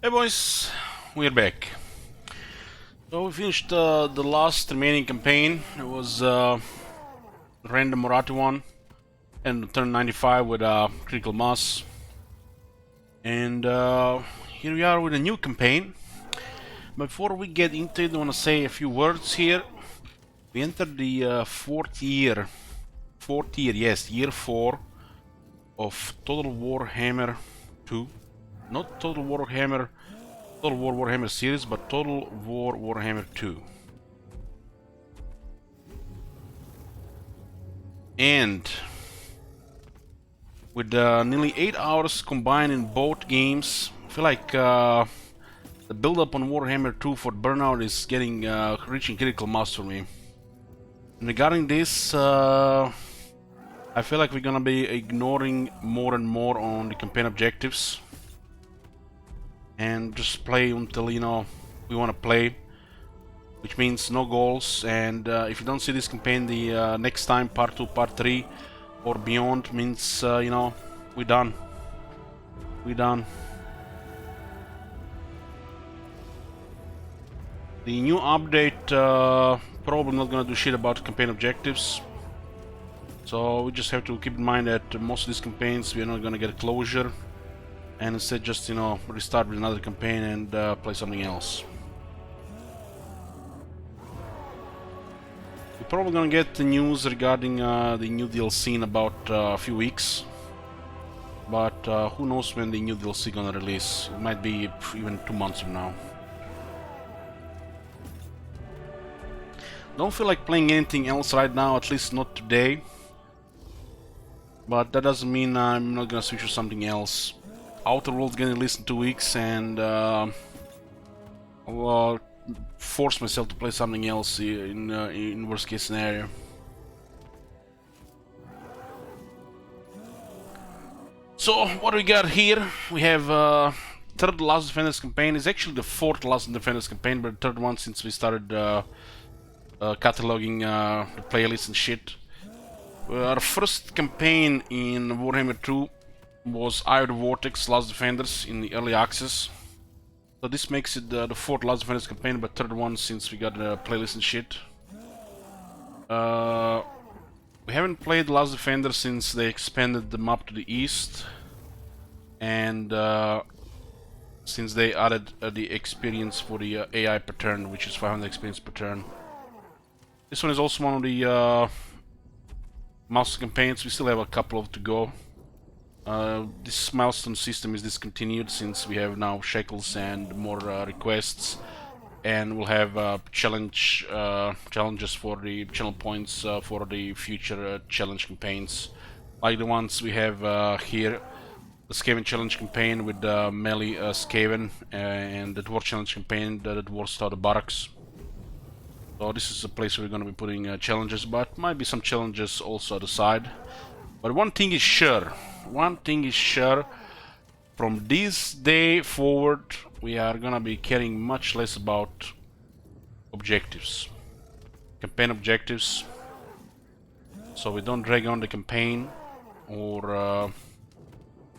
Hey boys, we're back. So we finished the last remaining campaign. It was random Marathi one, and turn 95 with critical mass. And here we are with a new campaign. Before we get into it, I want to say a few words here. We entered the fourth year, yes, year 4 of Total Warhammer 2. Not Total War Warhammer series, but Total War Warhammer 2. And with nearly 8 hours combined in both games, I feel like the build-up on Warhammer 2 for Burnout is getting reaching critical mass for me. And regarding this, I feel like we're gonna be ignoring more and more on the campaign objectives and just play until we want to play, which means no goals. And if you don't see this campaign the next time, part 2, part 3 or beyond, means we're done. The new update probably not gonna do shit about campaign objectives, so we just have to keep in mind that most of these campaigns we're not gonna get closure, and instead just restart with another campaign and play something else. We're probably gonna get the news regarding the new DLC in about a few weeks, but who knows when the new DLC gonna release. It might be even 2 months from now. Don't feel like playing anything else right now, at least not today, but that doesn't mean I'm not gonna switch to something else. Outer World's gonna release in 2 weeks, and I'll force myself to play something else in worst case scenario. So what do we got here? We have third Last Defenders campaign. It's actually the fourth Last Defenders campaign, but the third one since we started cataloging the playlist and shit. Our first campaign in Warhammer 2 was Eye of the Vortex Last Defenders in the early access. So this makes it the fourth Last Defenders campaign, but third one since we got the playlist and shit. We haven't played Last Defenders since they expanded the map to the east, and since they added the experience for the AI per turn, which is 500 experience per turn. This one is also one of the master campaigns. We still have a couple of to go. This milestone system is discontinued since we have now shekels and more requests, and we'll have challenges for the channel points for the future challenge campaigns, like the ones we have here. The Skaven challenge campaign with melee Skaven, and the Dwarf challenge campaign, the Dwarf Starter Barracks. So this is a place where we're going to be putting challenges, but might be some challenges also at the side. But one thing is sure, from this day forward we are going to be caring much less about objectives, campaign objectives, so we don't drag on the campaign or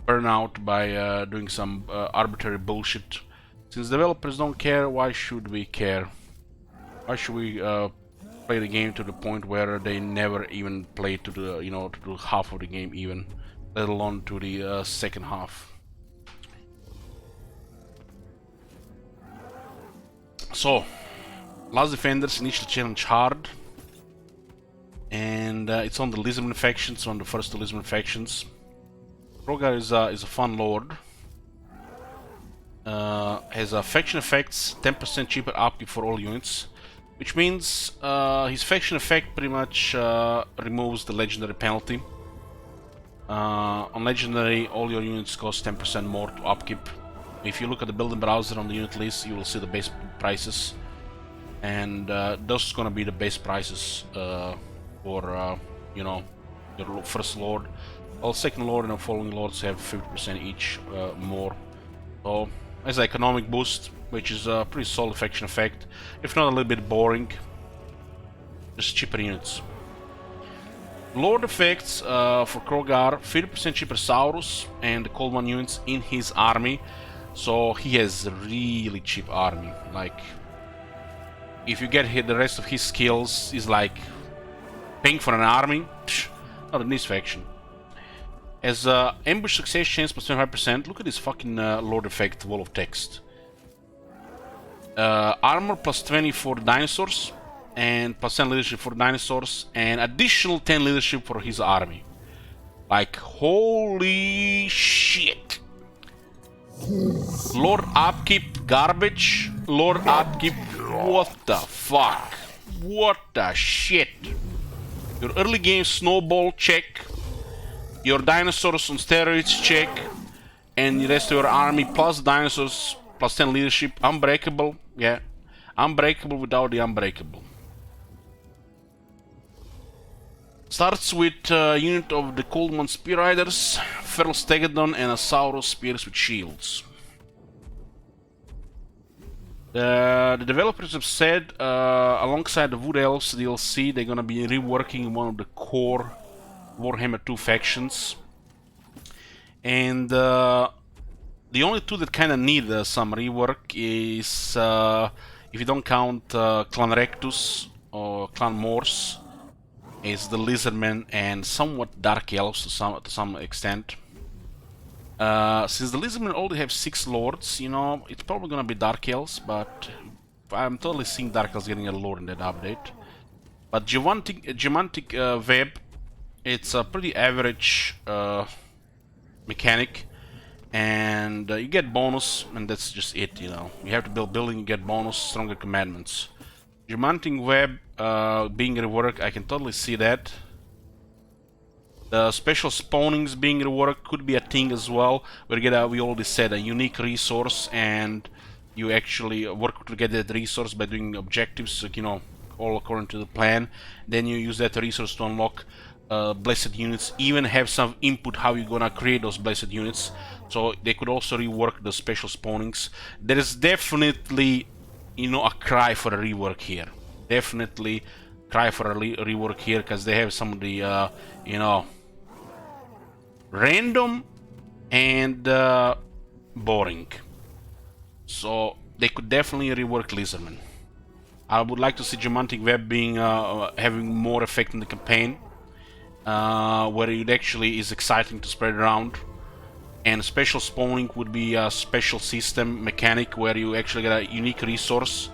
burn out by doing some arbitrary bullshit. Since developers don't care, why should we care? Why should we play the game to the point where they never even play to the to half of the game even, let alone to the second half? So, Last Defenders initial challenge hard, and it's on the Lisbon factions, on the first two Lisbon factions. Krogar is a fun lord. Has faction effects, 10% cheaper upkeep for all units, which means his faction effect pretty much removes the legendary penalty. On legendary, all your units cost 10% more to upkeep. If you look at the building browser on the unit list, you will see the base prices, and those are gonna be the base prices for your first lord. All second lord and following lords have 50% each more. So as an economic boost, which is a pretty solid faction effect, if not a little bit boring, just cheaper units. Lord effects for Krogar, 50% cheaper Saurus and the Cold One units in his army. So he has a really cheap army. Like, if you get the rest of his skills, is like paying for an army. Psh, not in this faction. As ambush success chance plus 25%. Look at this fucking Lord effect wall of text. Armor plus 20 for dinosaurs, and plus 10 leadership for dinosaurs, and additional 10 leadership for his army. Like, holy shit. Lord upkeep garbage. Lord upkeep, what the fuck? What the shit? Your early game snowball, check. Your dinosaurs on steroids, check. And the rest of your army plus dinosaurs plus 10 leadership, unbreakable, yeah. Unbreakable without the unbreakable. Starts with a unit of the Cold One Spear Riders, Feral Stegodon, and a Sauros Spears with shields. The developers have said, alongside the Wood Elves DLC, they're gonna be reworking one of the core Warhammer 2 factions. And the only two that kind of need some rework is, if you don't count Clan Rectus or Clan Morse, is the Lizardmen and somewhat Dark Elves to some extent. Since the Lizardmen only have 6 lords, you know, it's probably gonna be Dark Elves, but I'm totally seeing Dark Elves getting a lord in that update. But Geomantic Web, it's a pretty average mechanic, and you get bonus, and that's just it, you know. You have to build building, you get bonus, stronger commandments. Geomantic Web being reworked, I can totally see that. The special spawnings being reworked could be a thing as well. We already said a unique resource, and you actually work to get that resource by doing objectives, you know, all according to the plan. Then you use that resource to unlock blessed units, even have some input how you're gonna create those blessed units. So they could also rework the special spawnings. There is definitely, you know, a cry for a rework here. Definitely cry for a rework here, because they have some of the, you know, random and boring. So they could definitely rework Lizardmen. I would like to see Geomantic Web being having more effect in the campaign, where it actually is exciting to spread around. And special spawning would be a special system mechanic where you actually get a unique resource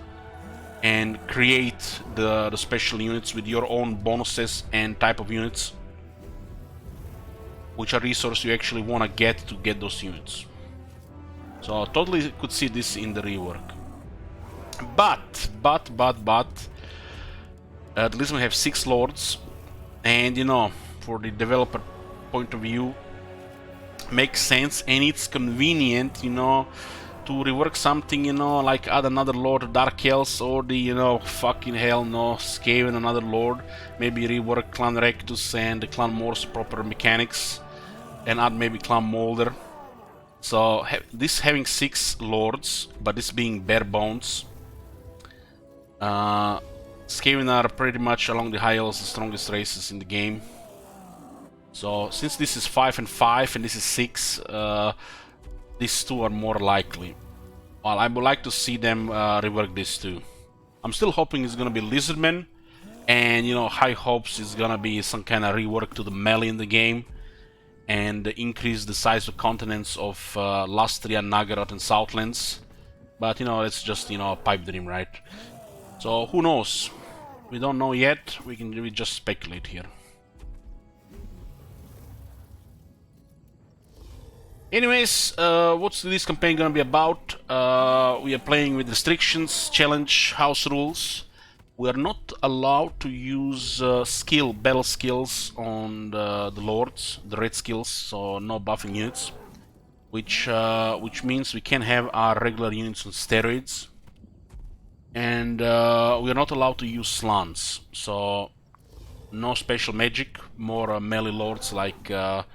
and create the special units with your own bonuses and type of units, which are resource you actually want to get those units. So totally could see this in the rework. But at least we have 6 lords, and you know, for the developer point of view, makes sense, and it's convenient, you know, to rework something, you know, like add another lord of Dark Elves, or the, you know, fucking hell no, Skaven another lord, maybe rework Clan Rectus and the Clan Morse proper mechanics, and add maybe Clan Molder. So this having 6 lords, but this being bare bones. Skaven are pretty much along the high elves the strongest races in the game. So since this is 5 and 5 and this is 6, these two are more likely. Well, I would like to see them rework this too. I'm still hoping it's gonna be Lizardmen, and you know, high hopes is gonna be some kind of rework to the melee in the game, and increase the size of continents of Lastria, Nagaroth, and Southlands. But you know, it's just, you know, a pipe dream, right? So who knows? We don't know yet. We just speculate here. Anyways, what's this campaign gonna be about? We are playing with restrictions, challenge, house rules. We are not allowed to use battle skills on the lords, the red skills, so no buffing units. Which means we can have our regular units on steroids. And we are not allowed to use slants, so no special magic, more melee lords like the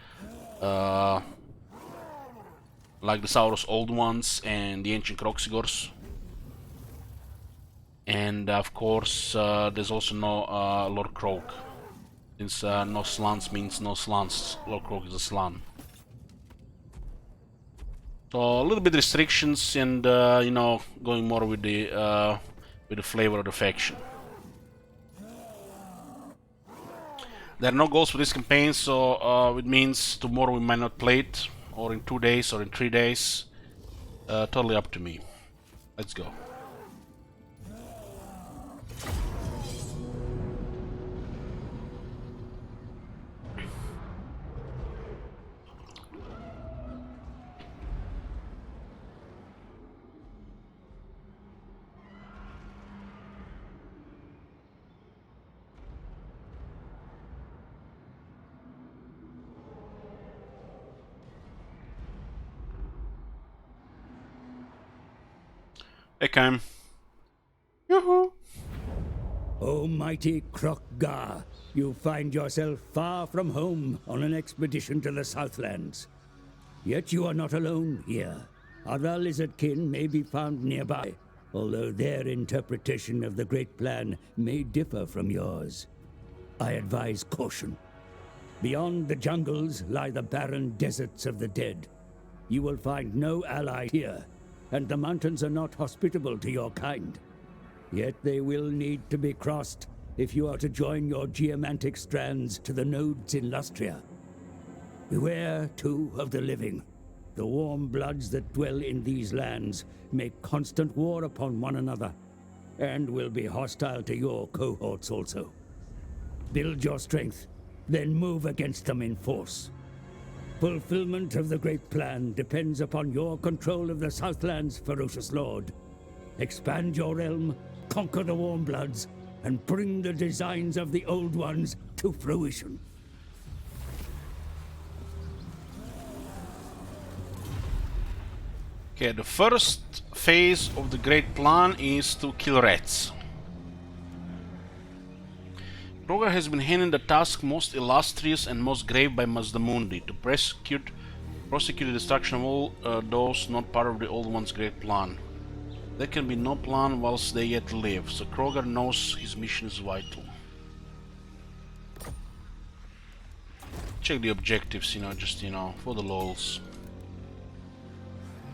Sauros Old Ones and the Ancient Kroxigors. And of course, there's also no Lord Kroak. Since no slants means no slants, Lord Kroak is a slan. So a little bit restrictions and you know, going more with the flavor of the faction. There are no goals for this campaign, so it means tomorrow we might not play it, or in 2 days, or in 3 days. Totally up to me. Let's go. Hey, Cam. Yoo-hoo! O mighty Krok-Gar, you find yourself far from home on an expedition to the Southlands. Yet you are not alone here. Other lizardkin may be found nearby, although their interpretation of the Great Plan may differ from yours. I advise caution. Beyond the jungles lie the barren deserts of the dead. You will find no ally here, and the mountains are not hospitable to your kind. Yet they will need to be crossed if you are to join your geomantic strands to the nodes in Lustria. Beware, too, of the living. The warm bloods that dwell in these lands make constant war upon one another, and will be hostile to your cohorts also. Build your strength, then move against them in force. Fulfillment of the Great Plan depends upon your control of the Southlands, ferocious lord. Expand your realm, conquer the warm bloods, and bring the designs of the old ones to fruition. Okay, the first phase of the Great Plan is to kill rats. Kroger has been handed the task most illustrious and most grave by Mazdamundi to prosecute the destruction of all those not part of the Old One's Great Plan. There can be no plan whilst they yet live, so Kroger knows his mission is vital. Check the objectives, you know, just, you know, for the lols.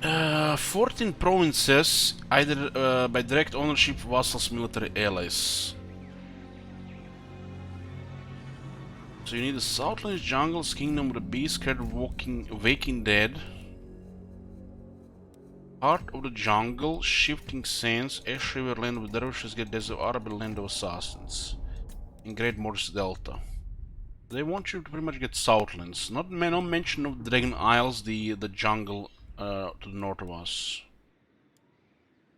14 provinces, either by direct ownership, vassals, military allies. So you need the Southlands, Jungles, Kingdom of the Beast, Scared Waking Dead, Heart of the Jungle, Shifting Sands, Ash River, Land of Dervishes, Get Desert Arab, Land of Assassins, in Great Morris Delta. They want you to pretty much get Southlands. No mention of Dragon Isles, the jungle to the north of us.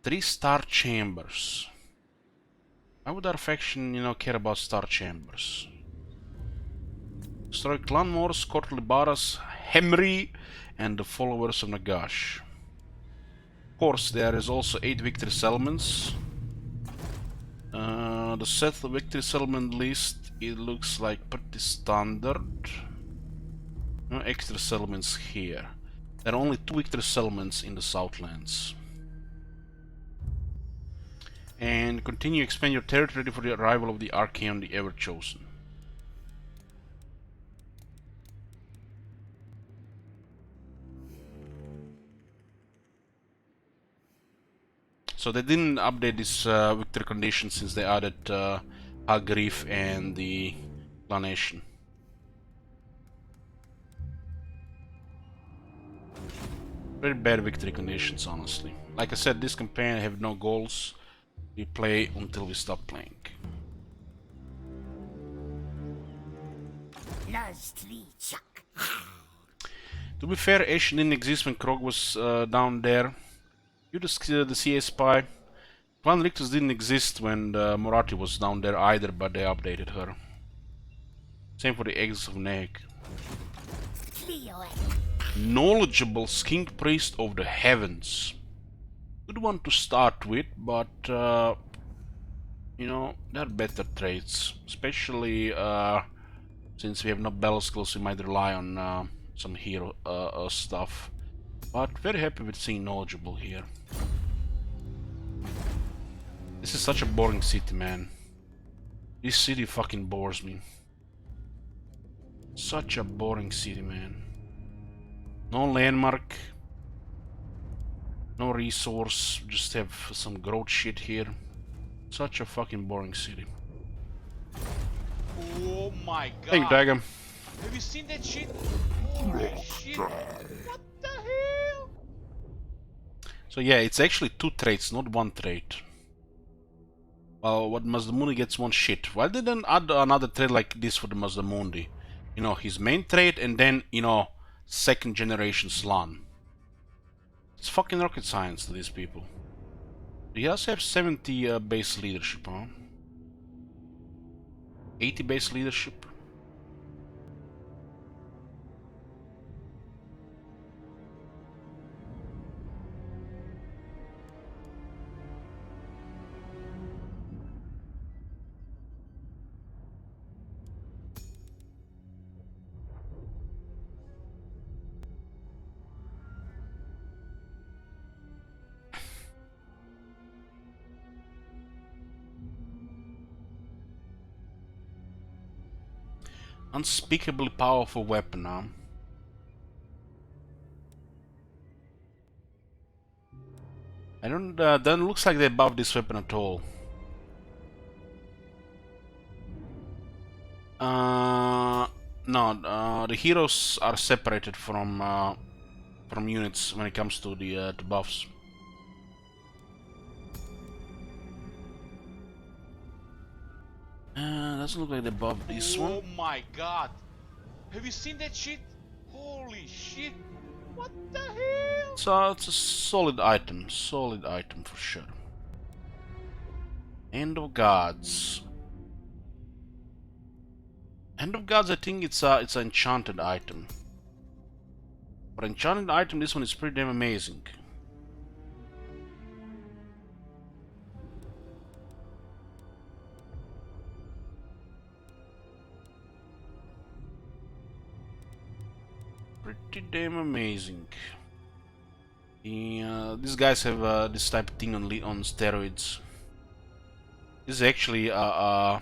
3 Star Chambers. Why would our faction, you know, care about Star Chambers? Destroy Clan Wars, Kortlibaras, Hemri, and the followers of Nagash. Of course, there is also 8 victory settlements. The set of victory settlement list, it looks like pretty standard. No extra settlements here. There are only 2 victory settlements in the Southlands. And continue expand your territory for the arrival of the Archaeon, the Ever-Chosen. So they didn't update this victory condition since they added Hagrif and the Planation. Very bad victory conditions, honestly. Like I said, this campaign I have no goals. We play until we stop playing. To be fair, Ash didn't exist when Krog was down there. You the CA spy. Clan Rictus didn't exist when Morati was down there either, but they updated her. Same for the Eggs of Neg. Knowledgeable Skink Priest of the Heavens. Good one to start with, but you know, there are better traits. Especially since we have no battle skills, we might rely on some hero stuff. But very happy with seeing knowledgeable here. This is such a boring city, man. This city fucking bores me. Such a boring city, man. No landmark. No resource, just have some growth shit here. Such a fucking boring city. Oh my Thank you, god. Tiger. Have you seen that shit? Holy shit. What the hell? So yeah, it's actually 2 traits, not 1 trait. Well, what Mazdamundi gets 1 shit. Why didn't add another trait like this for the Mazdamundi? You know, his main trait and then, you know, 2nd generation Slan. It's fucking rocket science to these people. He also have 70 base leadership, huh? 80 base leadership. Unspeakably powerful weapon, huh? I don't, doesn't looks like they buff this weapon at all. No, the heroes are separated from units when it comes to the buffs. Doesn't look like they buffed this one. Oh my god. Have you seen that shit? Holy shit. What the hell? So it's a solid item for sure. End of Gods. End of Gods, I think it's an enchanted item. For enchanted item, this one is pretty damn amazing. Pretty damn amazing. These guys have this type of thing on steroids. This is actually a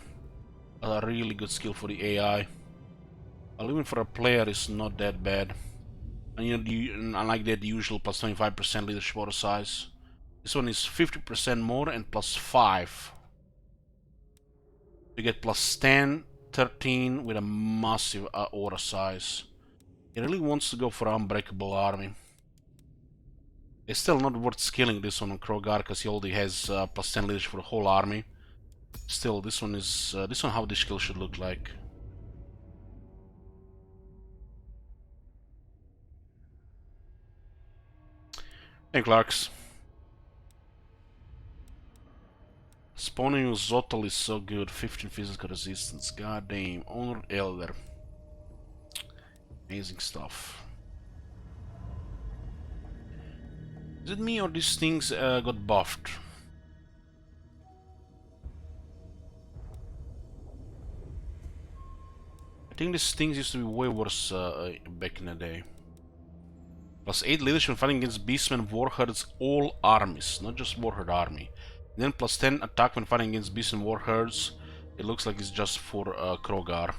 really good skill for the AI. Well, even for a player, it's not that bad. And you know, unlike that, the usual plus 25% leadership auto size. This one is 50% more and plus 5. You get plus 10, 13 with a massive aura size. He really wants to go for Unbreakable Army. It's still not worth skilling this one on Krogar because he already has plus 10 leadership for the whole army. Still, this one is how this skill should look like. Hey Clarks. Spawning with Zotal is so good. 15 physical resistance. God damn. Honored Elder. Amazing stuff. Is it me or these things got buffed? I think these things used to be way worse back in the day. Plus 8 leadership when fighting against Beastmen, Warherds, all armies, not just Warherd army. And then plus 10 attack when fighting against Beastmen, Warherds. It looks like it's just for Krogar.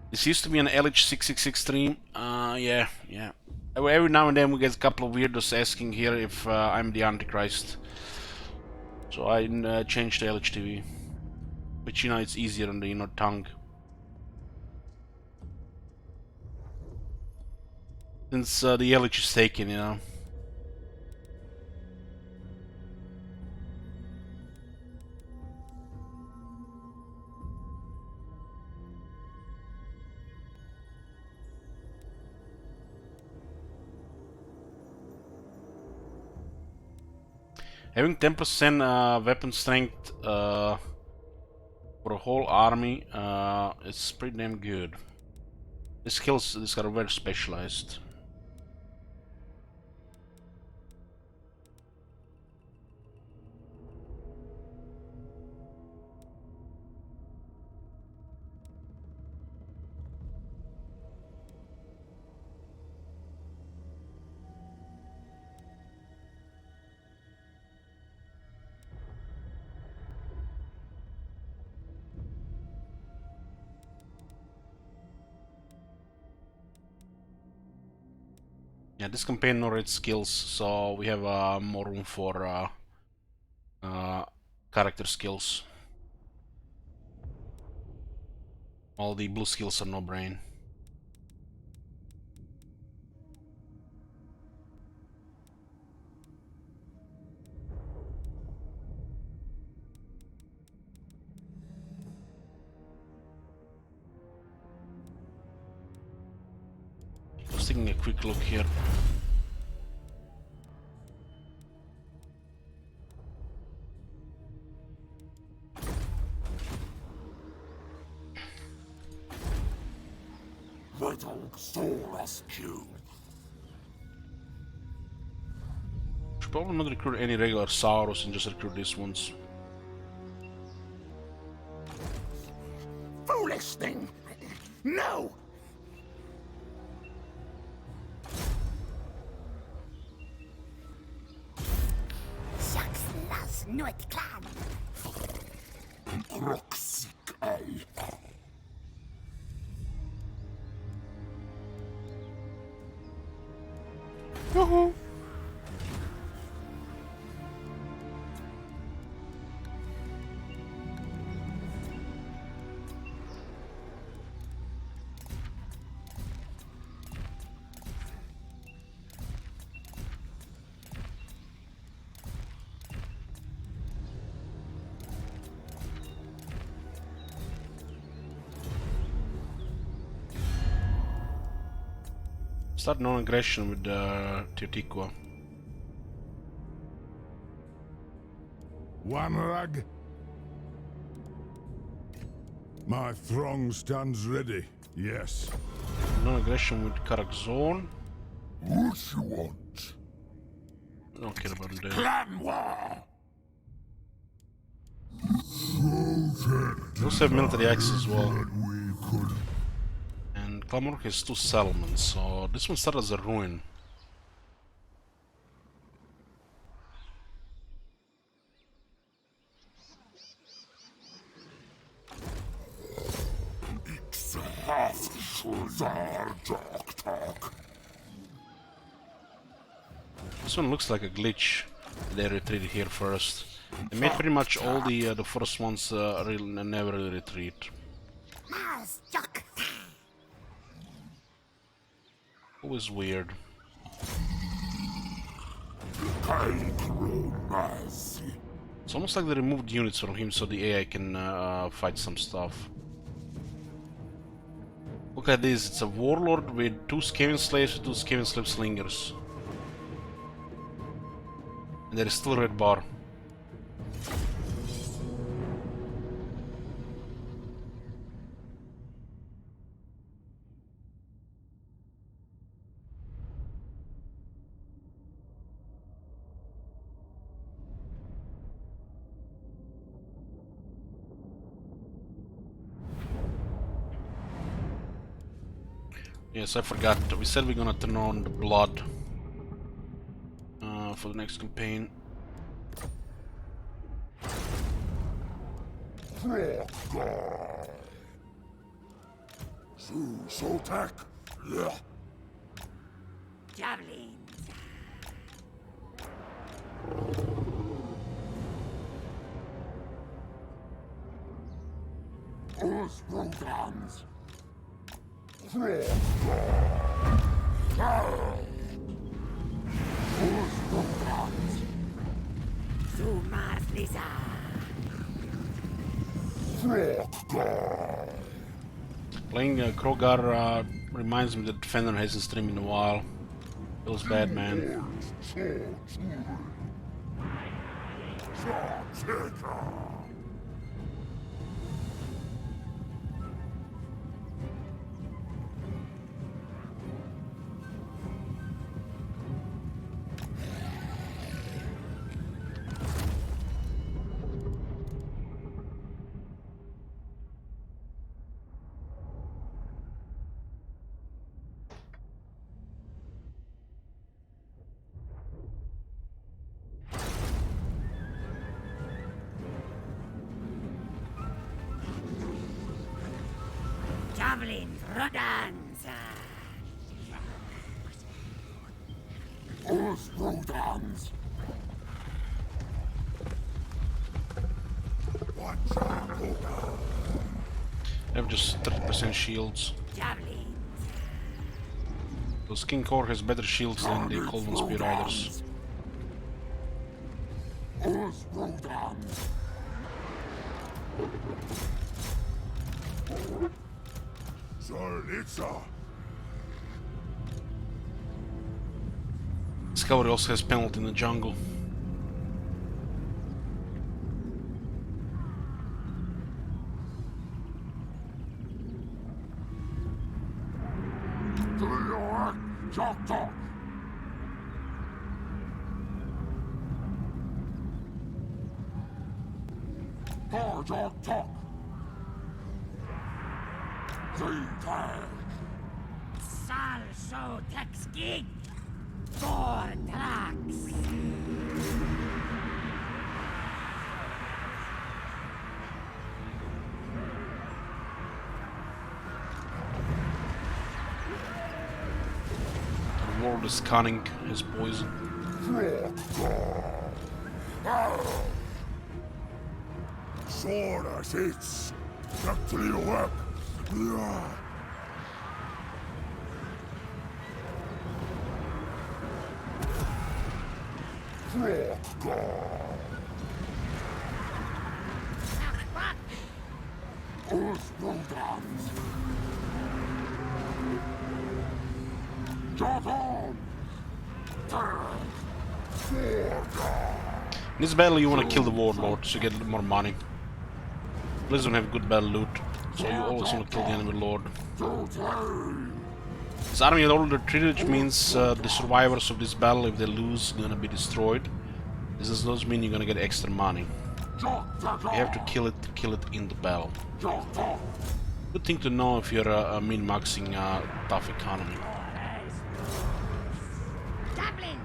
This used to be an LH666 stream. Yeah. Every now and then we get a couple of weirdos asking here if I'm the Antichrist. So I changed to LHTV. But you know, it's easier on the tongue. Since the LH is taken, you know. Having 10% weapon strength for a whole army is pretty damn good. The skills, these are very specialized. Yeah, this campaign no red skills, so we have more room for character skills. All the blue skills are no brain. Just taking a quick look here. Little soulless cube. Should probably not recruit any regular Saurus and just recruit these ones. Foolish thing! No! Shucks las nooit clan. Roxic eye. Woohoo! Start non-aggression with Teotihuacan. Wamrag? My throng stands ready, yes. Non-aggression with Karakzorn. What you want? I don't care about him there. Clan war! They also have military axes as well. We could And Clamorc has 2 settlements, so this one started as a ruin. talk. This one looks like a glitch. They retreated here first. They made pretty much all the first ones never really retreat. Always weird. It's almost like they removed units from him so the AI can fight some stuff. Look at this, it's a warlord with 2 Skaven slaves and 2 Skaven slave slingers. And there is still a red bar. Yes, I forgot. We said we're gonna turn on the blood for the next campaign. Soltak. Javelins. Osprogans. Sumar Flisa. Playing Krogar reminds me that Defender hasn't streamed in a while. Feels bad, man. Javelins. Rodans. Us Rodans. Watch out, Rodan. They have just 30% shields. Javelins. Because King Kor has better shields than the Colvin Spear Riders. Us Rodans. Sir Litza. This cavalry also has penalty in the jungle. To your Jok Tok. Tar Jok Tok. Zitag. Sal so tex gig. For tracks. The world is cunning, his poison. Sword as it's. Back to your work. Yeah. Us Rodans. Joton. In this battle you want to kill the warlords to get more money. Please don't have good battle loot, so you always want to kill the enemy lord. This army had already retreated, which means the survivors of this battle, if they lose, are gonna be destroyed. This does mean you're gonna get extra money. You have to kill it in the battle. Good thing to know if you're min-maxing tough economy. Javelins.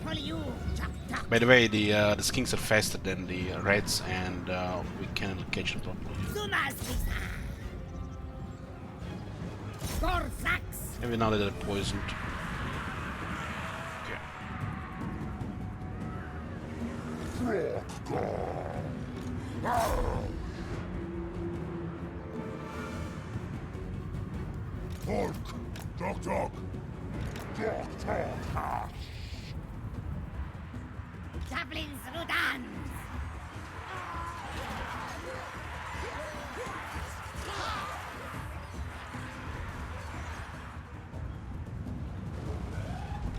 Pull you, chuck, chuck. By the way, the skinks are faster than the reds, and we can catch them properly. Sumas Lisa. For tracks. Maybe now that they're poisoned. Okay. Hulk. Jok Tok. Jok Tok. Javelins Rudans.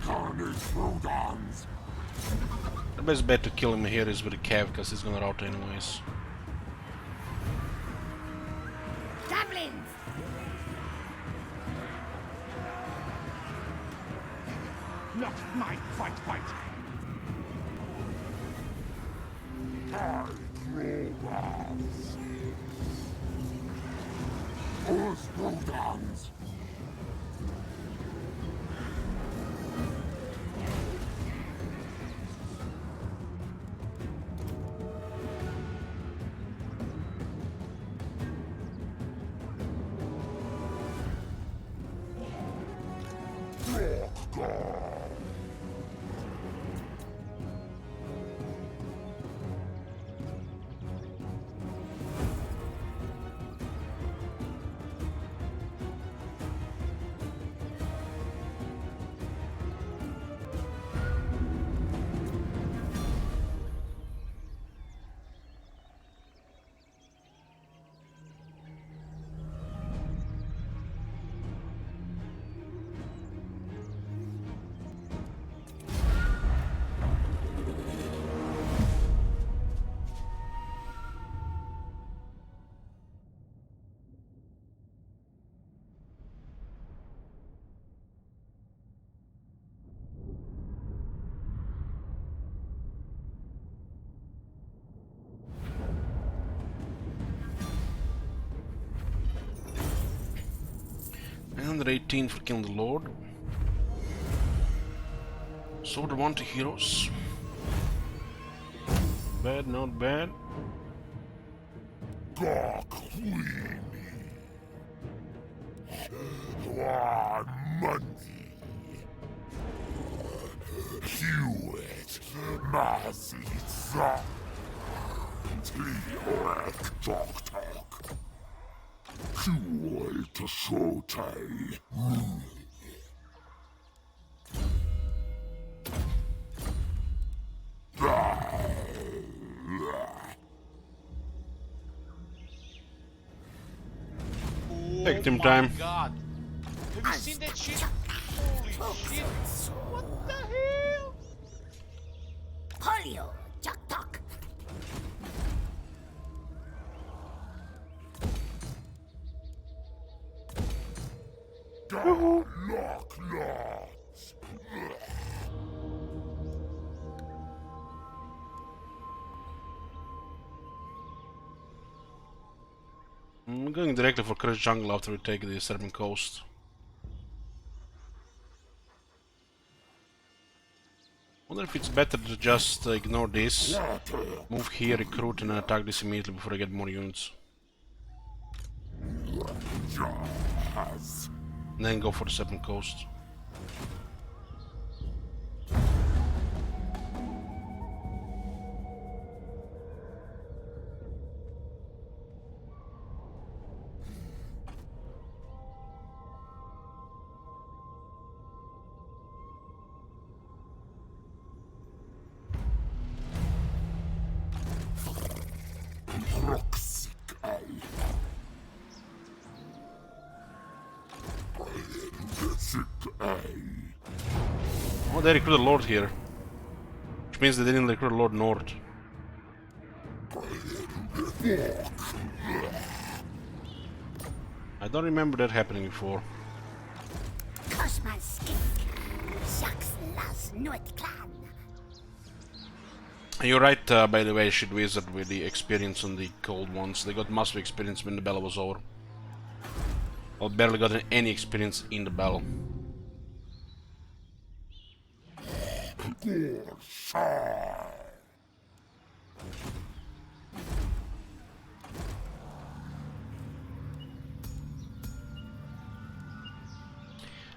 Carnage Rodans. The best bet to kill him here is with a cav, because he's gonna rout anyways. Javelins. Not my fight. Rodans. Us Rodans. And 18 for killing the Lord. Sword of 1 to heroes. Bad, not bad. Gok Queenie. One money. Hewitt, Mazitza, Tliorek, Tok. Kuol to Shotai. Take him Oh time. my god. Have you seen that shit? Holy shit. What the hell? Polio, Tok Tok. Lock lots. I'm going directly for Crest Jungle after we take the Serpent Coast. Wonder if it's better to just ignore this, move here, recruit, and attack this immediately before I get more units. And then go for the Serpent Coast. Oh, they recruited Lord here. Which means they didn't recruit Lord North. I don't remember that happening before. Kosman Skink. Jacques Las Nuit Clan. And you're right, by the way, Shit Wizard, with the experience on the cold ones. They got massive experience when the battle was over. Well, barely got any experience in the battle.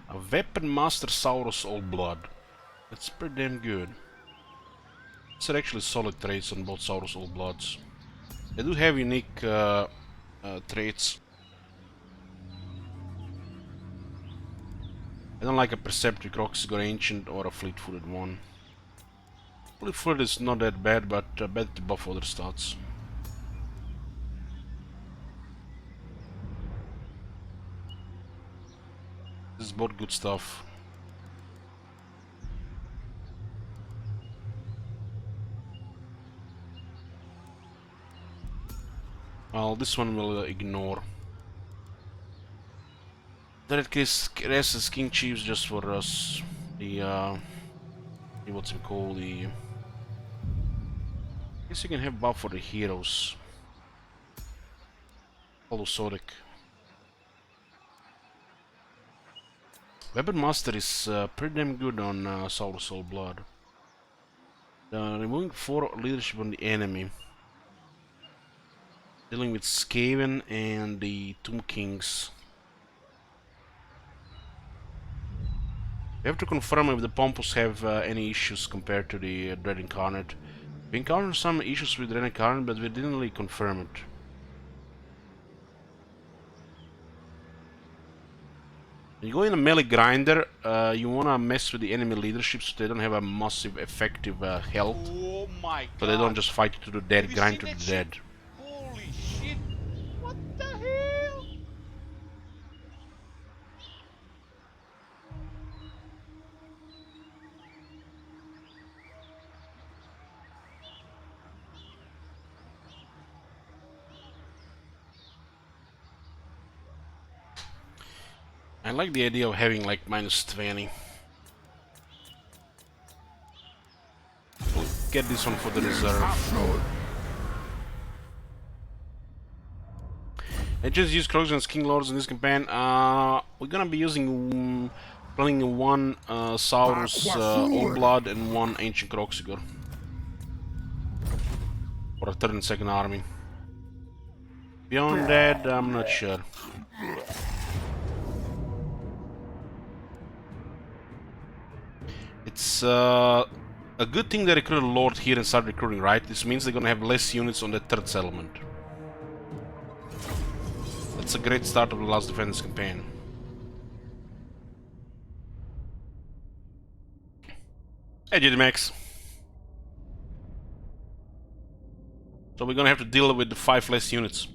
A Weapon Master Saurus Old Blood. That's pretty damn good. These are actually solid traits on both Saurus Old Bloods. They do have unique traits. I don't like a Perceptive Roxigor Ancient or a Fleet-Footed one. Fleet-Footed is not that bad, but better to buff other stats. This is both good stuff. Well, this one will ignore. That rest is King Chiefs just for us. What's it called? I guess you can have buff for the heroes. Holosodic. Weapon Master is pretty damn good on Saurus Old Blood. Removing 4 leadership on the enemy. Dealing with Skaven and the Tomb Kings. We have to confirm if the Pompous have any issues compared to the Dread Incarnate. We encountered some issues with Dread Incarnate, but we didn't really confirm it. When you go in a melee grinder, you wanna mess with the enemy leadership so they don't have a massive effective health. Oh my god. So they don't just fight you to the dead, Have you grind to seen the that dead. shit? Holy shit. What the hell? I like the idea of having like -20. We'll get this one for the reserve. I just use Krogan as King Lords in this campaign. We're gonna be using running one Saurus Old Blood and one Ancient Kroxigor. For a third and second army. Beyond that, I'm not sure. It's a good thing they recruited a Lord here and started recruiting, right? This means they're gonna have less units on the third settlement. That's a great start of the Last Defenders campaign. Hey, GDMax. So we're gonna have to deal with the 5 less units.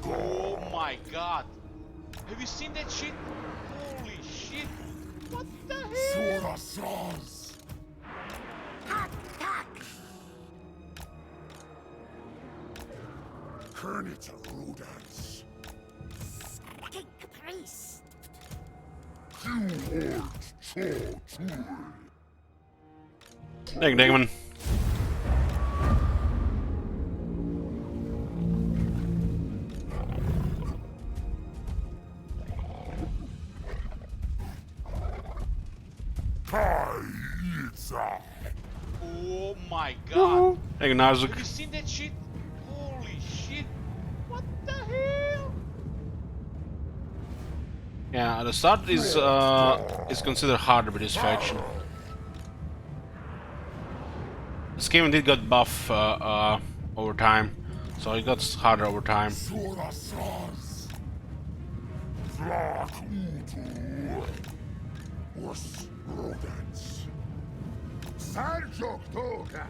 Oh my god! Have you seen that shit? Holy shit! What the hell? Corações. Hot talk. Kernita Rudans. Kick priest. Hort Chotul. Thank you, Dagman. Kaitsa. Oh my god! Thank you, Narzuk. Have you seen that shit? Holy shit! What the hell? Yeah, the start is considered harder with this faction. This game did got buff over time, so it got harder over time. Corações. Vlak Utu. Us Rodents. Sanjok Toga.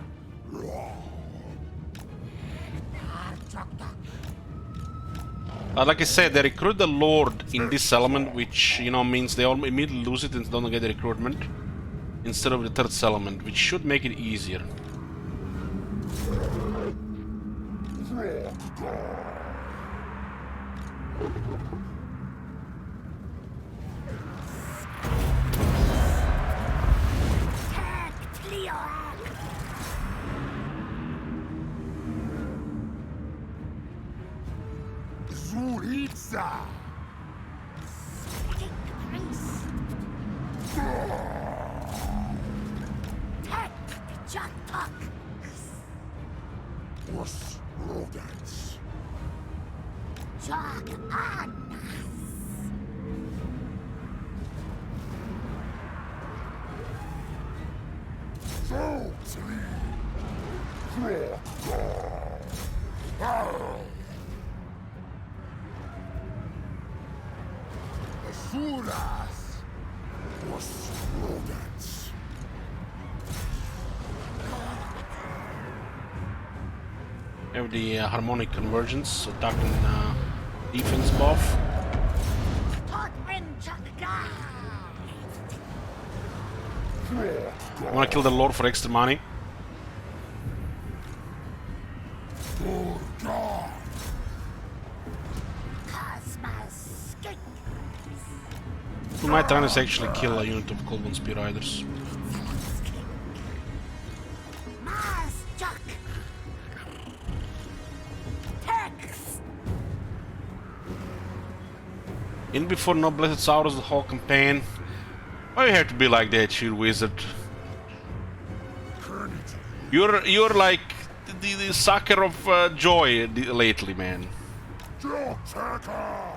Like I said, they recruit the Lord in this settlement, which, you know, means they all immediately lose it and don't get the recruitment instead of the third settlement, which should make it easier. Tag Cleoag. Zuritsa. Kick priest. Tag Jack talk. Us Rodents. Jack on. Zotli. Asuras. Us Rodents. Have the harmonic convergence, attacking defense buff. Todrin Chakga. I wanna kill the Lord for extra money. Cosmos Skink. We might try to actually kill a unit of Coldbone Spear Riders. Mars Jock. Tex. In before no Blessed Saurus the whole campaign. Why you have to be like that, shield wizard? You're like the sucker of joy lately, man. Jotaka.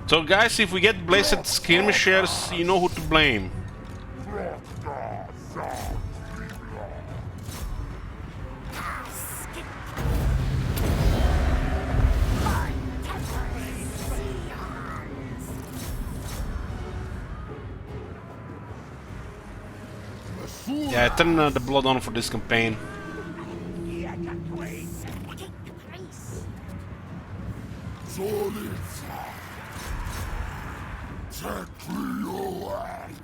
So guys, if we get Blessed Skirmishers, you know who to blame. Skink. Contemporary Seahorns. Yeah, turn the blood on for this campaign. Kick priest. Solitsa. Teklioak.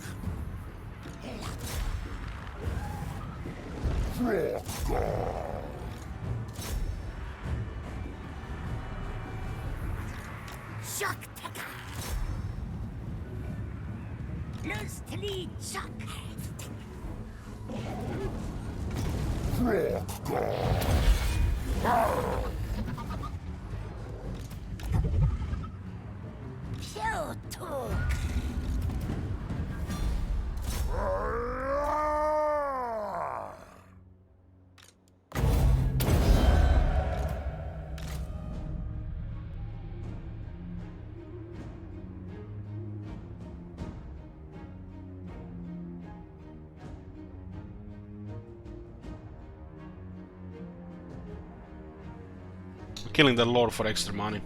Shock Taker. Loose to lead Shock. Pewtug. Killing the lord for extra money.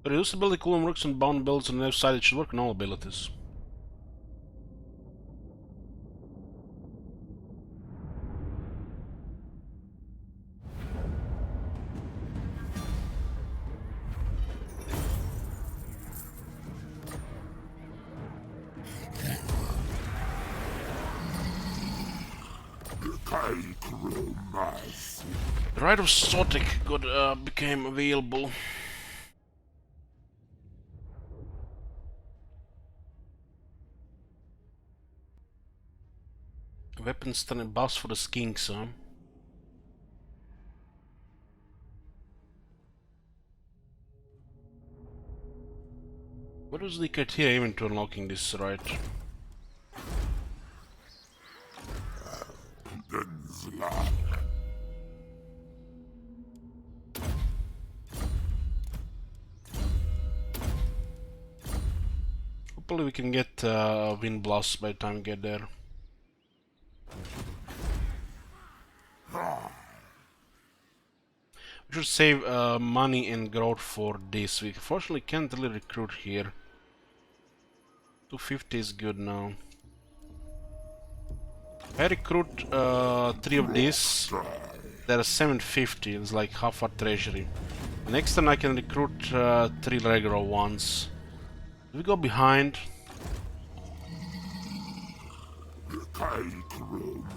Reduce ability cooldown works on bound builds on the left side. It should work on all abilities. The Rite of Sotek became available. Weapon stunning buffs for the skinks, huh? What is the criteria even to unlocking this, right? Hopefully we can get Wind Blast by the time we get there. We should save money and growth for this. We unfortunately can't really recruit here. 250 is good now. If I recruit 3 of these, there are 750. It's like half our treasury. Next time I can recruit 3 regular ones. We go behind.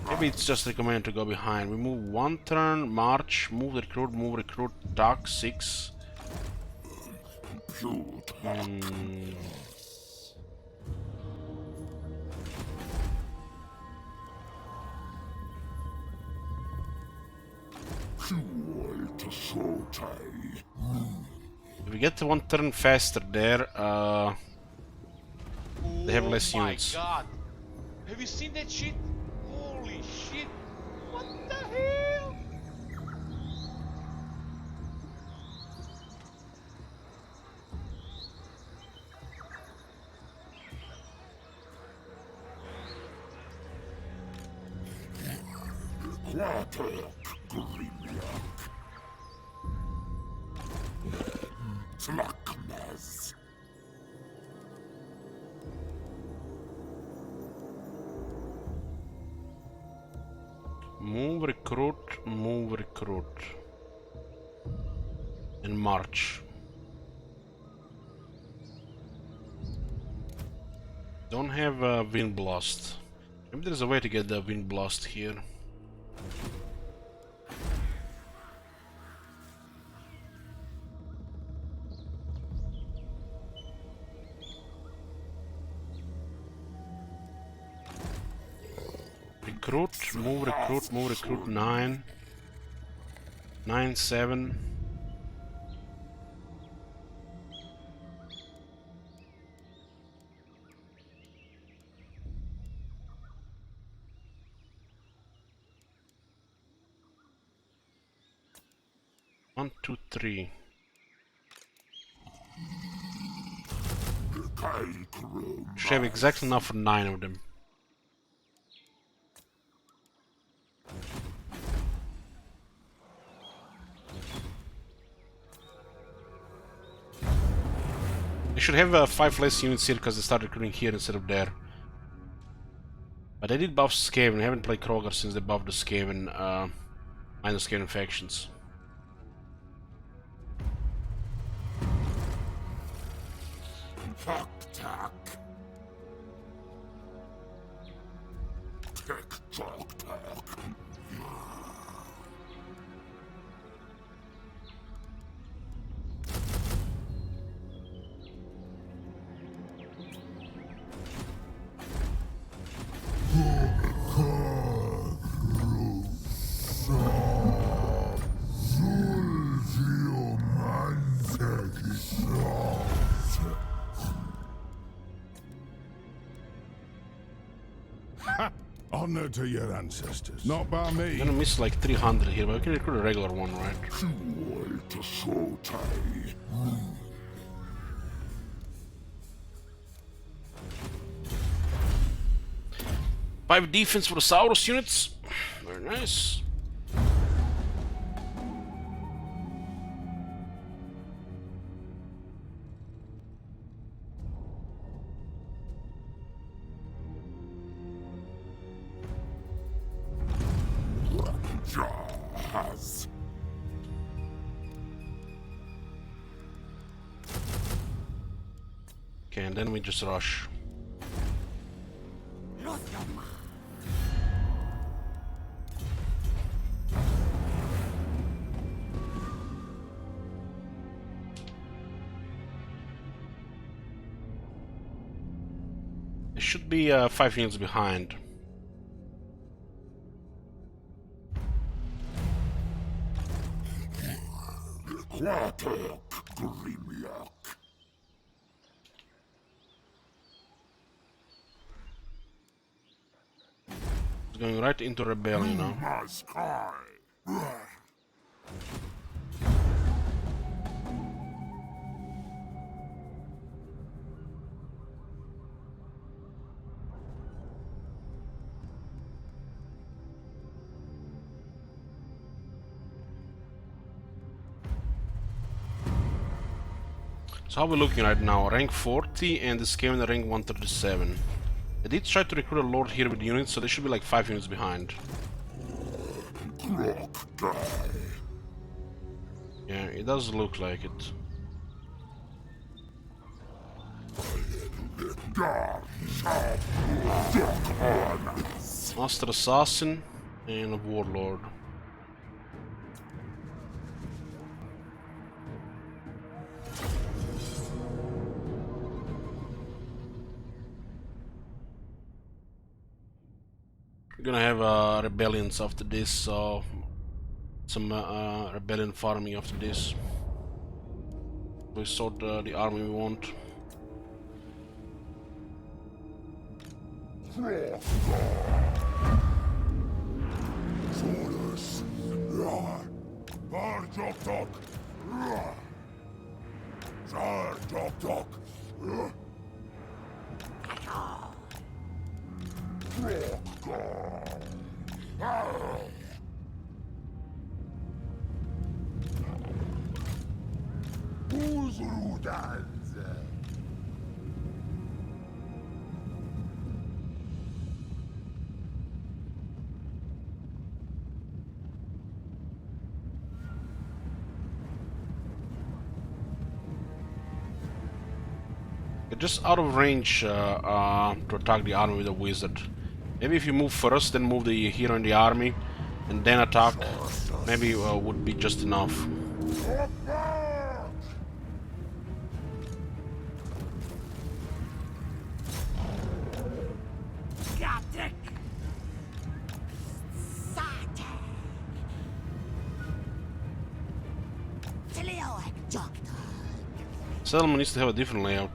Maybe it's just recommended to go behind. We move 1 turn, march, move recruit, dark 6. If we get to 1 turn faster there, they have less units. Oh my god! Have you seen that shit? Holy shit! What the hell? Tlaknez. Move, recruit. And march. Don't have a Wind Blast. Maybe there's a way to get the Wind Blast here. Recruit 9. 9, 7. One, two, three. Should have exactly enough for 9 of them. They should have 5 less units here because they started recruiting here instead of there. But they did buff Skaven. We haven't played Kroger since they buffed the Skaven, minus Skaven factions. Tak. Tick tock tock. Honor to your ancestors. Not by me. I'm gonna miss like 300 here, but we can recruit a regular one, right? Five defense for the Saurus units. Very nice. Jazz. Okay, and then we just rush. Lothram. It should be 5 units behind. Quatok Grimiak. It's going right into rebellion now. My sky. So how are we looking right now? Rank 40 and the Skaven rank 137. I did try to recruit a lord here with units, so they should be like 5 units behind. Yeah, it does look like it. Master Assassin and a Warlord. We're gonna have rebellions after this, so some rebellion farming after this. We sort the army we want. Solus. Barjoktok. Zarjoktok. Uzrudans. You're just out of range to attack the army with a wizard. Maybe if you move first, then move the hero in the army, and then attack, maybe would be just enough. Gatrick. Sate. Tilioek Jokta. Settlement needs to have a different layout.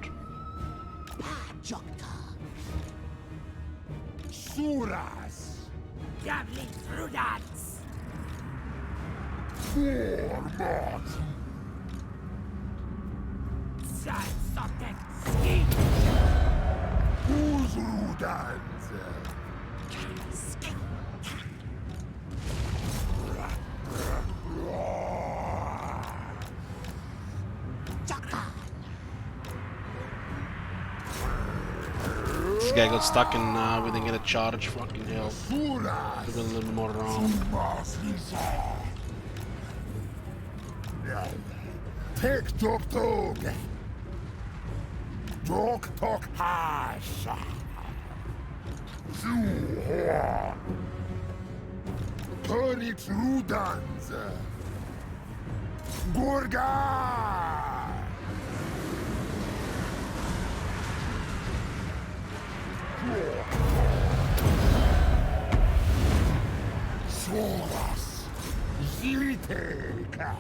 Jokta. Suras. Gavlin Rudans. Format. Sotek Ski. Uzrudans. Jokta. This guy got stuck and we didn't get a charge. Fucking hell. Suras. Give it a little more around. Tek tok tok. Tok tok hash. Zuhor. Konix Rudans. Gorga. Solas. Ziteka.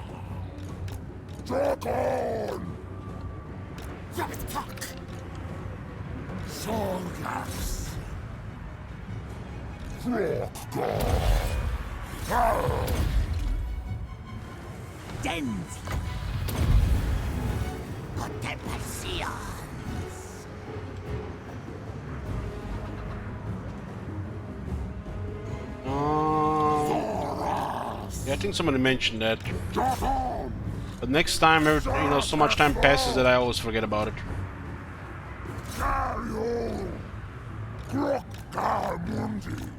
Drakon. Yabitfok. Solgas. Dens. Contemplación. Yeah, I think somebody mentioned that. But next time, so much time passes that I always forget about it. Dario! Croccamundi!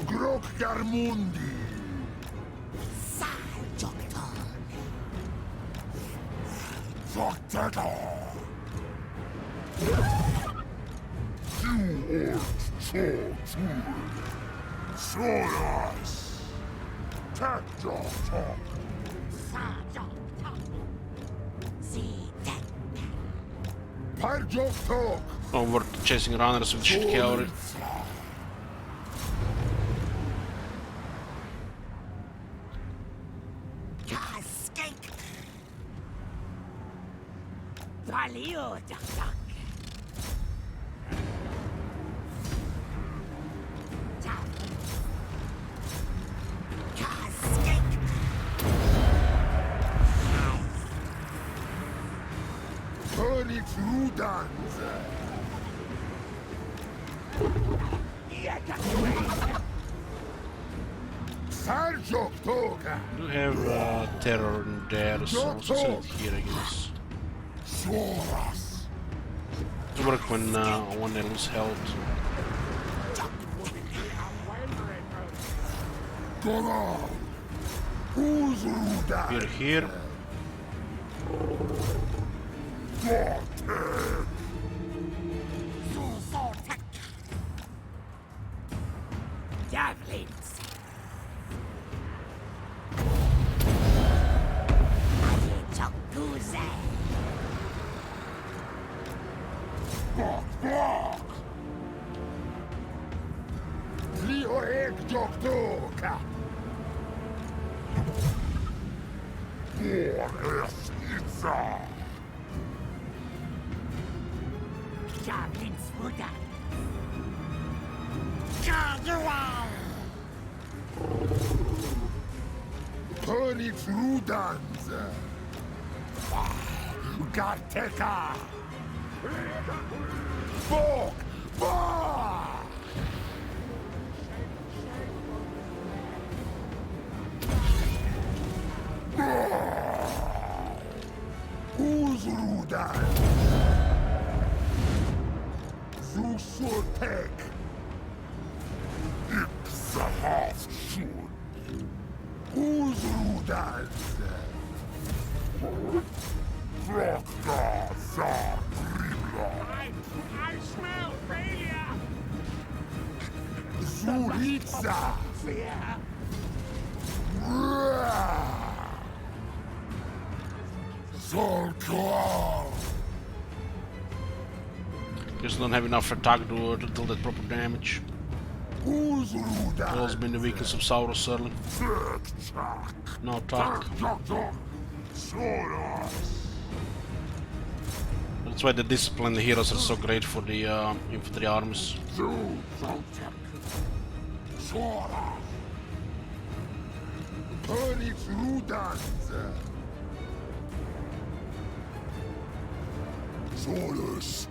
Croccamundi! Forteta! You ought to Soras! Tactile! Parjok talk! Oh, we're chasing runners with shit cavalry. Phoenix Rudans! Parjok talk! Do have terror in there, so let's send it here, I guess. Soras! To work when they lose health. Gora! Who's Rudan? Here. Javelins. Chokuze. Leo Egg Doktoka! Pizza! Javelins Buddha. Jaguar. Phoenix Rudans! Garteka! Bok! Bok! Who's Rudan? Zusotek! Ipsahas Shun! Who's Rudan? Frogda Zagribla! I smell failure. Zuritza! Fear. Zolkar! Just don't have enough attack to deal that proper damage. Who's Rudan? Always been the weakness of Sauros early. No attack. That's why the disciplined heroes are so great for the infantry armies. Phoenix Rudans! Solus!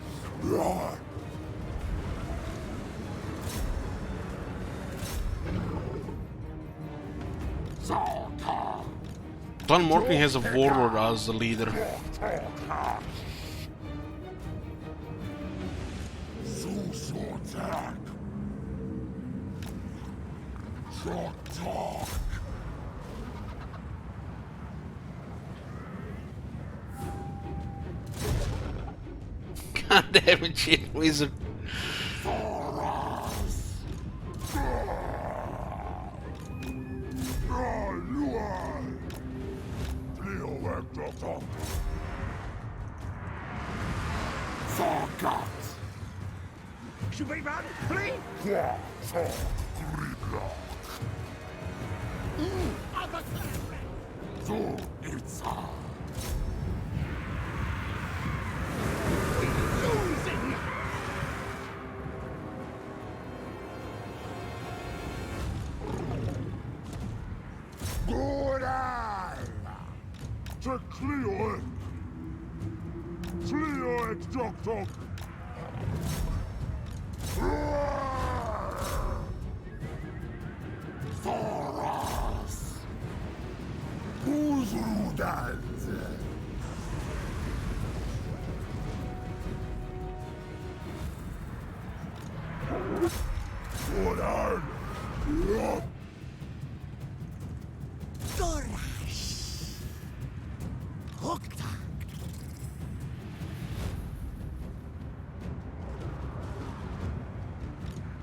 Clan Morkin has a warlord as the leader. Zusotak! Shotak! God damn it, shit, wizard. Sagat. Should we run? Flee? So it's Losing! good eye. To Cleo. Cleo et Joktok. Thoros. Uzrudad. Solar. Dorash! Hokta!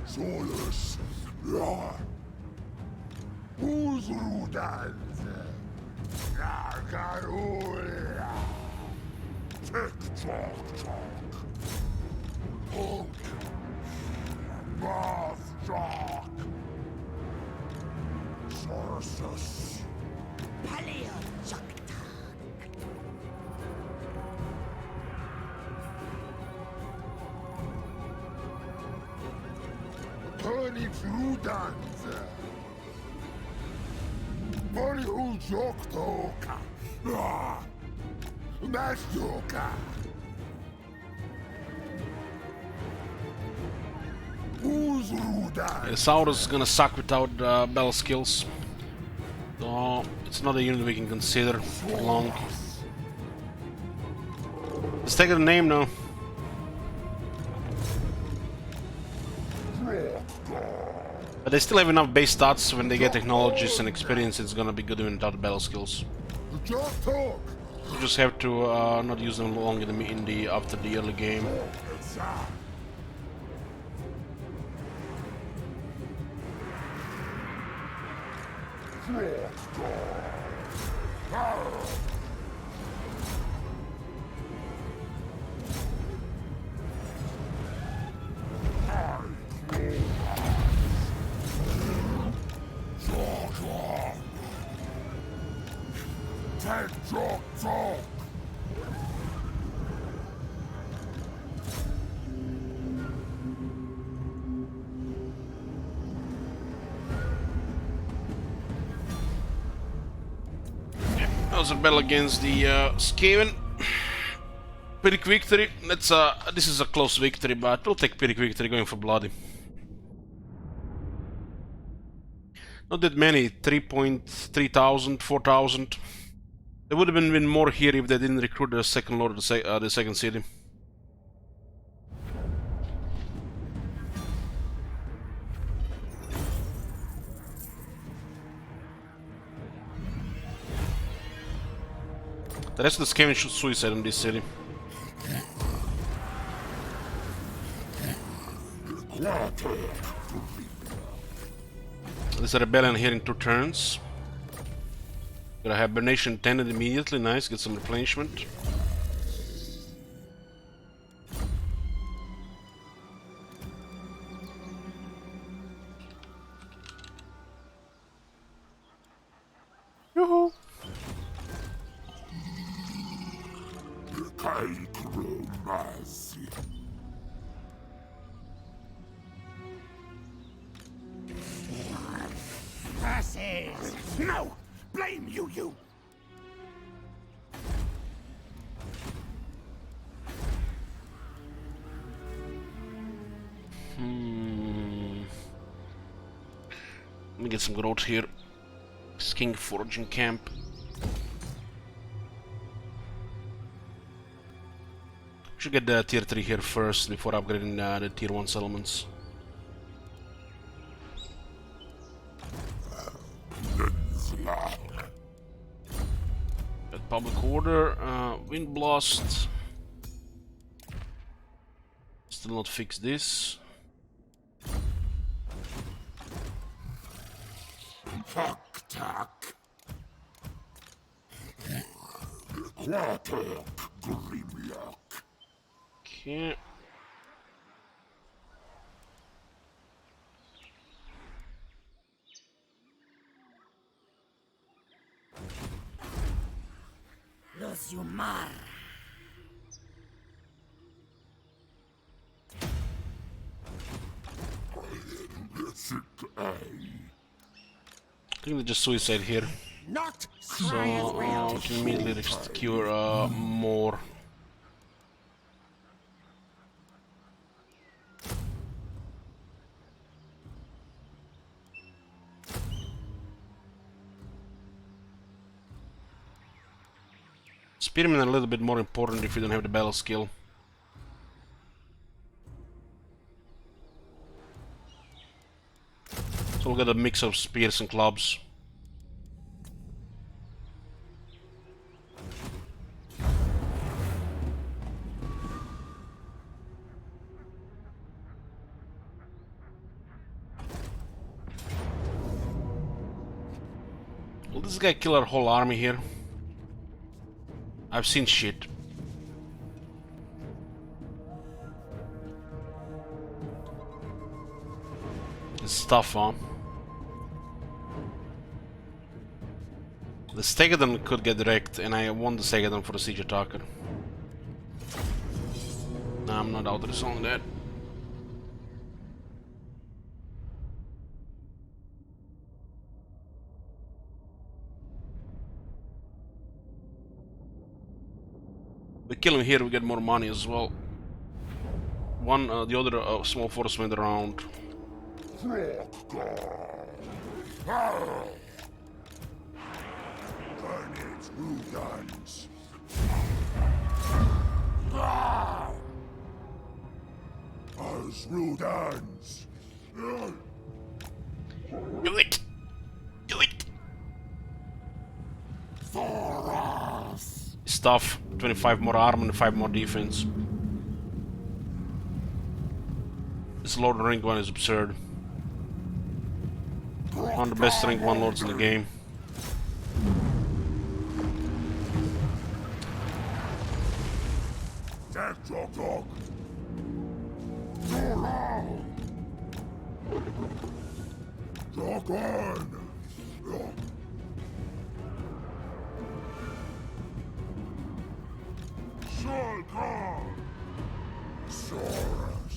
Solus. Uzrudad. Nagarula. Tick tock tock. Hulk. Moth jock. Sorsus. Paleo Jokta! Pony Trudans. Pony Joktoka. Mastoka. Uzrudan. Saurus is gonna suck without battle skills. So it's not a unit we can consider for long. Let's take a name now. But they still have enough base stats. When they get technologies and experience, it's gonna be good even without battle skills. Joktok. You just have to not use them long in the after the early game. Joktok. That was a battle against the Skaven. Pyrrhic victory. This is a close victory, but we'll take Pyrrhic victory going for bloody. Not that many, 3,000, 4,000. There would have been more here if they didn't recruit the second lord of the second city. The rest of the Skaven shoot suicide in this city. There's a rebellion here in 2 turns. Got a hibernation tended immediately, nice, get some replenishment. Yoo-hoo! Curses! No! Blame you! Let me get some growth here. King foraging camp. Should get the tier 3 here first before upgrading the tier 1 settlements. Got public order, wind blast. Still not fixed this. Fuck-tack. Quarter Grimlock. Okay. Los Yumar. I think they just suicide here. Not So we can immediately secure more. Spearmen are a little bit more important if you don't have the battle skill. So we'll get a mix of spears and clubs. Will this guy kill our whole army here? I've seen shit. It's tough, huh? The Stegadon could get wrecked, and I want the Stegadon for the siege attacker. Nah, I'm not out of on that. We kill him here, we get more money as well. The other small force went around. Carnage Rudans. As Rudans. Do it! Do it! Stuff. 25 more armor and 5 more defense. This Lord of the Ring one is absurd. One of the best rank 1 lords in the game. Dog. Dragon. Shulkar. Saurus.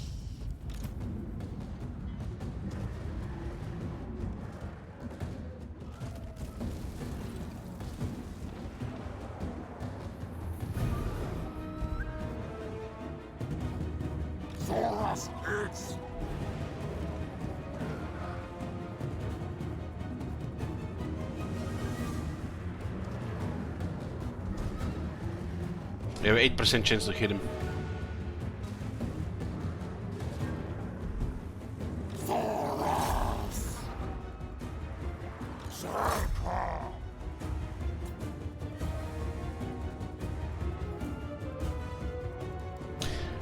Saurus X. We have 8% chance to hit him.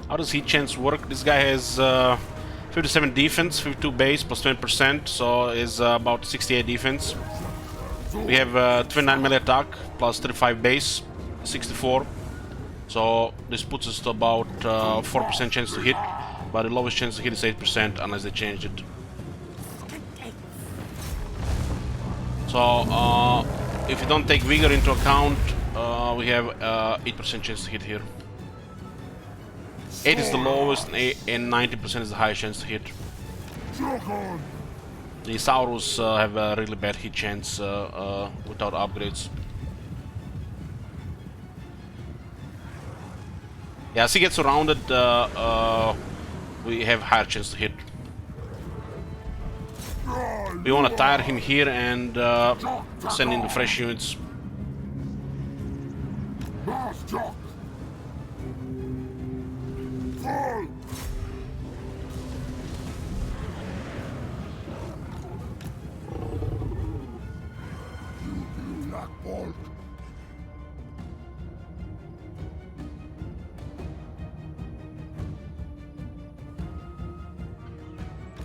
How does heat chance work? This guy has 57 defense, 52 base plus 20%, so is about 68 defense. We have 29 melee attack plus 35 base, 64. So this puts us to about 4% chance to hit, but the lowest chance to hit is 8% unless they changed it. So if you don't take vigor into account, we have 8% chance to hit here. 8 is the lowest and 90% is the highest chance to hit. The Saurus have a really bad hit chance without upgrades. Yeah, as he gets surrounded, we have higher chance to hit. We want to tire him here and send in the fresh units.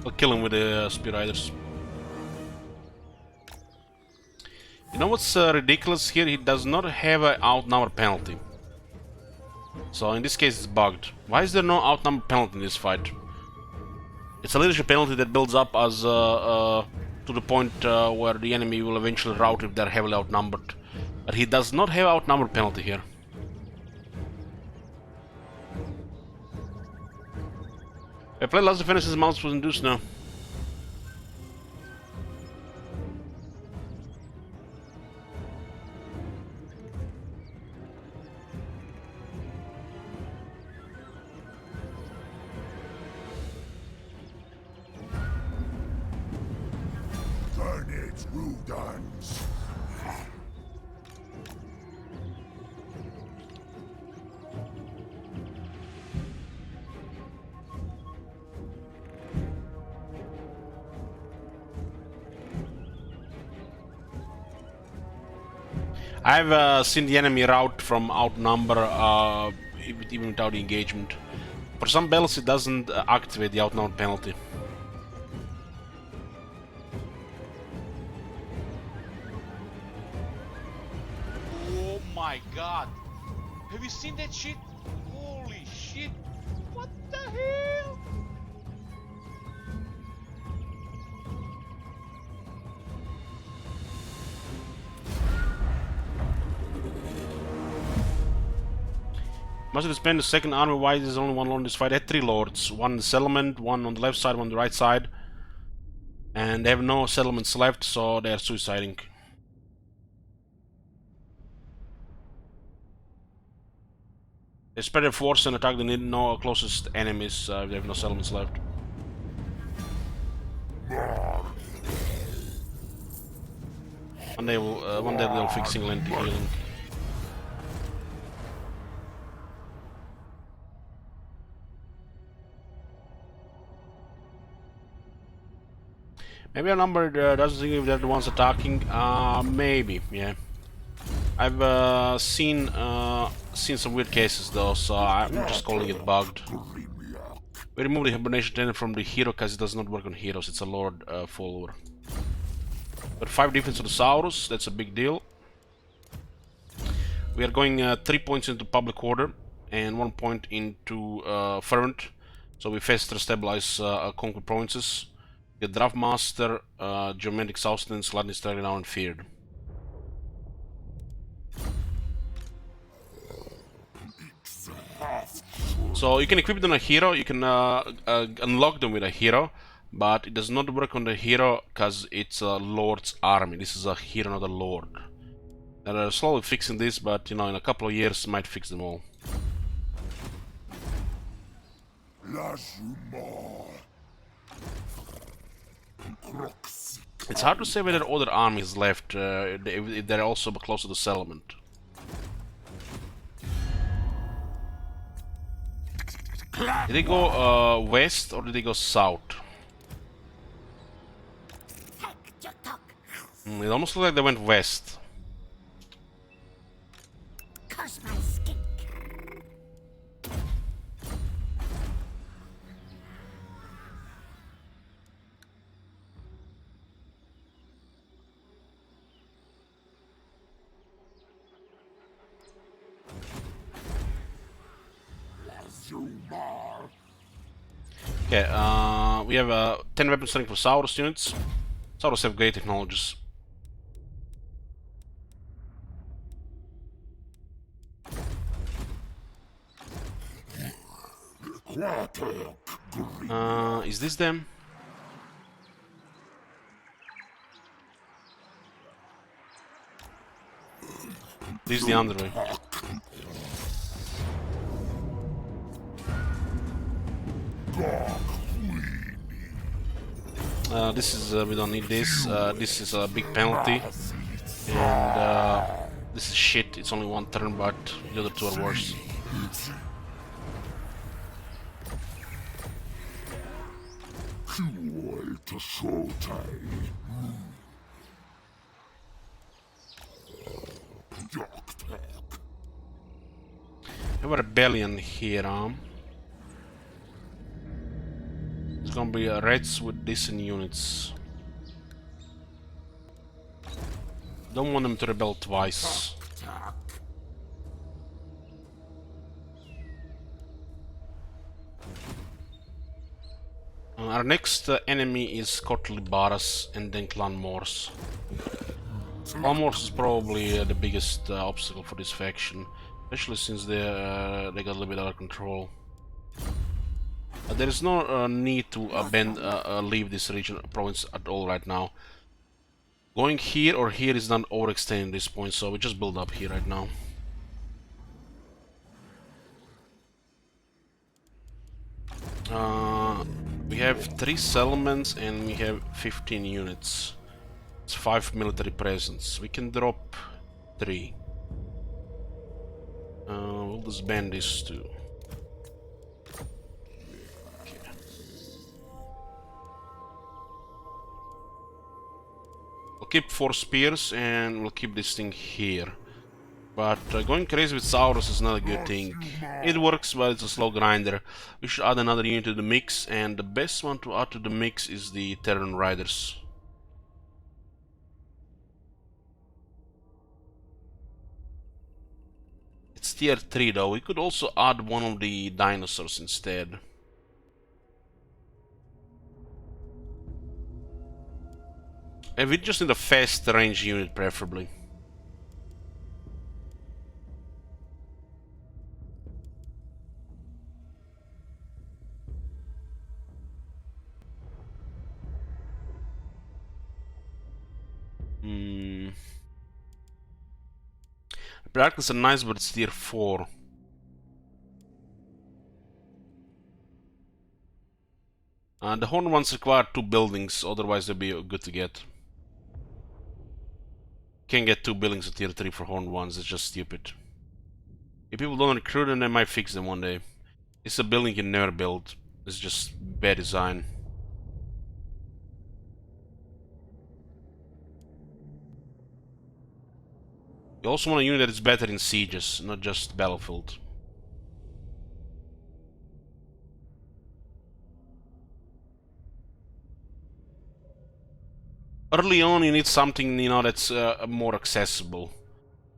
We'll kill him with the Spear Riders. You know what's ridiculous here? He does not have an outnumber penalty. So in this case it's bugged. Why is there no outnumber penalty in this fight? It's a leadership penalty that builds up as to the point where the enemy will eventually rout if they're heavily outnumbered. But he does not have outnumber penalty here. I played Last Defender since Mounts was induced now. Turn its Rudans. I've seen the enemy rout from outnumber even without the engagement. For some battles it doesn't activate the outnumber penalty. Oh my god. Have you seen that shit? Holy shit. What the hell? Must have spent the second army. Why there's only one lord in this fight? They had 3 lords. One in the settlement, one on the left side, one on the right side. And they have no settlements left, so they are suiciding. They spread their force and attack the no closest enemies if they have no settlements left. One day they'll fix England healing. Maybe our number doesn't think if they're the ones attacking. Maybe, yeah. I've seen some weird cases though, so I'm just calling it bugged. We remove the hibernation tenant from the hero because it does not work on heroes. It's a lord follower. But 5 defense on the Saurus, that's a big deal. We are going 3 points into public order and 1 point into fervent, so we faster stabilize conquer provinces. The Draft Master, Geometric Sustenance, Latin Struggle now and Feared. So you can equip them on a hero, you can unlock them with a hero, but it does not work on the hero because it's a lord's army. This is a hero, not a lord. They're slowly fixing this, but you know, in a couple of years might fix them all. It's hard to say whether other armies left if they're also close to the settlement. Did they go west or did they go south? It almost looked like they went west. Curse my skink. Okay, we have 10 weapon strength for Saurus units. Saurus have great technologies. Is this them? This is the underway. This is we don't need this. This is a big penalty, and this is shit. It's only 1 turn, but the other 2 are worse. We have a rebellion here. It's gonna be reds with decent units. Don't want them to rebel twice. Our next enemy is Kotli Baras and then Clan Morse. Clan Morse is probably the biggest obstacle for this faction, especially since they got a little bit out of control. There is no need to leave this region province at all right now. Going here or here is not overextending this point, so we just build up here right now. We have 3 settlements and we have 15 units. It's 5 military presence. We can drop 3. We'll disband this too. Okay. We'll keep 4 spears and we'll keep this thing here. But going crazy with Saurus is not a good thing. It works, but it's a slow grinder. We should add another unit to the mix, and the best one to add to the mix is the Terran Riders. It's tier 3 though. We could also add one of the dinosaurs instead. And we just need a fast range unit preferably. Darkness are nice, but it's tier 4. The horn ones require 2 buildings, otherwise they'll be good to get. Can't get 2 buildings at tier 3 for horn ones, it's just stupid. If people don't recruit them, they might fix them one day. It's a building you can never build. It's just bad design. You also want a unit that is better in sieges, not just battlefield. Early on you need something, you know, that's more accessible.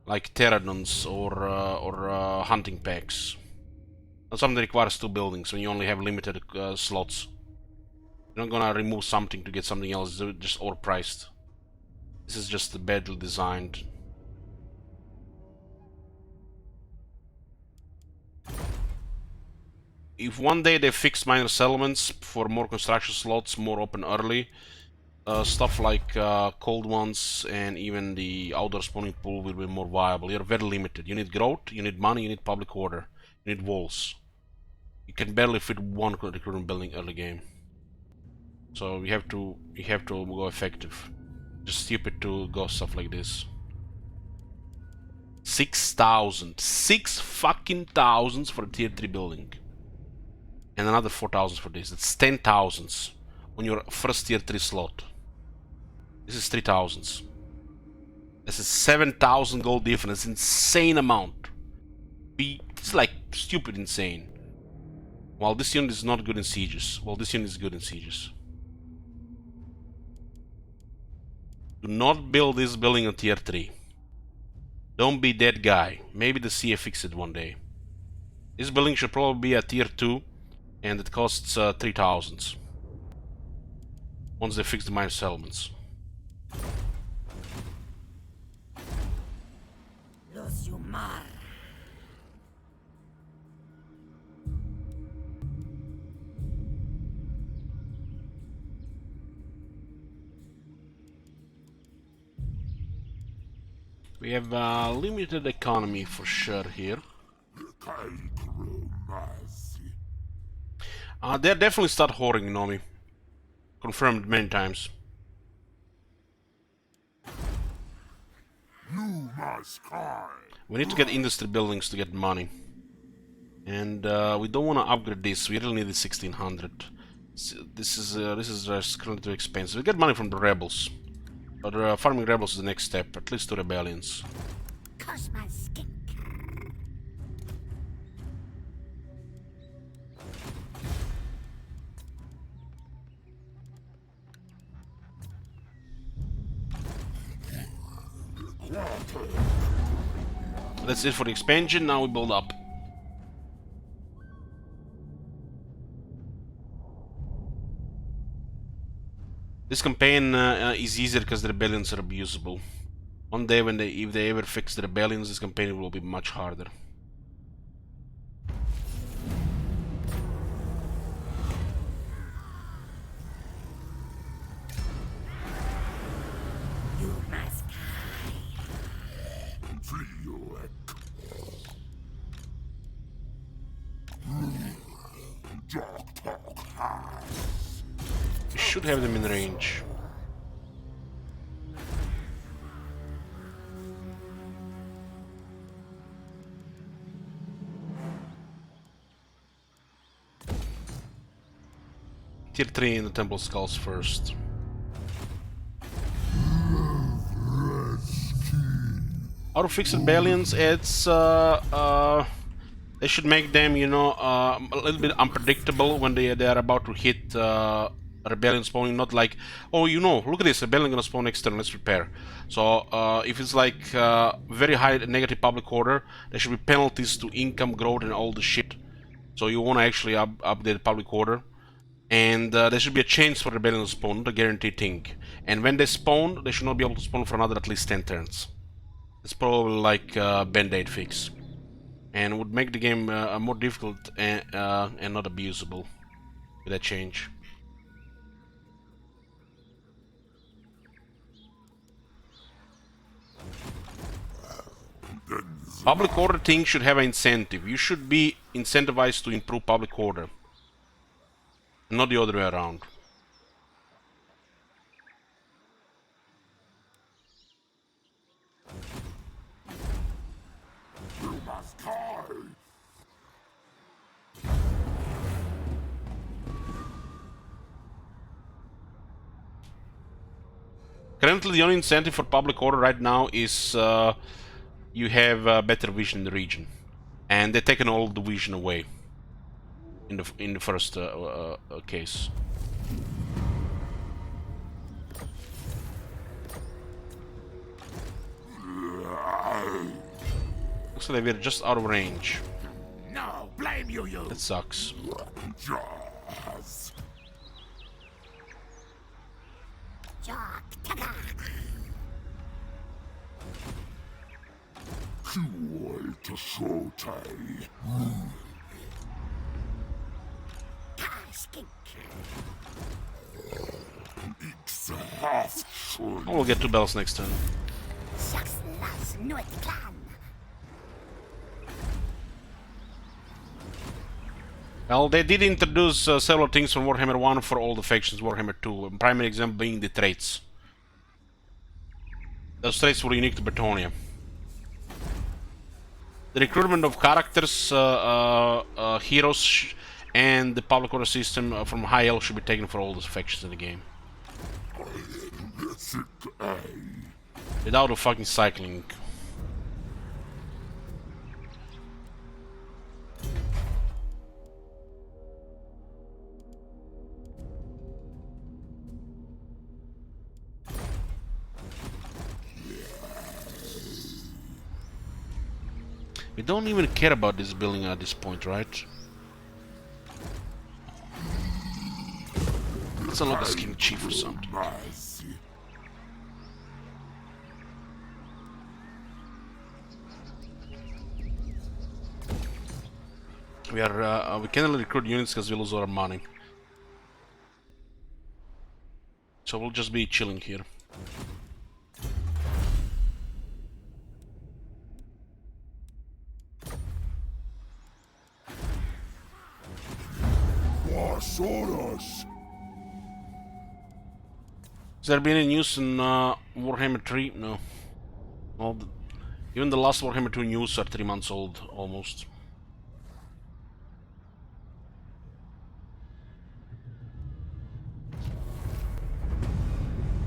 Like pterodons or hunting packs. Not something that requires 2 buildings when you only have limited slots. You're not gonna remove something to get something else, it's just overpriced. This is just badly designed. If one day they fix minor settlements for more construction slots, more open early, stuff like cold ones and even the outdoor spawning pool will be more viable. You're very limited. You need growth, you need money, you need public order, you need walls. You can barely fit 1 recruitment building early game. So you have to go effective. Just stupid to go stuff like this. 6,000. 6 fucking thousands for a tier 3 building. And another 4,000 for this. That's 10,000 on your first tier 3 slot. This is 3,000. This is 7,000 gold difference. Insane amount. It's like stupid insane. While this unit is not good in sieges. Well, this unit is good in sieges. Do not build this building on tier 3. Don't be that guy. Maybe the CA fix it one day. This building should probably be a tier 2. And it costs 3,000 once they fix the minor settlements. Losumar. We have a limited economy for sure here. They definitely start hoarding Nomi. Confirmed many times. We need to get industry buildings to get money. And we don't want to upgrade this, we really need the 1600. This is just currently too expensive. We get money from the rebels. But farming rebels is the next step, at least 2 rebellions. Cosma skink. That's it for the expansion, now we build up. This campaign is easier because the rebellions are abusable. One day when if they ever fix the rebellions, this campaign will be much harder. You must You should have them in range. Tier 3 in the Temple Skulls first. How to fix rebellions? It's they should make them, you know, a little bit unpredictable when they are about to hit rebellion spawning. Not like, oh, you know, look at this, rebellion gonna spawn next turn, let's prepare. So if it's like very high negative public order, there should be penalties to income growth and all the shit. So you wanna actually update public order. And there should be a chance for rebellion to spawn, not a guaranteed thing. And when they spawn, they should not be able to spawn for another at least 10 turns. It's probably like a band-aid fix. And would make the game more difficult and not abusable with that change. Public order thing should have an incentive. You should be incentivized to improve public order. Not the other way around. You must die. Currently, the only incentive for public order right now is you have better vision in the region, and they're taking all the vision away in the first case. Looks like we're just out of range. No, blame you. That sucks. Jaws. Jock Taga. Cool to Shotai. Skink. It's half We'll get 2 bells next turn. Shucks las nuit clan. Well, they did introduce several things from Warhammer 1 for all the factions, Warhammer 2. Primary example being the traits. Those traits were unique to Bretonnia. The recruitment of characters, heroes, and the public order system from high elf should be taken for all the factions in the game. Without a fucking cycling. We don't even care about this building at this point, right? Let's unlock a skin chief or something. We can't really recruit units because we lose our money. So we'll just be chilling here. Soros. Has there been any news in Warhammer 3? No. Well, even the last Warhammer 2 news are 3 months old, almost.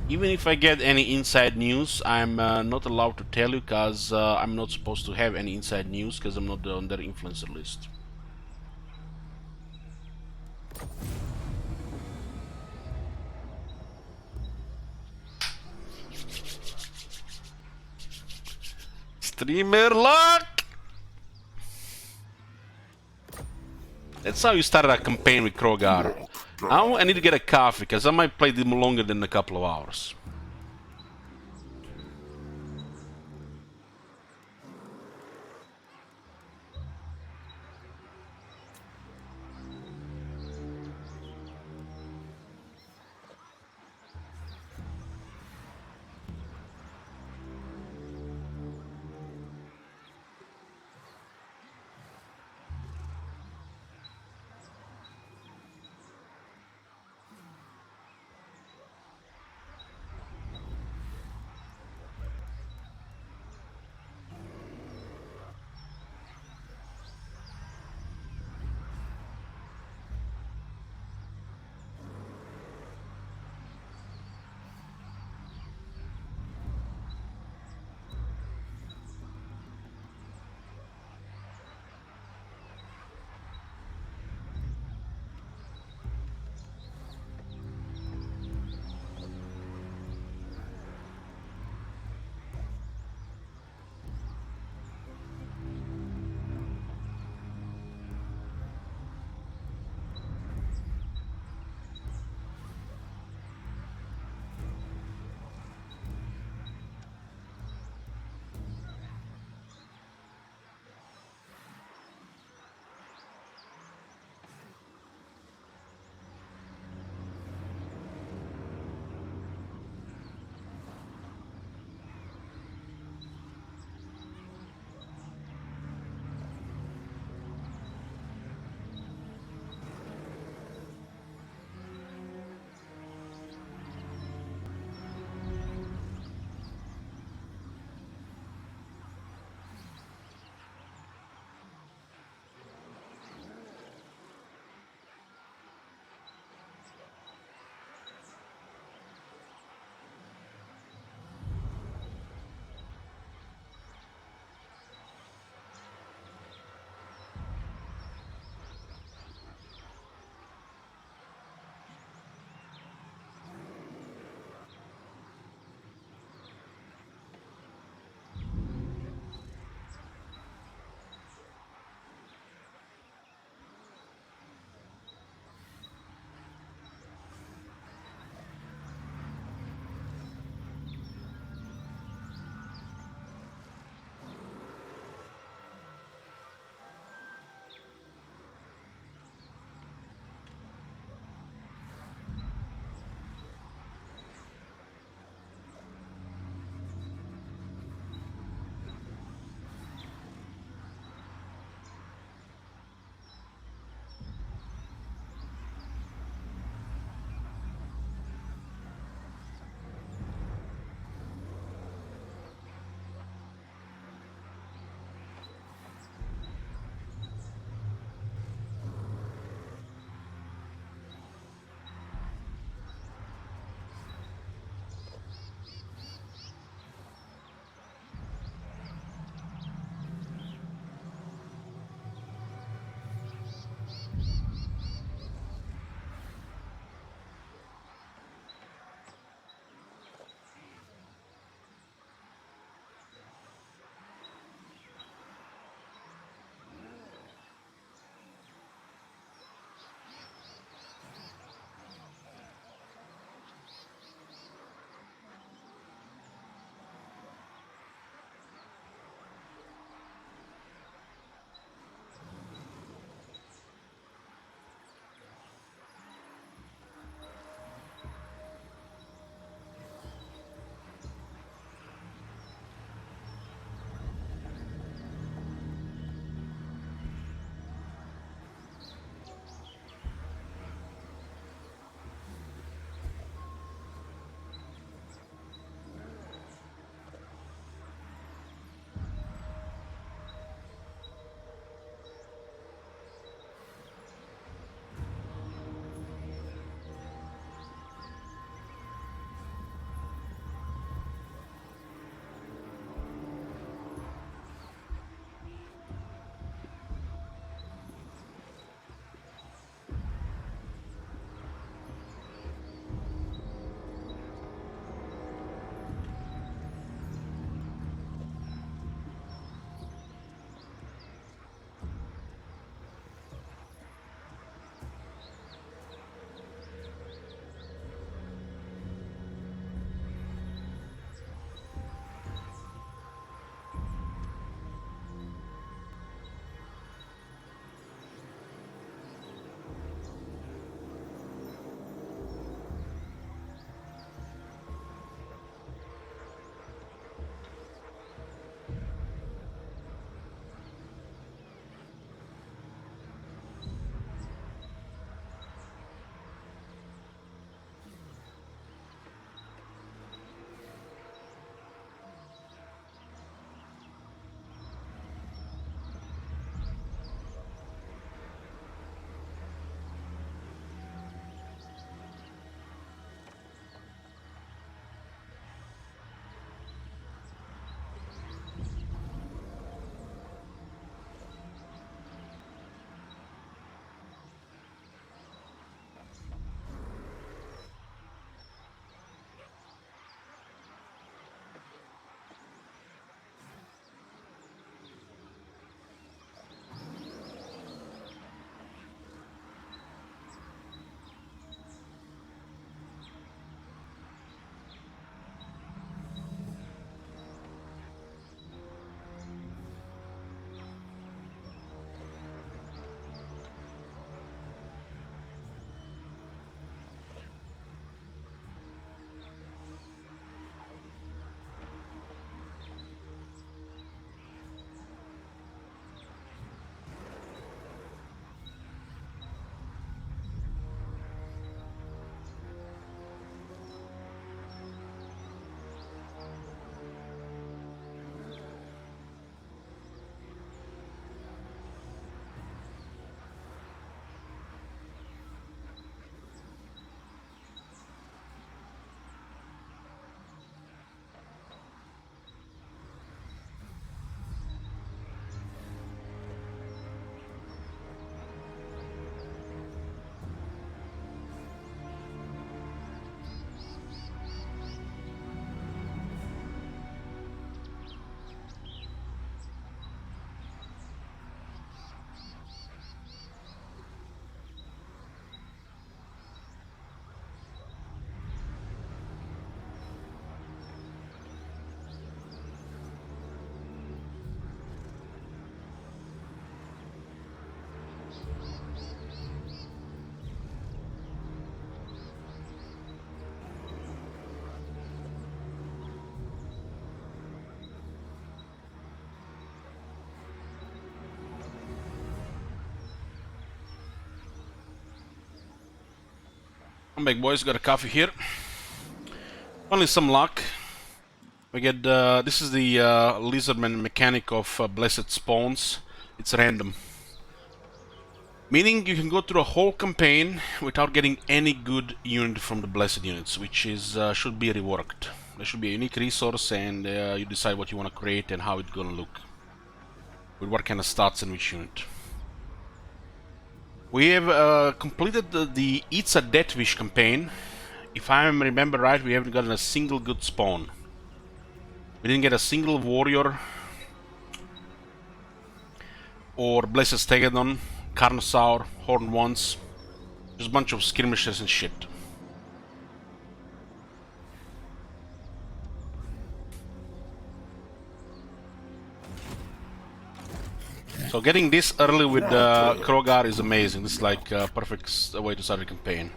Even if I get any inside news, I'm not allowed to tell you because I'm not supposed to have any inside news because I'm not on their influencer list. Streamer luck! That's how you started a campaign with Krogar. Now I need to get a coffee, because I might play them longer than a couple of hours. Come back, boys. Got a coffee here. Only some luck. We get this is the Lizardman mechanic of Blessed Spawns. It's random, meaning you can go through a whole campaign without getting any good unit from the Blessed units, which is should be reworked. There should be a unique resource, and you decide what you want to create and how it's gonna look, with what kind of stats and which unit. We have completed the It's a Death Wish campaign. If I remember right, we haven't gotten a single good spawn. We didn't get a single warrior or Blessed Stegadon, Carnosaur, Horned Ones. Just a bunch of skirmishers and shit. So getting this early with Krogar is amazing. This is like a perfect way to start a campaign.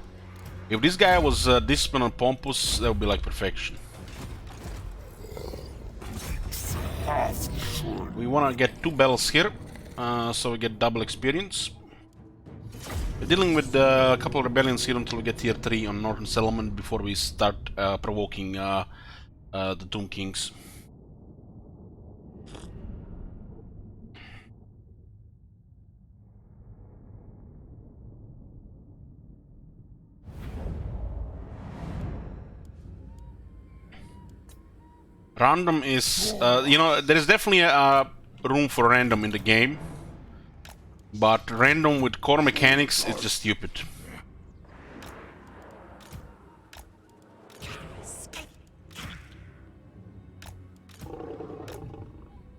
If this guy was disciplined on Pompous, that would be like perfection. We want to get 2 battles here, so we get double experience. We're dealing with a couple of rebellions here until we get tier 3 on Northern Settlement before we start provoking the Tomb Kings. Random is, you know, there is definitely a room for random in the game, but random with core mechanics is just stupid.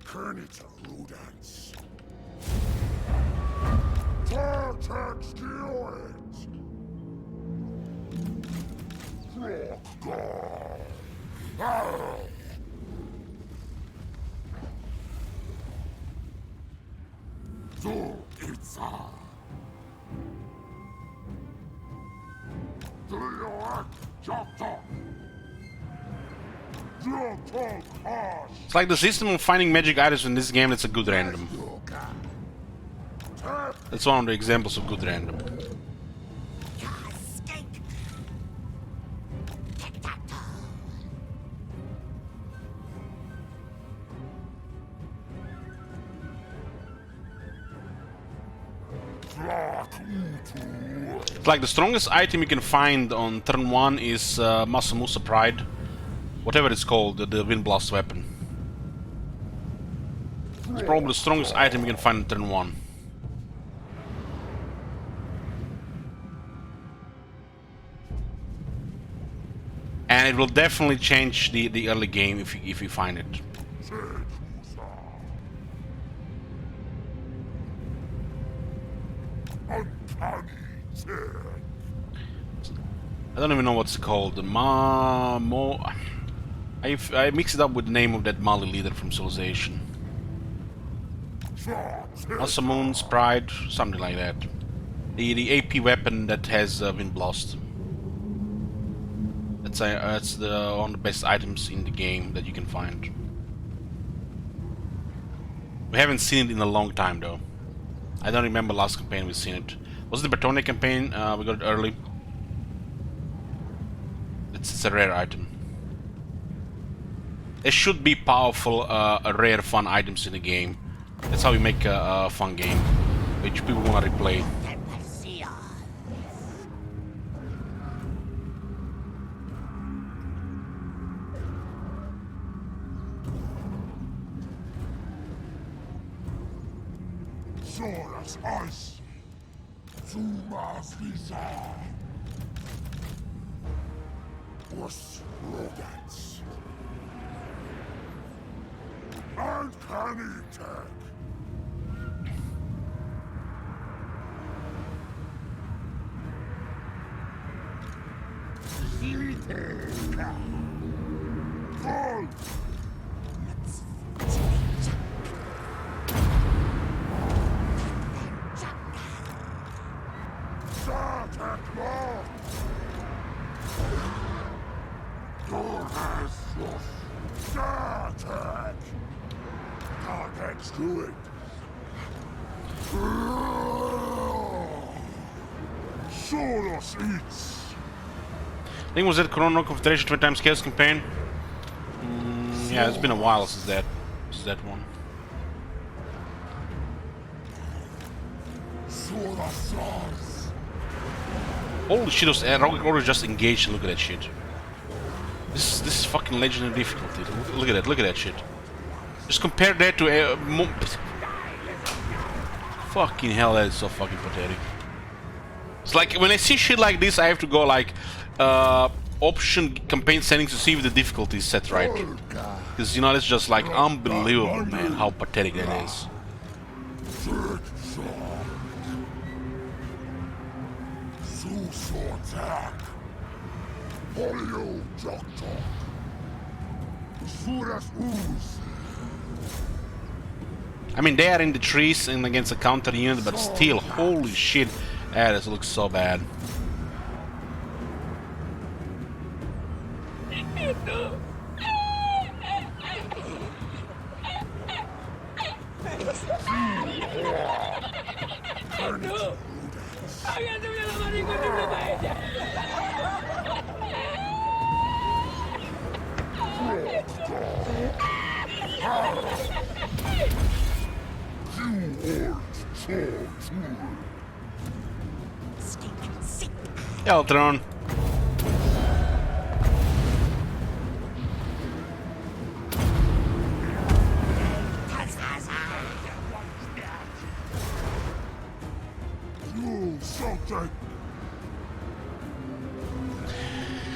Carnage rodents. Vortex steroids. So it's It's like the system of finding magic items in this game. It's a good random. That's one of the examples of good random. It's like the strongest item you can find on turn 1 is Masamusa Pride. Whatever it's called, the Wind Blast weapon. It's probably the strongest item you can find on turn 1. And it will definitely change the early game if you find it. I don't even know what's it called. I mix it up with the name of that Mali leader from Civilization. Masamun's Pride, something like that. The AP weapon that has Wind Blast. That's one of the best items in the game that you can find. We haven't seen it in a long time though. I don't remember last campaign we've seen it. Was it the Bretonia campaign? We got it early. It's a rare item. There should be powerful, rare, fun items in the game. That's how we make a fun game, which people want to replay. Soras Ice. Zumas Visa. Us rodents. Uncanny tech. Gold. Attack more. Attack. Cortex to it. Soros eats. I think it was that Chrono Confederation 20 times Chaos campaign. Yeah, it's been a while since that one. Holy shit, those Rogue Warriors just engaged. Look at that shit. This is fucking legendary difficulty. Look at that. Look at that shit. Just compare that to fucking hell, that is so fucking pathetic. It's like when I see shit like this, I have to go like option campaign settings to see if the difficulty is set right. Because you know, it's just like unbelievable, man, how pathetic that is. I mean, they are in the trees and against a counter unit, but still, holy shit, that looks so bad. Eltron.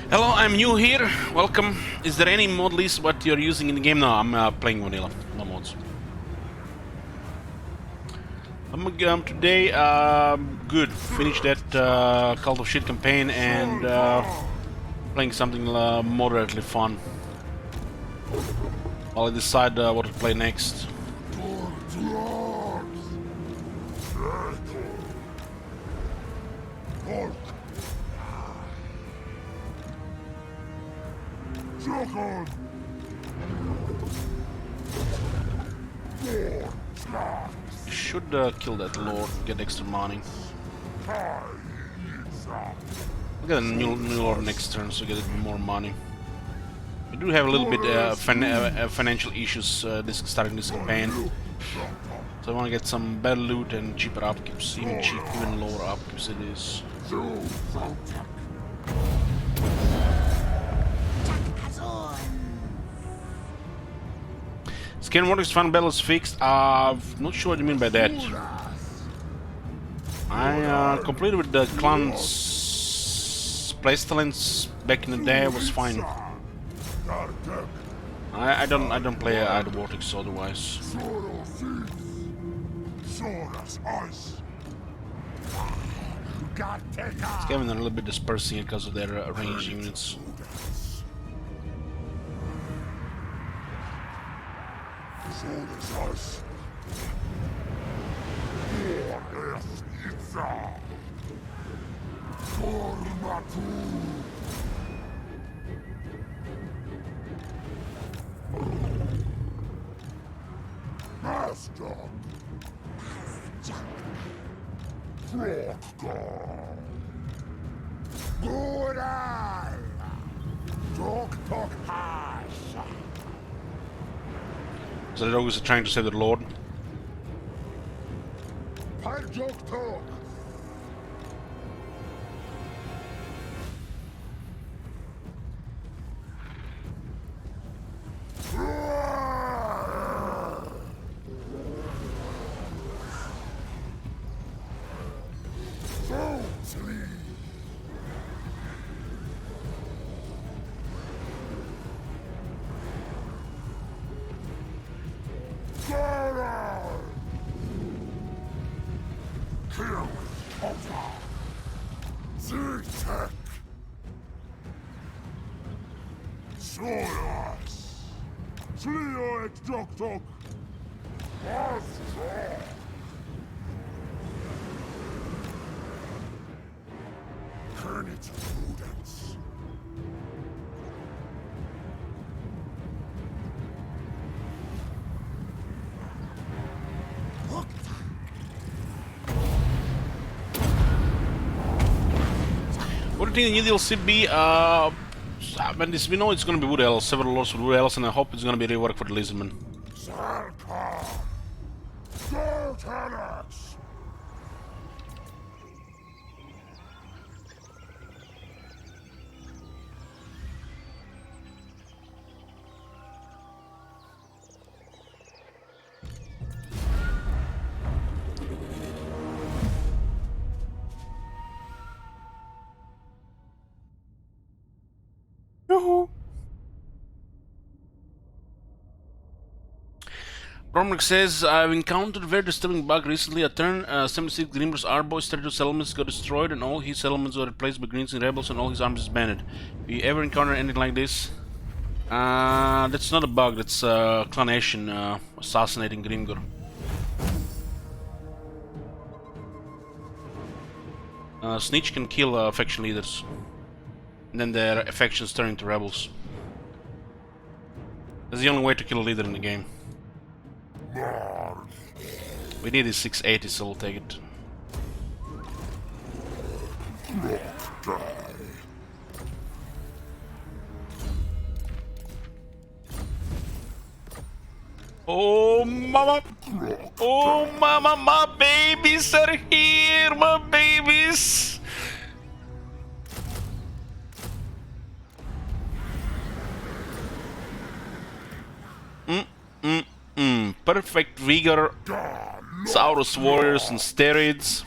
Hello, I'm new here. Welcome. Is there any mod list what you're using in the game? No, I'm playing vanilla. No mods. Today, good. Finished that Cult of Shit campaign and playing something moderately fun. While I decide what to play next. Should kill that lord, get extra money. We'll get a new lord next turn, so get more money. We do have a little bit financial issues starting this campaign, so I want to get some better loot and cheaper upkeeps, even lower upkeeps it is. Scanworks Fun Battle is fixed. I'm not sure what you mean by that. I completed with the clan's playstylings back in the day. It was fine. I don't play either Vortex otherwise. It's getting a little bit dispersing because of their ranged units. So the rogues are trying to save the lord. What do you think the new DLC be? When this, we know it's gonna be Wood Elves, several lords with Wood Elves, and I hope it's gonna be rework for the Lizardmen. Sarkar! Sultanus! Yoo-hoo. Bromrick says, I've encountered a very disturbing bug recently. A turn 76 Grimmer's Arboy started settlements got destroyed and all his settlements were replaced by Greens and Rebels and all his armies disbanded. Have you ever encountered anything like this? That's not a bug, that's Clanation assassinating Grimgor. Snitch can kill faction leaders. And then their factions turn into rebels. That's the only way to kill a leader in the game. We need his 680, so we'll take it. Oh mama! Oh mama, my babies are here, my babies! Perfect vigor, Saurus warriors and steroids.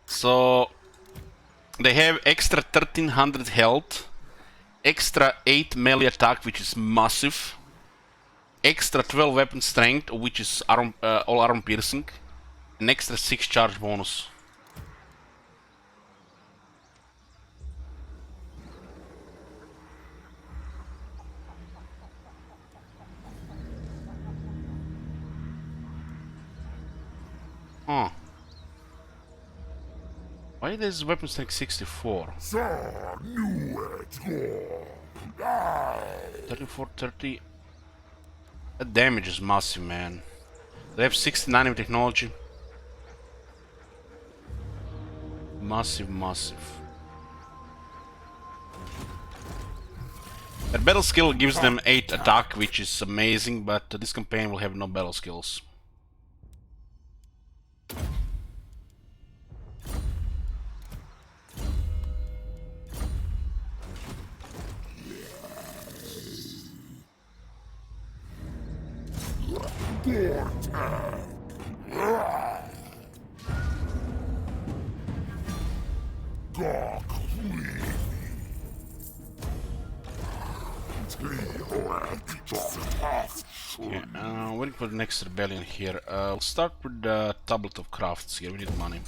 So they have extra 1300 health, extra 8 melee attack, which is massive, extra 12 weapon strength, which is all arm piercing, an extra 6 charge bonus. Huh. Why does weapon strength 64? 34, 30. That damage is massive, man. They have 69 in technology. Massive, massive. Their battle skill gives them 8 attack, which is amazing, but this campaign will have no battle skills. Yeah, waiting for the next rebellion here. We'll start with the Tablet of Crafts here, we need money.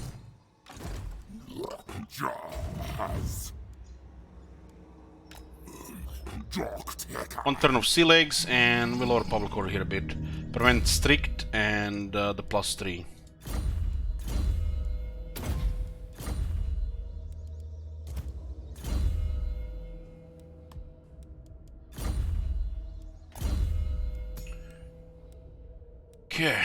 One turn of Sea Legs, and we'll lower public order here a bit. Prevent Strict and the +3. Okay.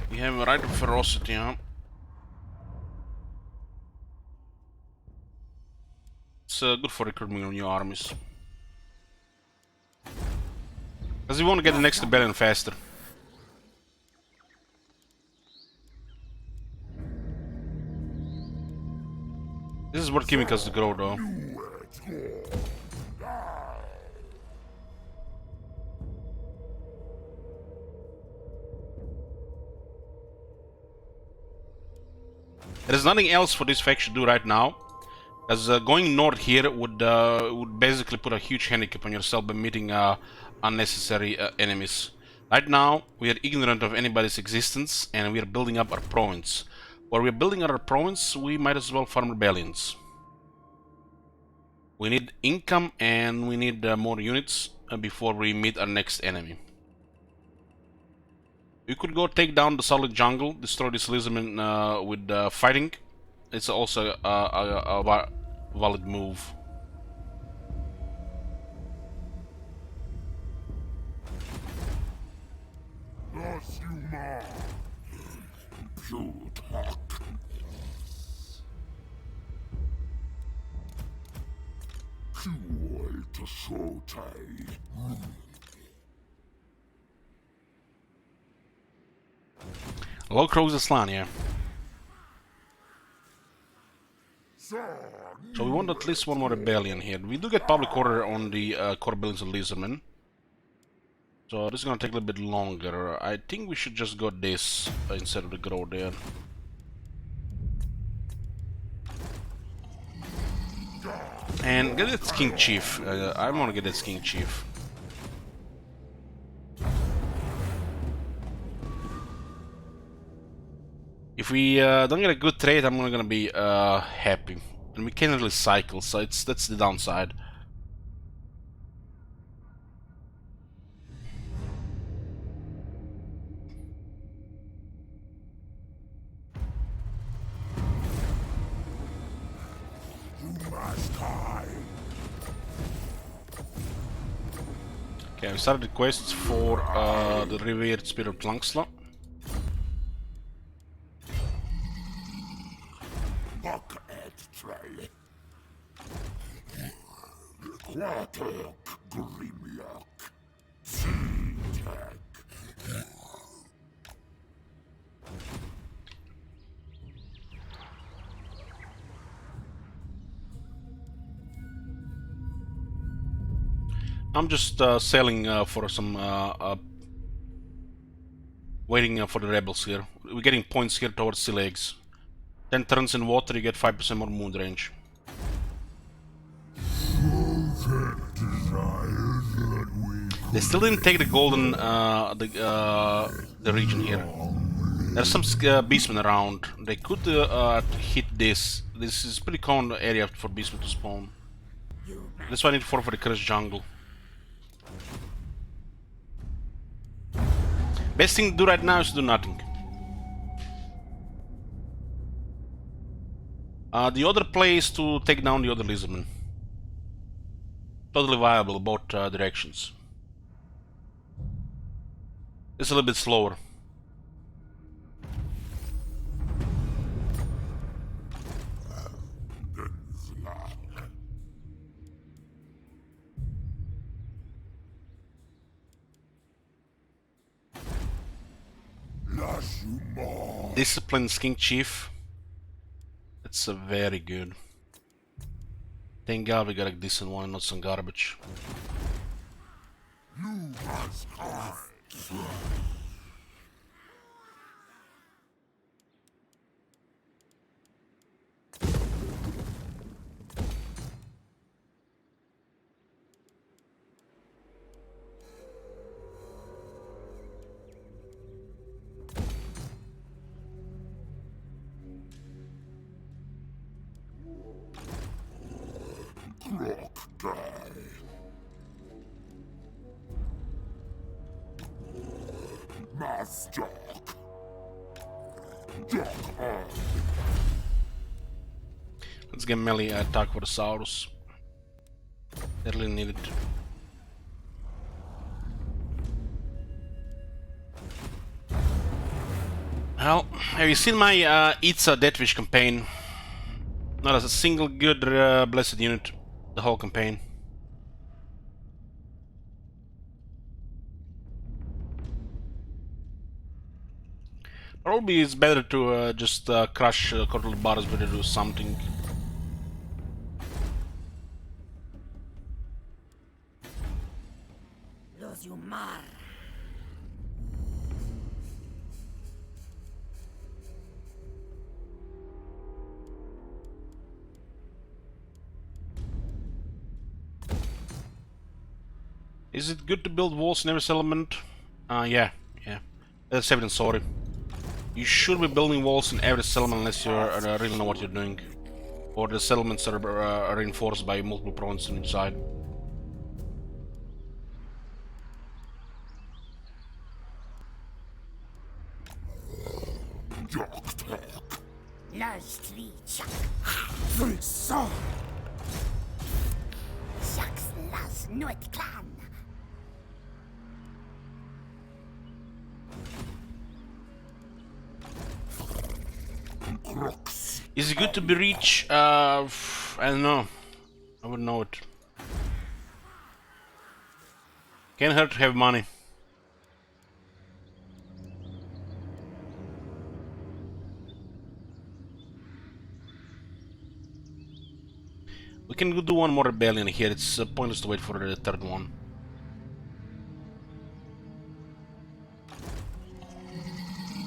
We have a right of ferocity, huh? It's good for recruitment of new armies. Because we want to get the next rebellion faster. This is what giving us to grow, though. There's nothing else for this faction to do right now, as going north here would basically put a huge handicap on yourself by meeting unnecessary enemies. Right now, we are ignorant of anybody's existence, and we are building up our province. While we are building our province, we might as well farm rebellions. We need income, and we need more units before we meet our next enemy. You could go take down the solid jungle, destroy this lizardman with fighting. It's also a valid move. Nosuma. Pewtak. Pure to Sotai. Low Crows Aslan, yeah. So we want at least one more rebellion here. We do get public order on the core buildings of Lizardmen. So this is gonna take a little bit longer. I think we should just go this instead of the grow there. And get that King Chief. I want to get that King Chief. If we don't get a good trade, I'm not gonna be happy. And we can't really cycle, so that's the downside. Okay, we started the quests for the revered spirit of Tlangsla. Buck at tray. Quatok Grimlock. Sea-Tech. I'm just selling for some waiting for the rebels here. We're getting points here towards sea legs. 10 turns in water, you get 5% more moon range. They still didn't take the golden the region here. There's some beastmen around. They could hit this. This is a pretty common area for beastmen to spawn. That's why I need to forfeit the cursed jungle. Best thing to do right now is to do nothing. The other play is to take down the other lizardmen. Totally viable, both directions. It's a little bit slower. Discipline King Chief. That's very good. Thank God we got a decent one, not some garbage. Let's get melee attack for the Saurus. They really need it. Well, have you seen my Itza Deathwish campaign? Not as a single good blessed unit the whole campaign. Probably it's better to just crush Cortland Barras better do something. Lozumar. Is it good to build walls in every settlement? Yeah. That's evident, sorry. You should be building walls in every settlement unless you really know what you're doing. Or the settlements are reinforced by multiple provinces on each side. Joktek. Lars Chak. Så. Shaks Las Noit Clan. Crocs. Is it good to be rich? I don't know. I wouldn't know it. Can't hurt to have money. We can do one more rebellion here. It's pointless to wait for the third one.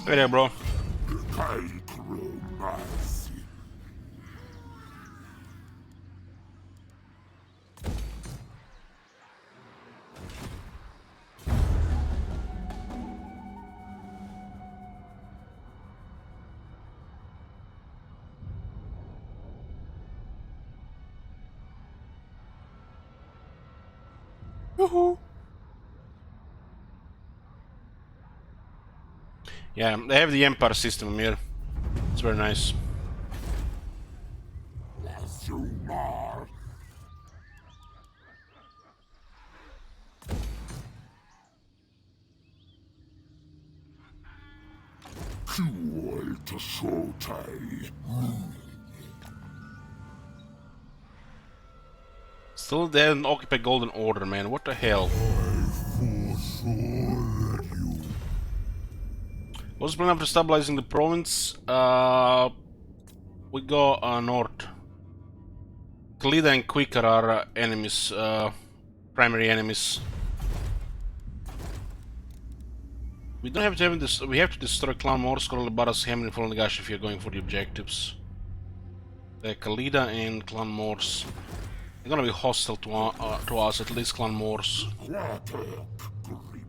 Hey there, bro. Kaikromasi. Woohoo! Yeah, they have the Empire system here. It's very nice. Lazumar. Kuol to Shotai. Still, they haven't occupied Golden Order, man. What the hell? Foresaw that you What's the plan after stabilizing the province? We go north. Khalida and Quicker are enemies, primary enemies. We don't have to have this. We have to destroy Clan Morse, Coral Barras, Hammer, and Fallen Gash if you're going for the objectives. Khalida and Clan Morse. They're gonna be hostile to us, at least Clan Morse. Quatek Grimiak.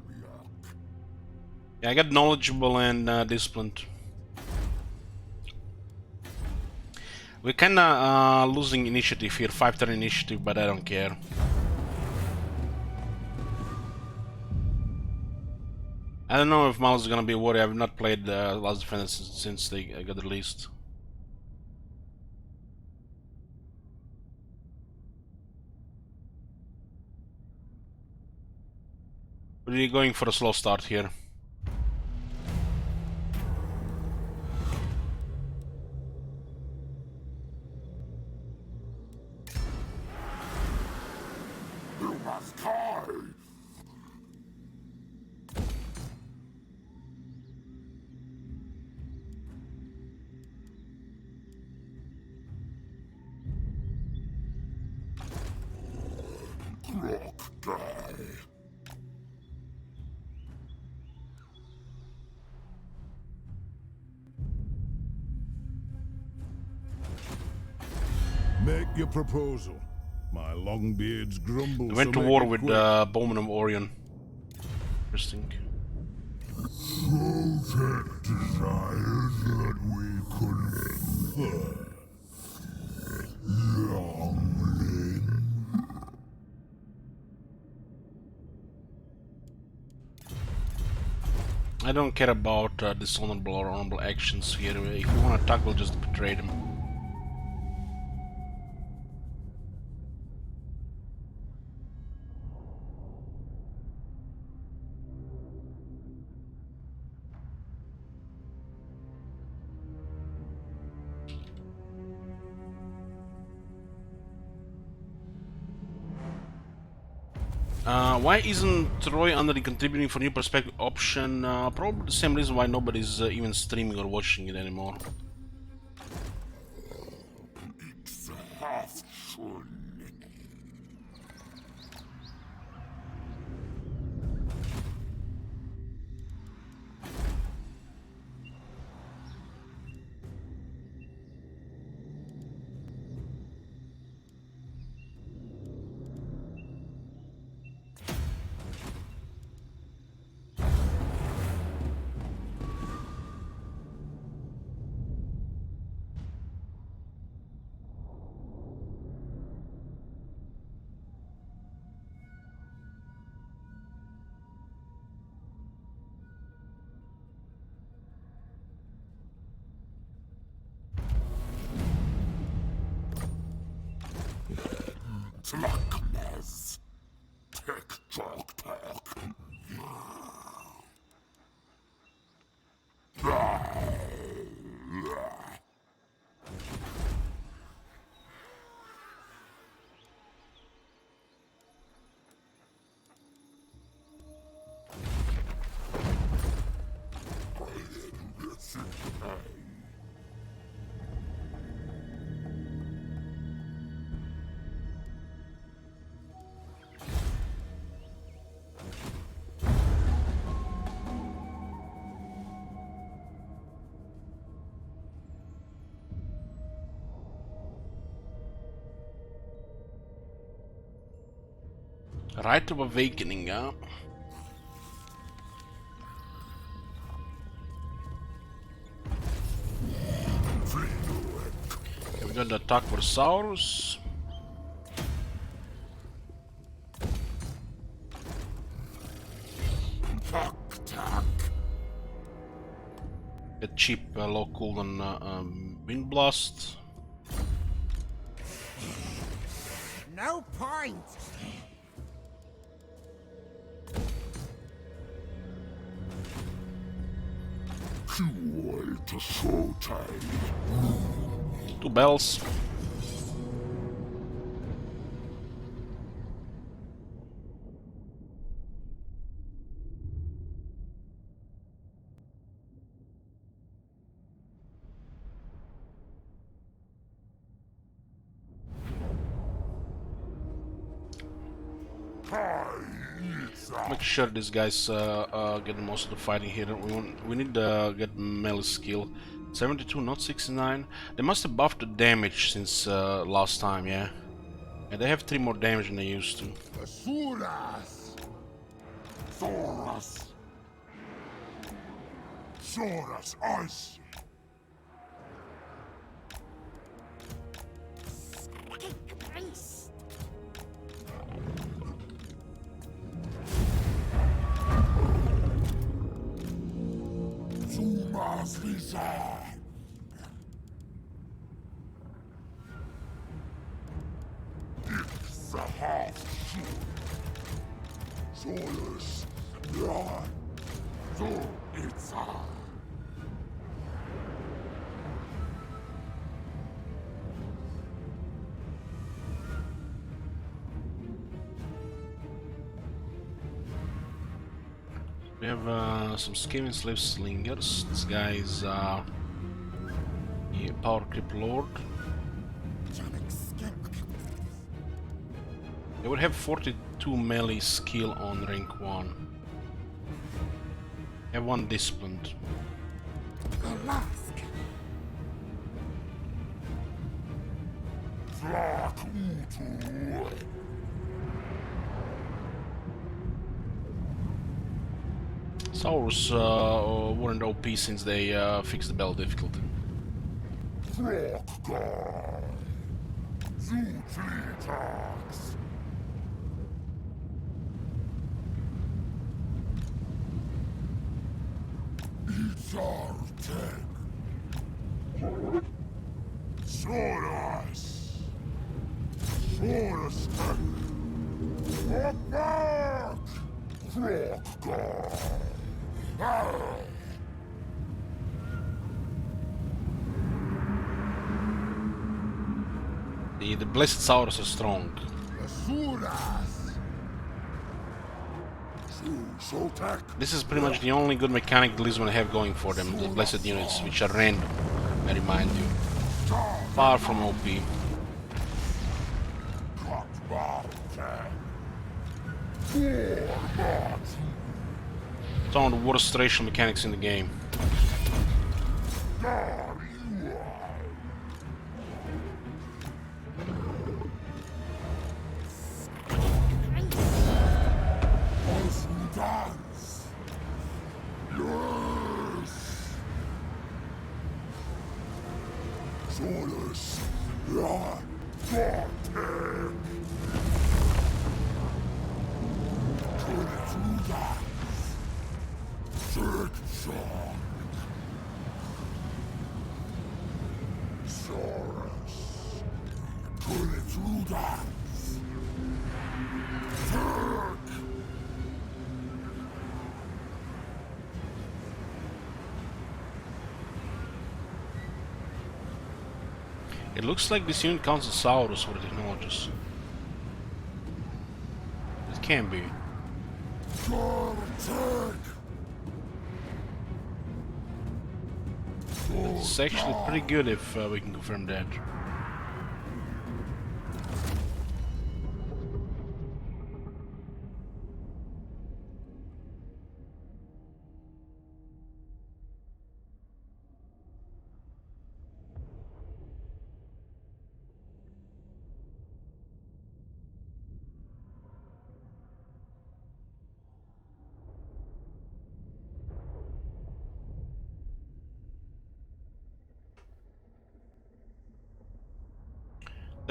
Yeah, I got knowledgeable and disciplined. We're kinda losing initiative here, 5-turn initiative, but I don't care. I don't know if Miles is gonna be a warrior. I've not played Last Defender since they got released. We're going for a slow start here. You must die. Croc die. Make your proposal. My longbeards grumble. We went so to make war it with quick. Bowman of Orion. Interesting. That desires that we could infer. Youngling. I don't care about dishonorable or honorable actions here. If we want to attack, we'll just betray them. Why isn't Troy under the contributing for new perspective option? Probably the same reason why nobody's even streaming or watching it anymore. It's half true. Rite of Awakening, huh? Okay, we got the attack for Saurus. A cheap low cooldown Wind Blast. No point. Fuel to soul tide. 2 bells. Make sure these guys get most of the fighting here. We need to get melee skill. 72, not 69. They must have buffed the damage since last time, yeah. And they have 3 more damage than they used to. Asuras! Thoras! Soras ice! Kick priest. Zumas Visa! It's a half shoot. Solus! Ja! So it's a. We have some Skaven Slave Slingers. This guy is yeah, Power Creep Lord. They would have 42 melee skill on rank 1. Have 1 disciplined. Flak Utu! Saurus weren't OP since they fixed the battle difficulty. Froggar! Zutlitax! Izartek! Soras! Sorastek! Froggar! Froggar! Arr! The Blessed Saurus are strong. Asuras! Soltak! This is pretty much the only good mechanic the Lisbon have going for them, the Blessed units, which are random, I remind you. Far from OP. It's one of the worst racial mechanics in the game. Solus! Ja! Vorteg! Saurus! Kulitrudas! Turk! It looks like this unit counts as Saurus for the technologies. It can be. Turk! It's actually pretty good if we can confirm that.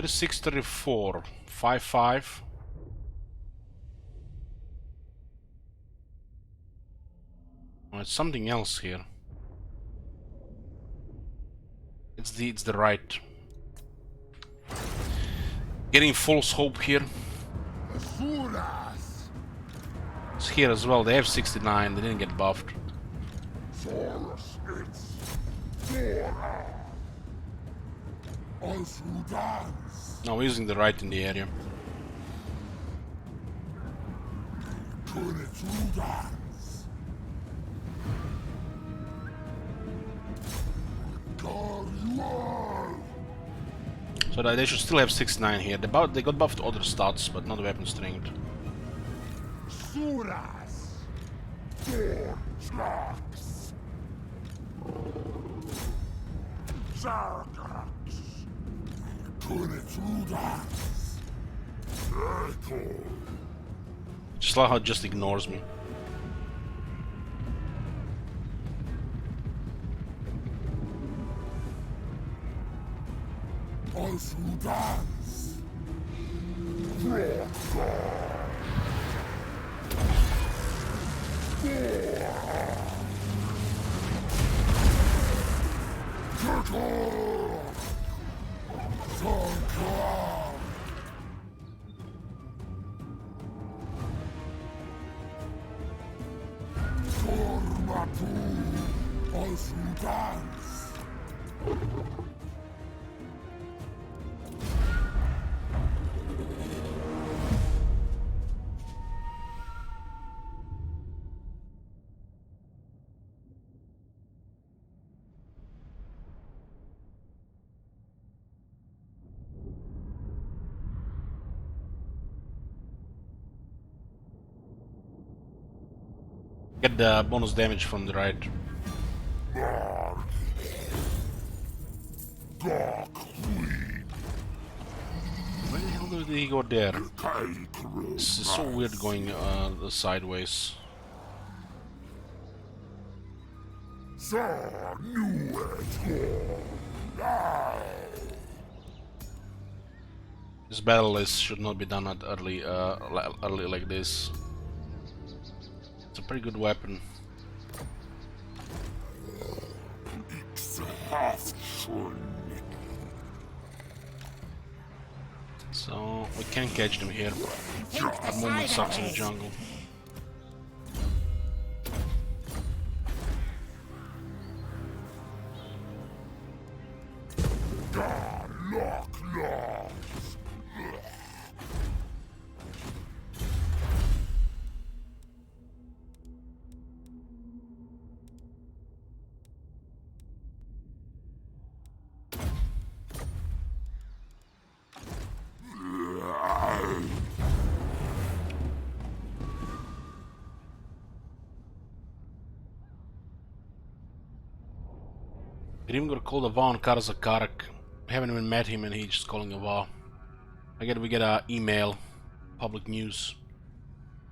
3634, 55. Oh, it's something else here. It's the right. Getting false hope here. Asuras! It's here as well. They have 69. They didn't get buffed. Saurus, it's Dora! Us who dance! Now we're using the right in the area. Kunitz who dance! Garual! So they should still have 69 here. They got buffed other stats, but not weapon strength. Suras! Dorjax! Zargax! Kunitz who dance! Echo! Just like how it just ignores me. Us who dance! Turtle! Zonka! Tormatu! Us who dance! Get the bonus damage from the right. Dark Queen! Where the hell did he go there? Kaikru! This is so weird going sideways. Sa Nuet! This battle list should not be done at early like this. It's a pretty good weapon. So we can catch them here. That movement sucks in the jungle. Grimgor called a Va on Karzakarak. We haven't even met him and he's just calling a Va. I get we get a email, public news,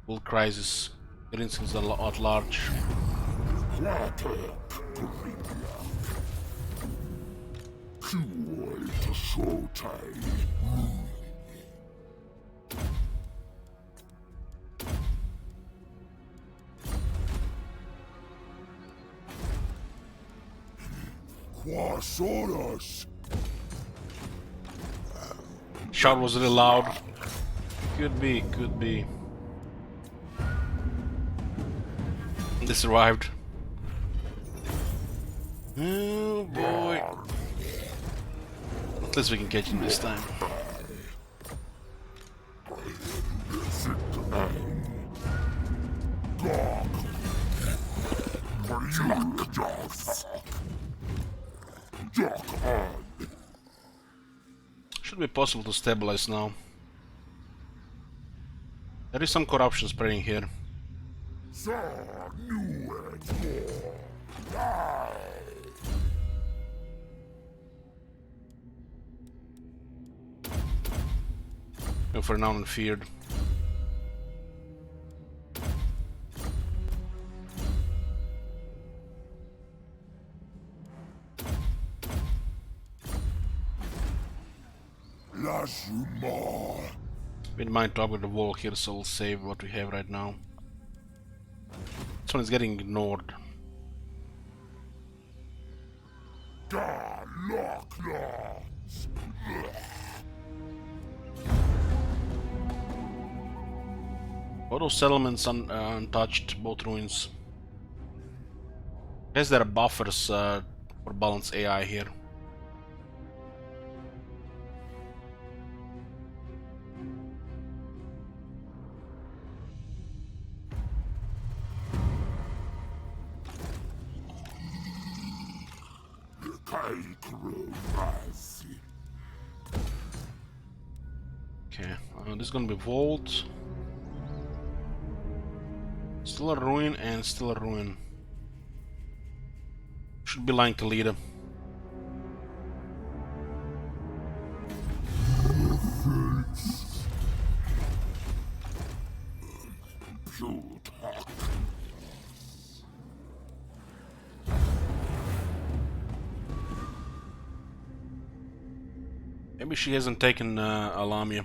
world crisis, Grinskins at large. Quasoras! Shout was really loud. Could be, could be. They survived. Oh boy. At least we can catch him this time. Should be possible to stabilize now. There is some corruption spreading here. No, for now unfeared. Lashumar. We don't mind talking with the wall here, so we'll save what we have right now. This one is getting ignored. Da Lokla. All those settlements untouched, both ruins. Guess there are buffers for balanced AI here. Okay, this is gonna be vault. Still a ruin and still a ruin. Should be lying to leader. Maybe she hasn't taken Alamia.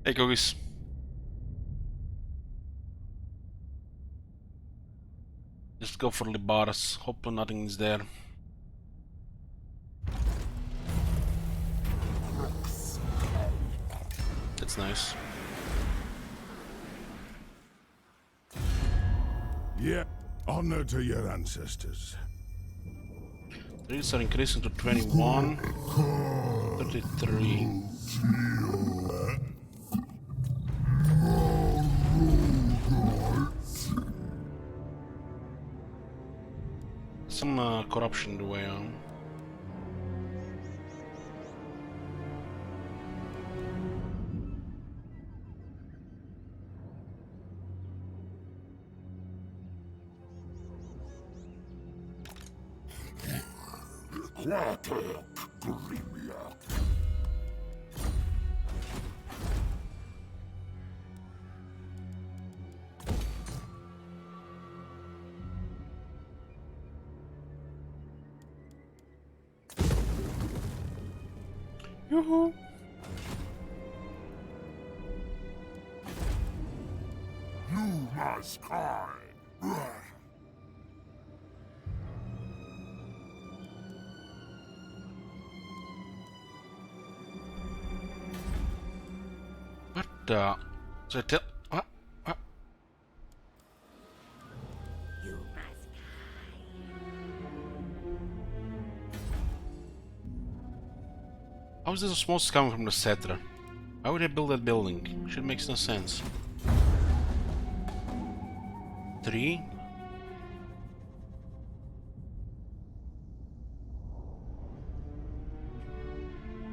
Hey, cookies. Just go for Libaras. Hopefully nothing is there. That's nice. Yeah, honor to your ancestors. These are increasing to 21, 33. Some corruption the way on. Quatek Grimia. Yoo-hoo! You must cry. What the? So tell what? What? You must How is this smoke coming from the Cetra? Why would they build that building? Should makes no sense. 3.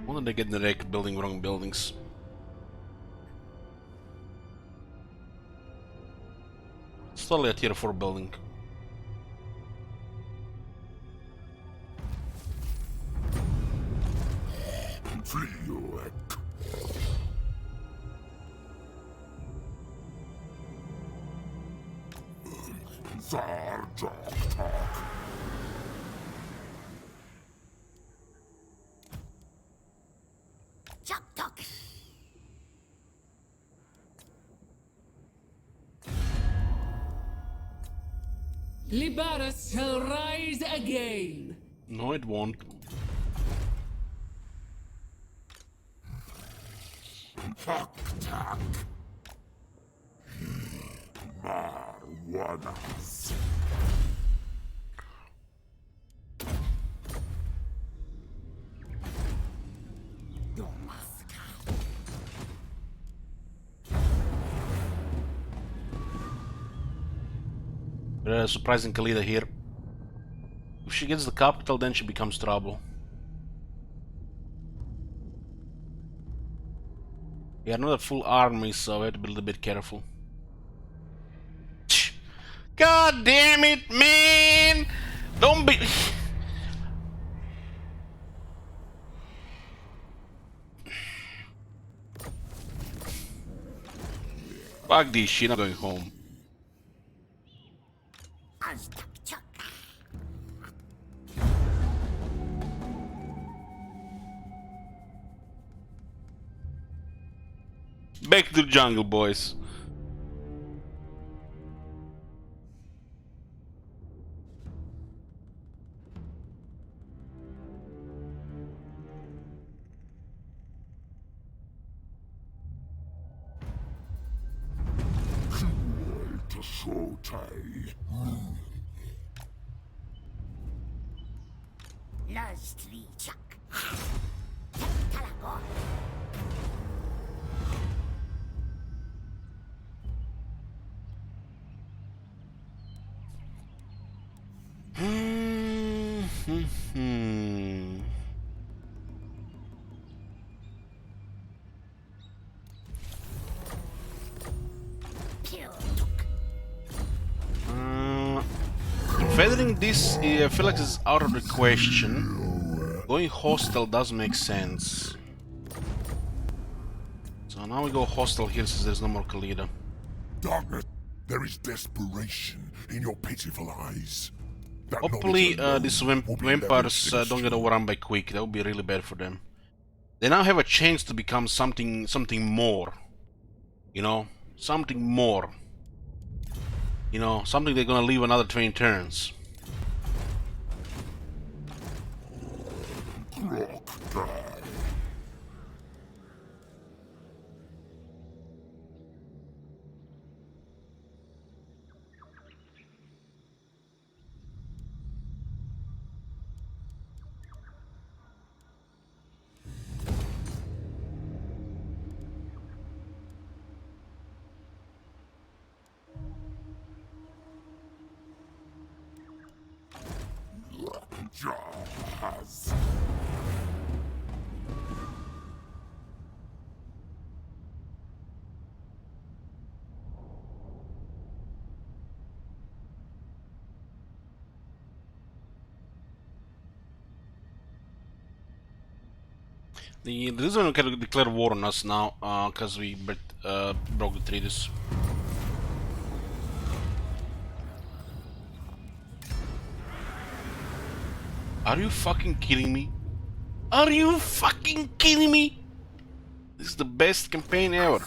When did they get in the wreck building wrong buildings? It's totally a tier 4 building. Fliuek. Zarjok. Chop talk. Libaras shall rise again. No, it won't. Haktak. Marwanas. You must Surprising Khalida here. If she gets the capital, then she becomes trouble. We are not a full army, so we have to be a little bit careful. God damn it, man! Don't be. Fuck this shit, I'm going home. Back to the jungle, boys. To Shotai. Lastly, Chuck. Talagon. Feathering this, I feel like it's out of the question. Going hostile does make sense. So now we go hostile here since there's no more Khalida. Darkness, there is desperation in your pitiful eyes. That Hopefully knowledge alone these will be vampires leveraged don't get overrun by Quick. That would be really bad for them. They now have a chance to become something more. You know? Something more. You know, something they're gonna leave another 20 turns. Jazz. The reason we can declare war on us now, because we broke the treaties. Are you fucking kidding me? Are you fucking kidding me? This is the best campaign ever.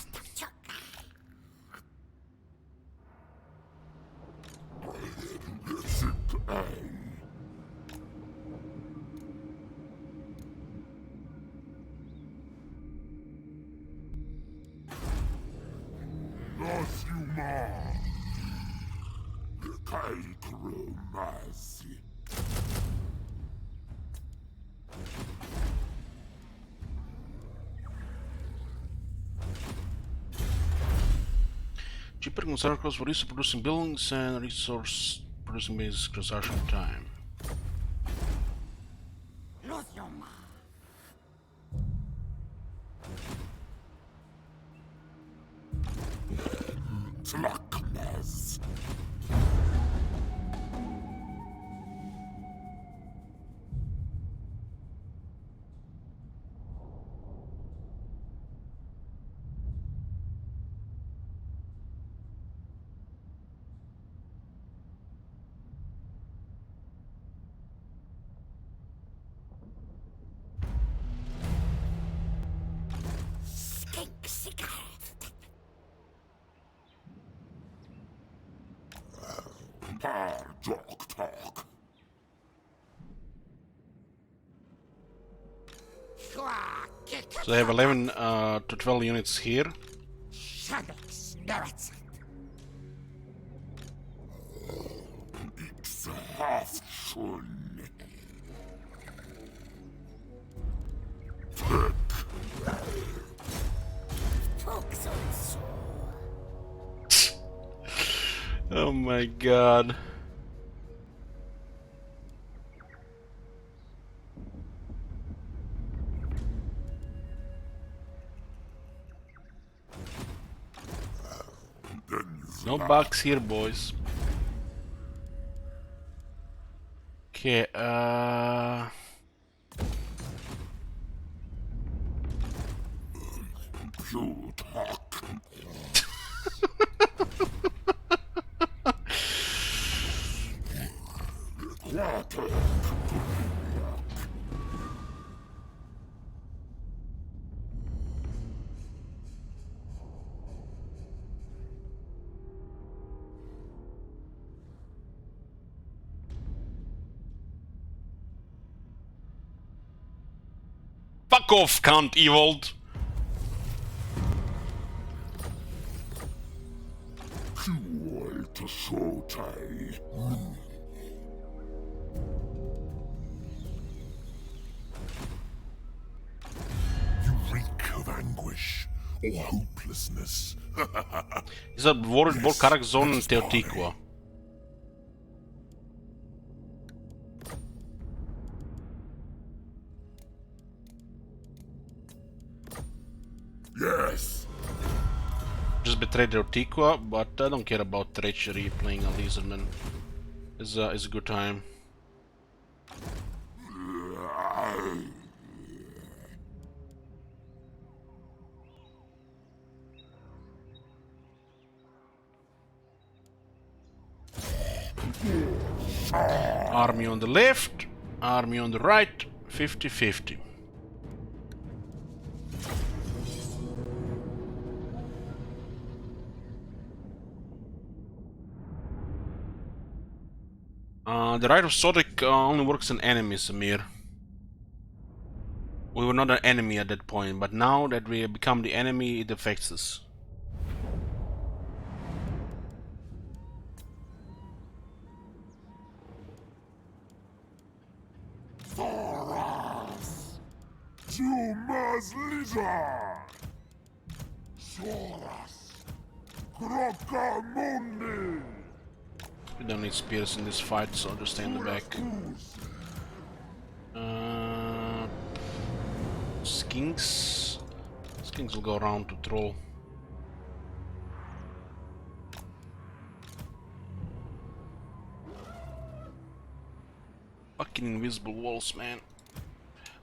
Los Yuma. Kaikromasi. Cheaper concern costs for resource producing buildings and resource producing bases construction time. Los Yoma. Tlaknez. Skink cigarette. Dog talk. So they have 11 to 12 units here. Shadex Nerets. It's half schon. Toxins. Oh my god. No bugs here, boys. Okay, You talk. Water. Fuck off, cunt, Evold! Cruel to Shotai. You reek of anguish or hopelessness. Izgleda bi moral bolj Karak-Zon in Teotihuacan. Yes. Just betrayed Teotihuacan, but I don't care about treachery playing a Lizardman. It's a good time. Army on the left, army on the right, 50-50. The Rite of Sodic only works on enemies, Amir. We were not an enemy at that point, but now that we have become the enemy, it affects us. Jumas Lizard! Soras! Crocamundi! We don't need spears in this fight, so I'll just stay in the back. Skinks? Skinks will go around to troll. Fucking invisible walls, man.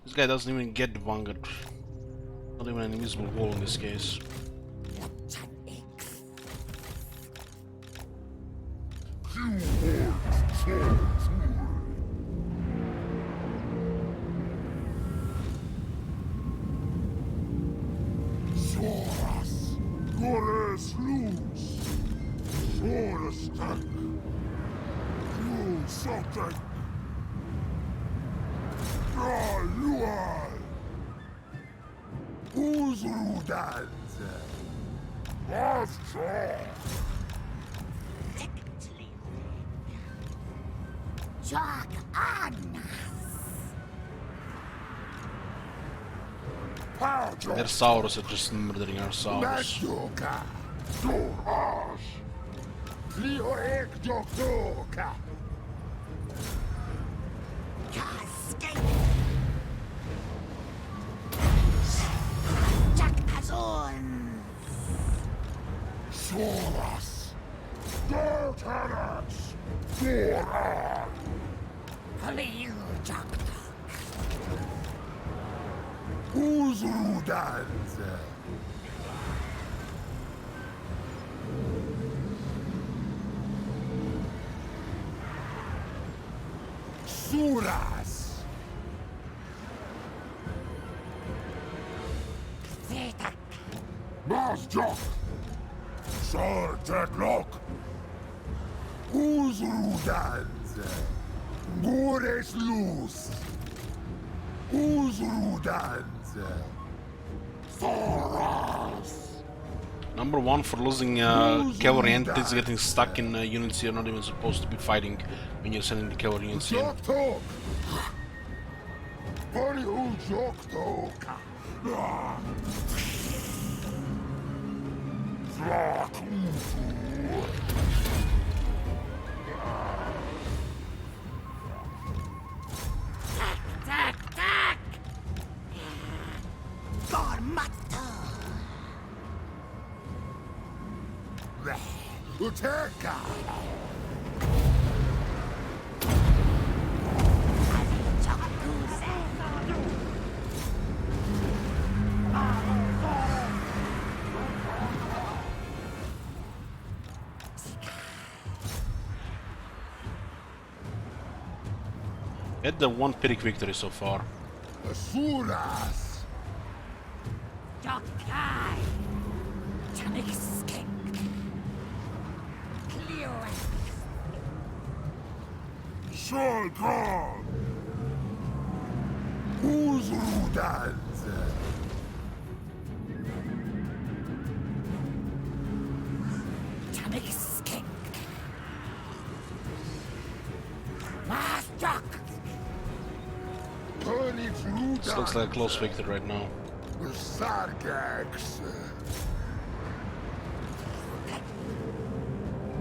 This guy doesn't even get the Vanguard. Not even an invisible wall in this case. Soras! Gores Luz! Soras Luz Sotek! Luai! Uzrudans! Astro! Jock Annas. Their Saurus are just murdering our Saurus. Madoka! Dorash! Lioek Dokdoka! Jack Azon. Soras! Dortanax! Doran! Liu Jack. Uzrudans! Suras! Zeta. Masjok! Sarteklok! Uzrudans! Gores Luz! Uzrudans! Thoras! Number one for losing cavalry entities getting stuck in units you're not even supposed to be fighting when you're sending the cavalry units in. Joktok! Pariu Joktok! Tack, tack. Gormatta. Uteka! Get the one Pyrrhic victory so far. Asuras! Jokai. Tanixkink. Cleo. Sholkon! Uzrudan. Tamiskik. Masjak. This looks like a close victory right now. Sargax.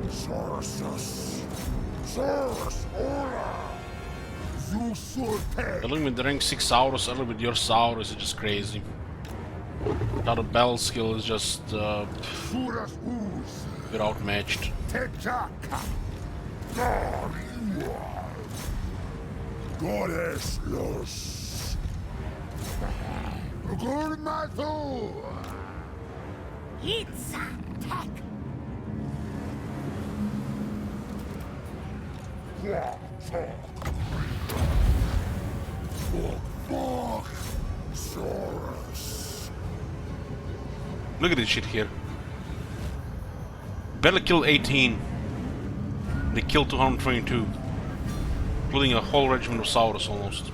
Sorsus. Sorus Ora. Zusurte. Dealing with the rank 6 Saurus, dealing with your Saurus is just crazy. Now the battle skill is just Suras Uz. we're outmatched. Tejaka. God, you are. Goddess Los. Gurmatu. Itza. Tek. Saurus. Look at this shit here. Barely killed 18. They killed 222. Including a whole regiment of Saurus almost.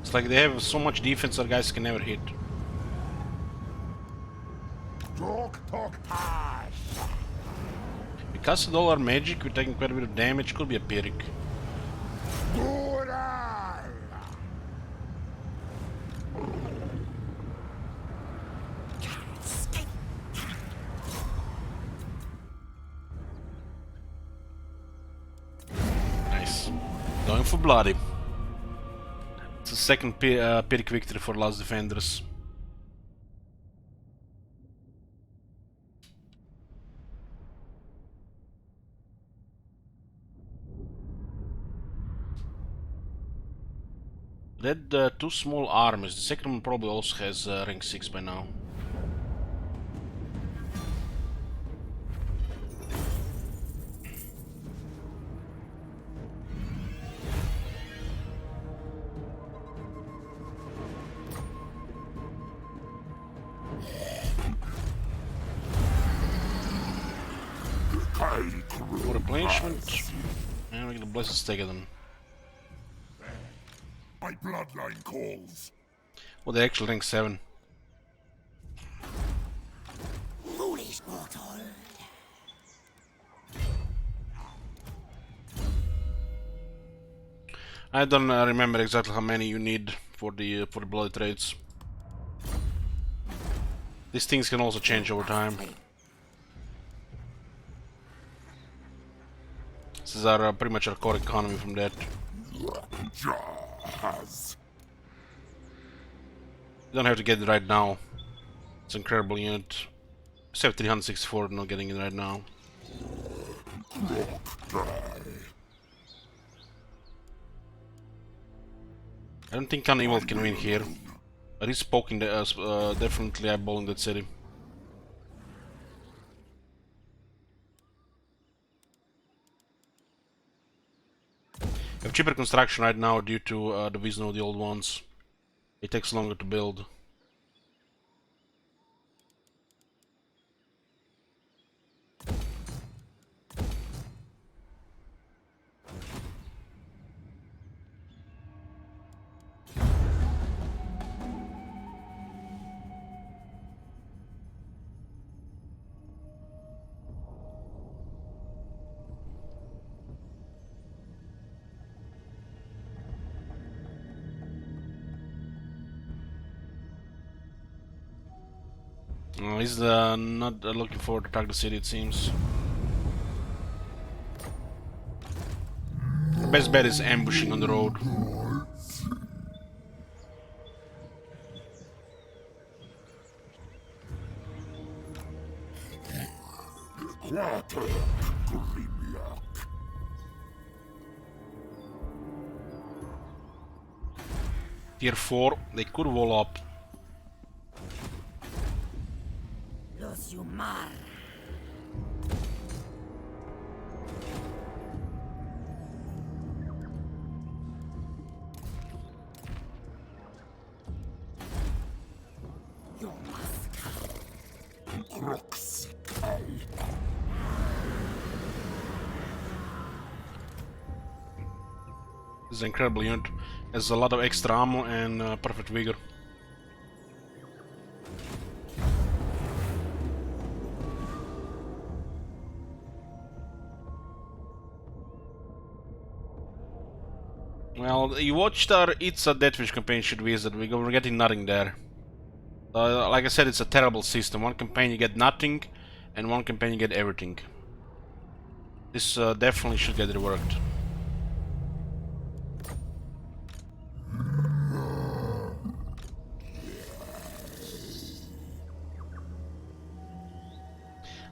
It's like they have so much defense that guys can never hit. Because of all our magic, we're taking quite a bit of damage. Could be a Pyrrhic. Nice. Going for bloody. It's the second Pyrrhic victory for Last Defenders. That two small armies. The second one probably also has rank 6 by now. For replenishment, and we get a Blessed Stake of them. My bloodline calls. Well, they're actually rank 7. Foolish mortal. I don't remember exactly how many you need for the bloody trades. These things can also change over time. This is our pretty much our core economy from that. Jazz. You don't have to get it right now. It's an incredible unit. Save 364, not getting it right now. I don't think Khan Evil can win here. But he's poking the definitely eyeballing that city. We have cheaper construction right now due to the vision of the old ones. It takes longer to build. He's not looking forward to attack the city, it seems. The best bet is ambushing on the road. Tier 4, they could wall up. Los Yumar. You must come. This is an incredible unit. Has a lot of extra ammo and perfect vigor. Well, you watched our It's a Deathwish campaign, should visit. We're getting nothing there. Like I said, it's a terrible system. One campaign you get nothing, and one campaign you get everything. This definitely should get reworked.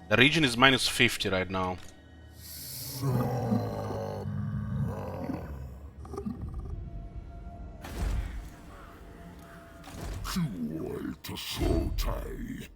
The region is minus 50 right now. To Shotai.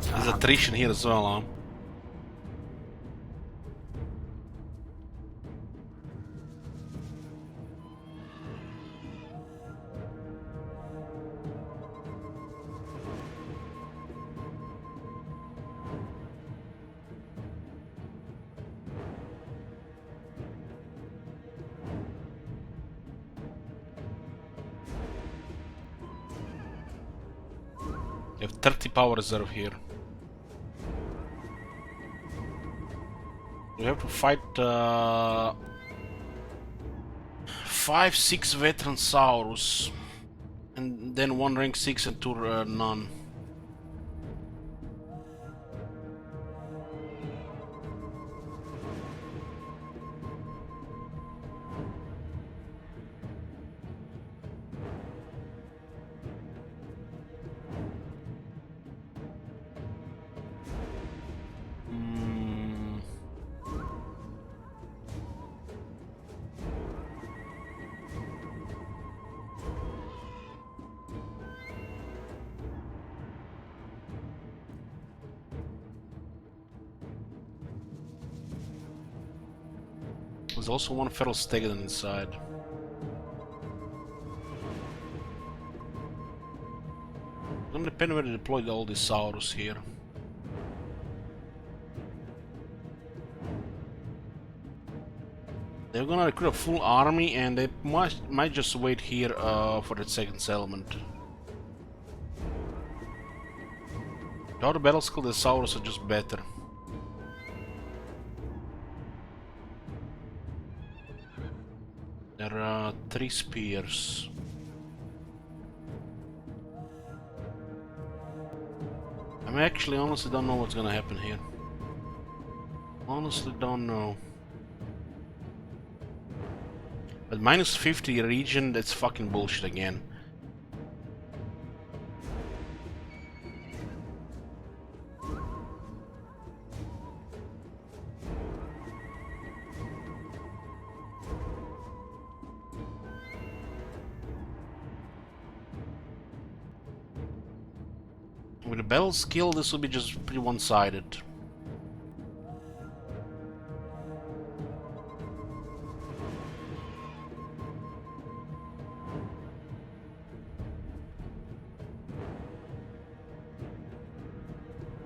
There's attrition here as well, huh? You have 30 power reserve here. You have to fight 5-6 veteran Saurus, and then 1 rank 6 and 2 none. There's also 1 Feral Stegadon inside. It's gonna depend where they deployed all these Saurus here. They're gonna recruit a full army, and they might just wait here for the second settlement. Without the battle skill, the Saurus are just better. There are 3 spears. I actually honestly don't know what's gonna happen here. Honestly don't know. But minus 50 region, that's fucking bullshit again. With a battle skill, this will be just pretty one-sided.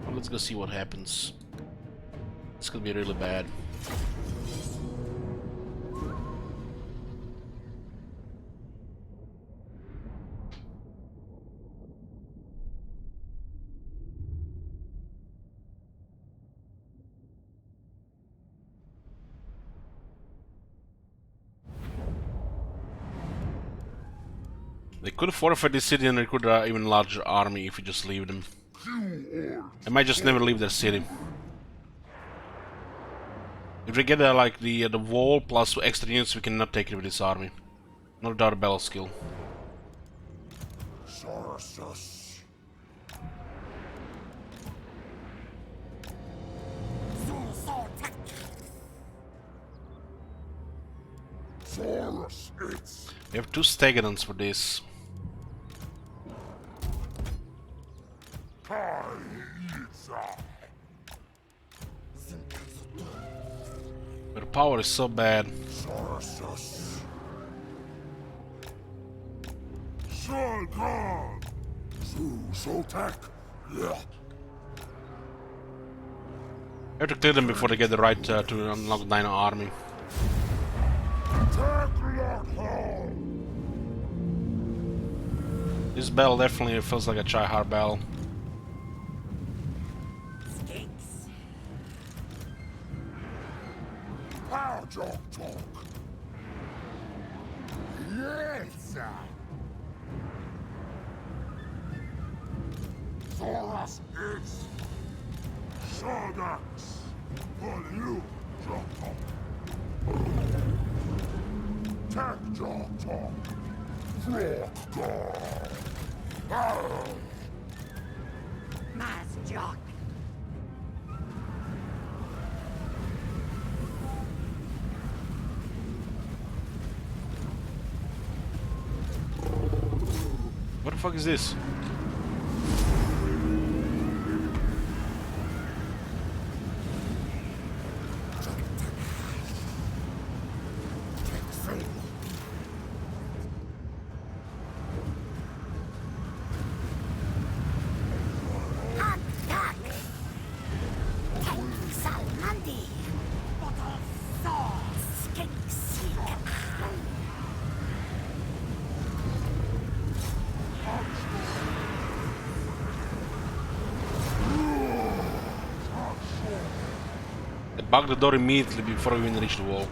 Well, let's go see what happens. This could be really bad. They could fortify this city and recruit an even larger army if we just leave them. They might just never leave their city. If we get like the wall plus extra units, we cannot take it with this army. Not without a battle skill. Saurus. Saurus, it's... We have 2 Stegadons for this. But the power is so bad. Sorceress. Solgar. Soltak. Yeah. I have to clear them before they get the right to unlock Dino Army. This bell definitely feels like a Chihar bell. Skinks. Power Jog Talk. Yes. Thoras is. Sardax. Value Jog Talk. Tech Jog Talk. Frog Dog. Mas Jock. What the fuck is this? Salmandi. Bottle Saw. Skink Seek. I bugged the door immediately before we even reached the wall.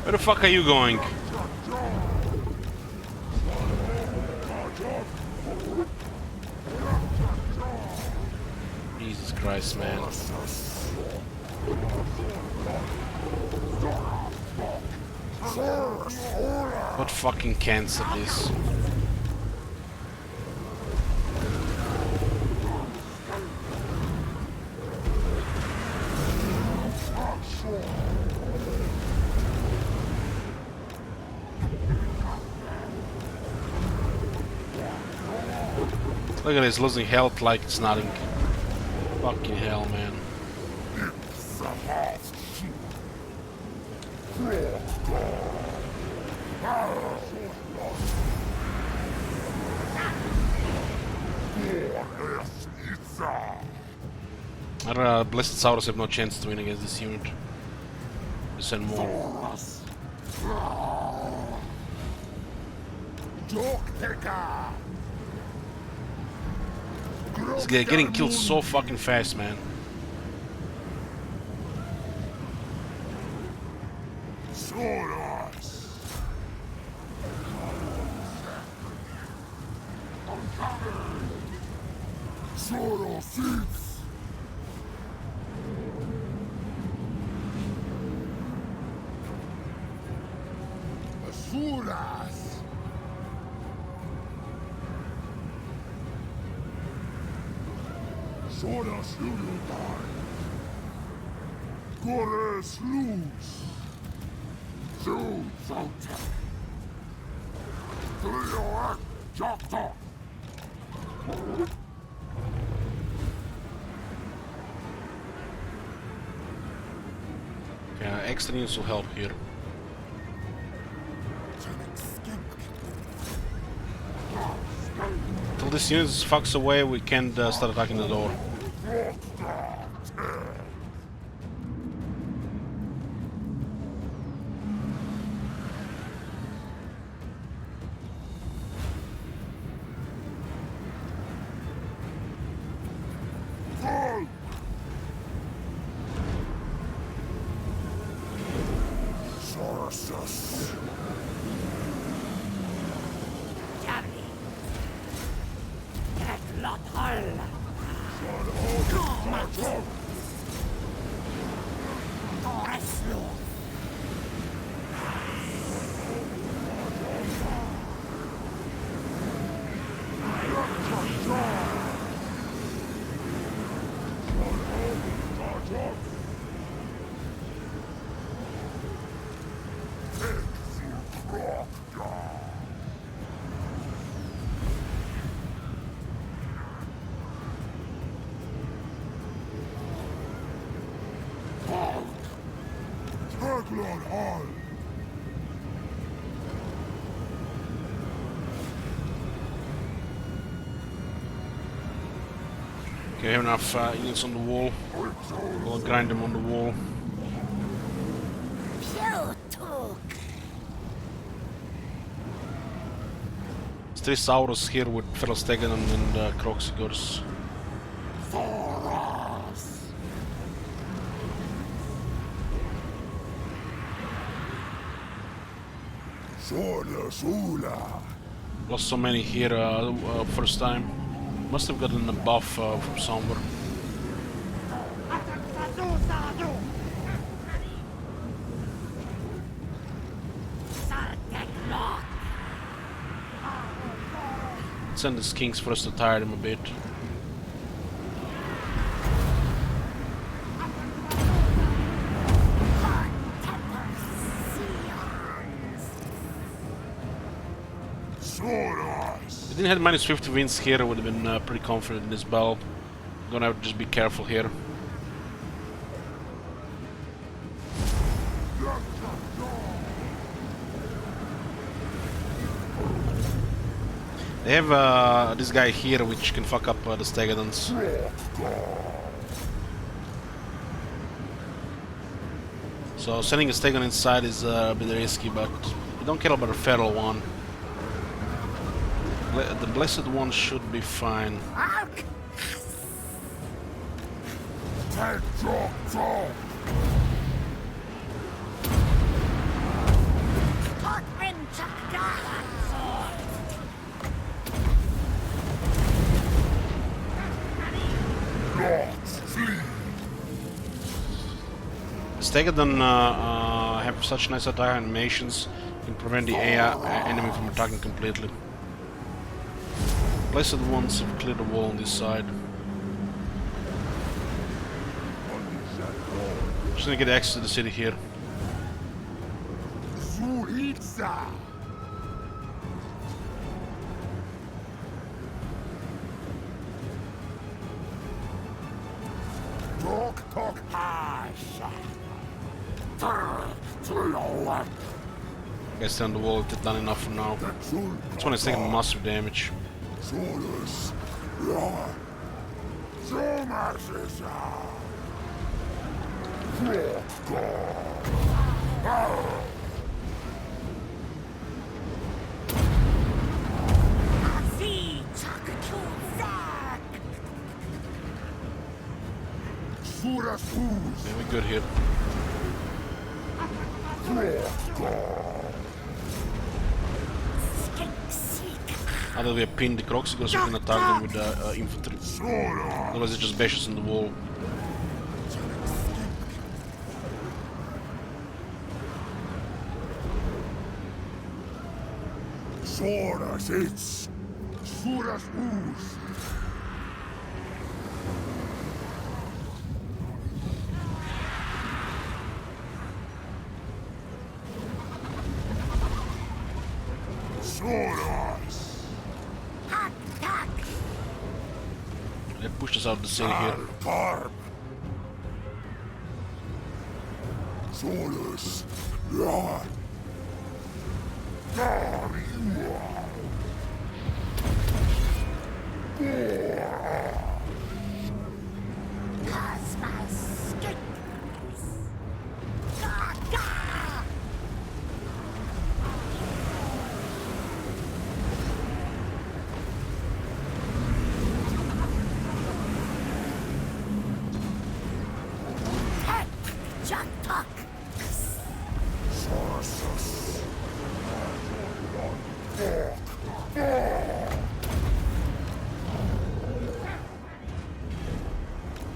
Where the fuck are you going? Jesus Christ, man. What fucking cancer this? Look at this, losing health like it's nothing. Fucking hell, man. I don't know, Blessed Saurus have no chance to win against this unit. Just send more. This guy getting killed so fucking fast, man. Asuras! Soras Lulutai! Gores Luz! Zoom Zolta! Trioak Jokta! Yeah, extra needs to help here. Until this unit fucks away, we can't start attacking the door. Sorceress! Javelin. Get lot hull. We have enough units on the wall. We'll grind them on the wall. Pewtuk. There's 3 Saurus here with Ferelstegan and Kroxigors. Sola Sula. Lost so many here first time. Must have gotten a buff from somewhere. Send these kings first to tire them a bit. If we didn't have minus 50 wins here, I would have been pretty confident in this battle. Gonna have to just be careful here. They have this guy here which can fuck up the Stegadons. So sending a Stegon inside is a bit risky, but we don't care about the feral one. The blessed one should be fine. Stegadon have such nice attack animations, can prevent the enemy from attacking completely. Blessed ones have cleared the wall on this side. Just gonna get access to the city here. Guys, stay on the wall if they've done enough for now. This one is taking massive damage. Yeah, we're good here. Either we have pinned the Kroxigors, we can attack them with the infantry. Otherwise it just bashes in the wall. Soras it's Suras Us. Soras. Attack. They pushed us out of the city here. Barb. Solus. Ja.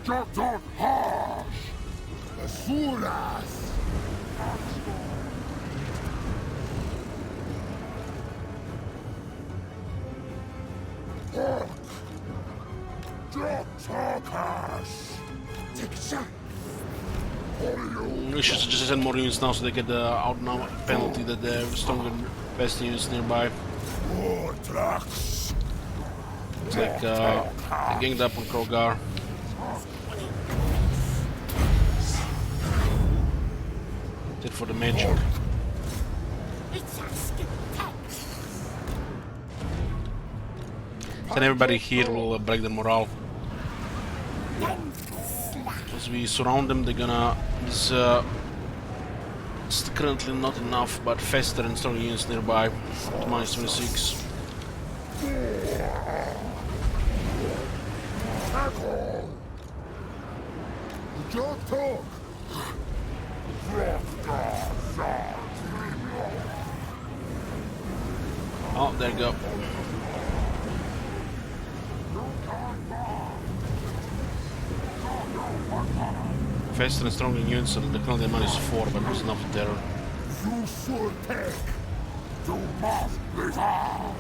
Jotot Harsh! Asuras! Orc! Jotokash! We should just send more units now so they get the out now penalty that they have stronger best units nearby. Ortrax! It's like they ganged up on Krogar. Did for the magic. Send everybody here will break the morale. we surround them, they're gonna... it's currently not enough, but faster and stronger units nearby. To minus 26. Don't talk! Oh, there you go. Faster and stronger units, so the currently minus 4, but there's enough terror. You should take! You must resolve!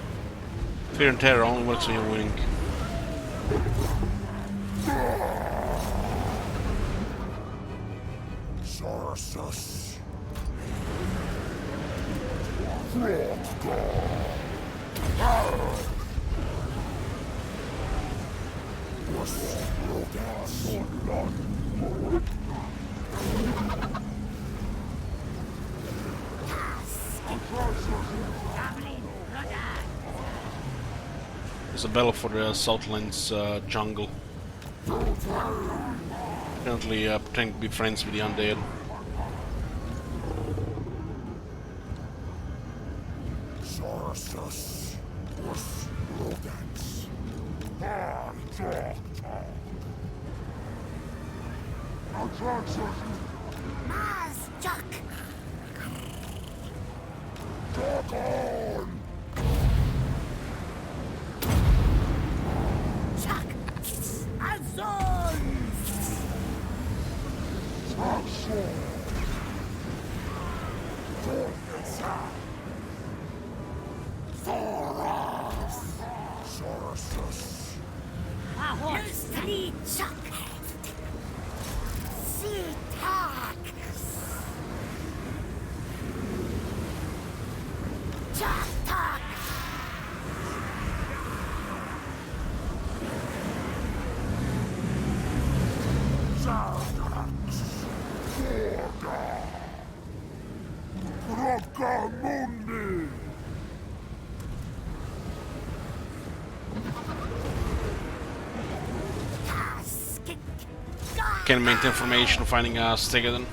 Fear and terror only works when you're winning. Sorceress! There's a battle for the Southlands jungle. Currently pretending to be friends with the undead. Sorceress! Was rodents! Mars Chuck. Talk on! Chuck. Azul. Sorceress! Street Chuck. Sea Tack. Chuck Tack. Rockamundi! Can maintain information finding Stegadon.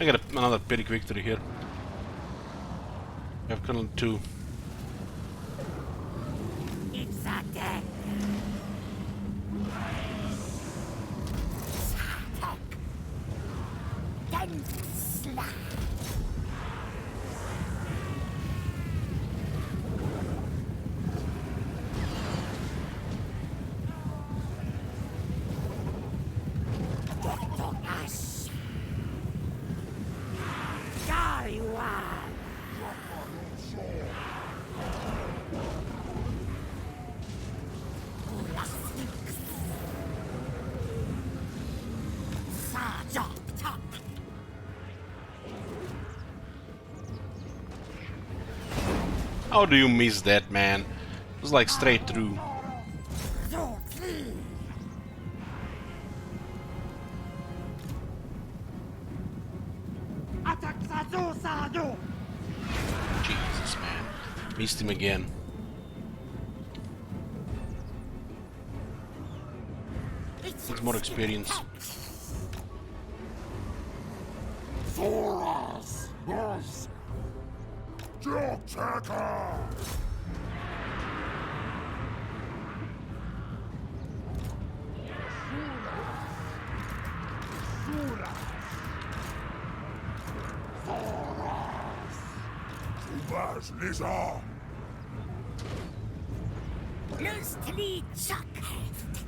I got another Pyrrhic victory here. I have Colonel 2. It's a deck. Satek. Then slap. Dr. Ash. There you are. How do you miss that, man? It was like straight through. Attack Missed him again. Needs more experience. Thoras! Boss! Joktaker! Thoras! Lisa! Lustli Chuckheft.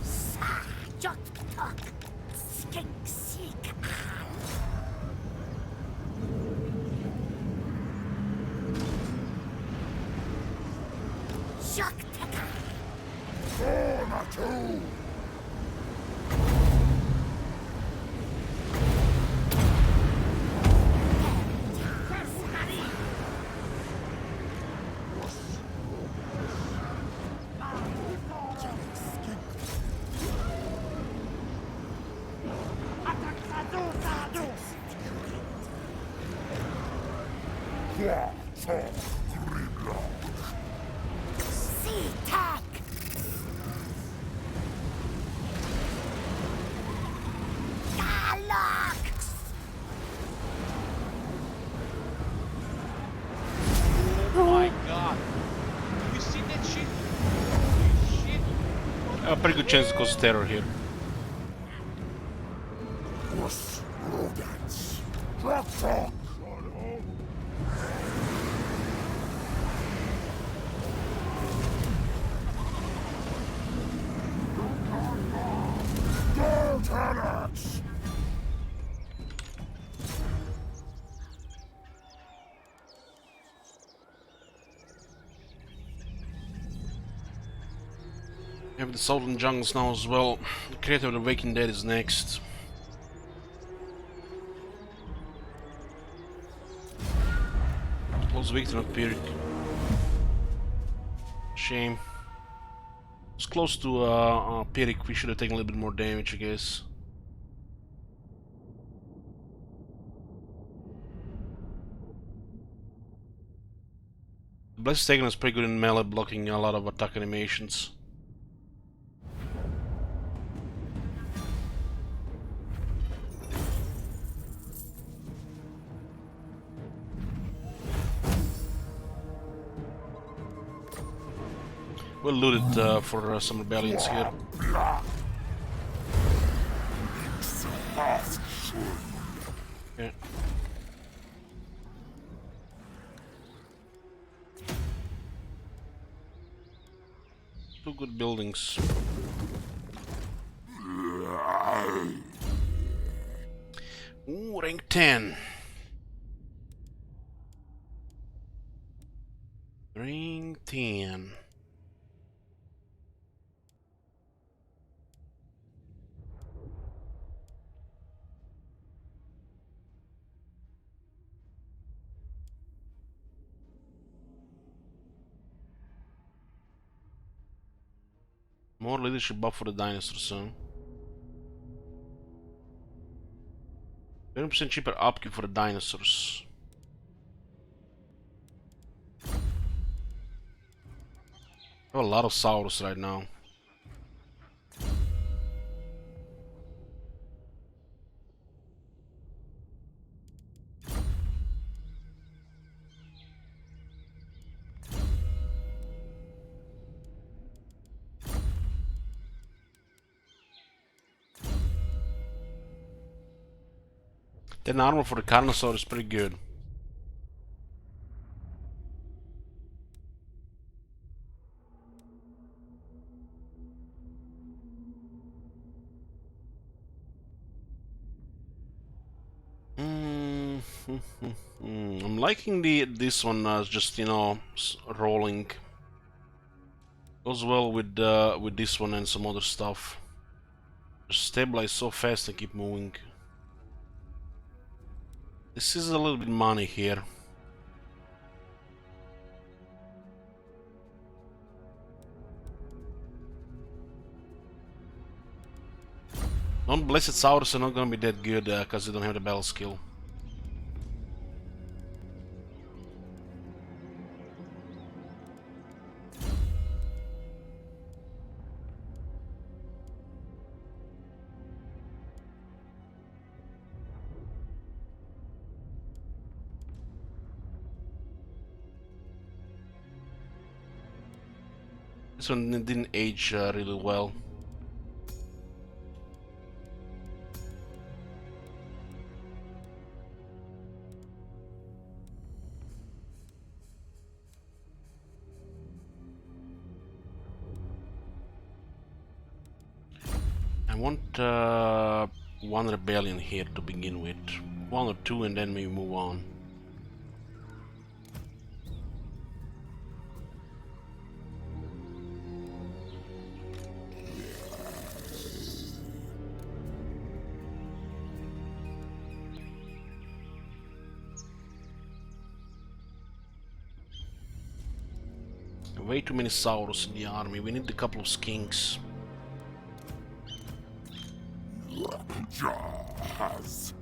Sa Joktok. Skink Seek Al. Joktaka. Thorna too! Sea-Tac. Galox. Oh my god. Have you seen that shit? Holy shit. A pretty good chance it causes terror here. Us rodents! Drop! Dartanax! We have the Southern Jungles now as well. The Creator of the Waking Dead is next. Close victory not Pyrrhic. Shame. It's close to Pyrrhic. We should have taken a little bit more damage, I guess. Blessed Taken is pretty good in melee, blocking a lot of attack animations. We'll loot it for some rebellions here. Yeah. Two good buildings. Ooh, rank 10. Rank 10. More leadership buff for the dinosaurs, huh? 20% cheaper upkeep for the dinosaurs. I have a lot of Saurus right now. Then armor for the Carnosaur is pretty good. I'm liking this one as just, you know, rolling. Goes well with this one and some other stuff. Just stabilize so fast and keep moving. This is a little bit money here. Non-blessed Saurus are not gonna be that good because they don't have the battle skill. This one didn't age really well. I want one rebellion here to begin with. One or two and then we move on. Way too many Saurus in the army. We need a couple of skinks. Jahaz.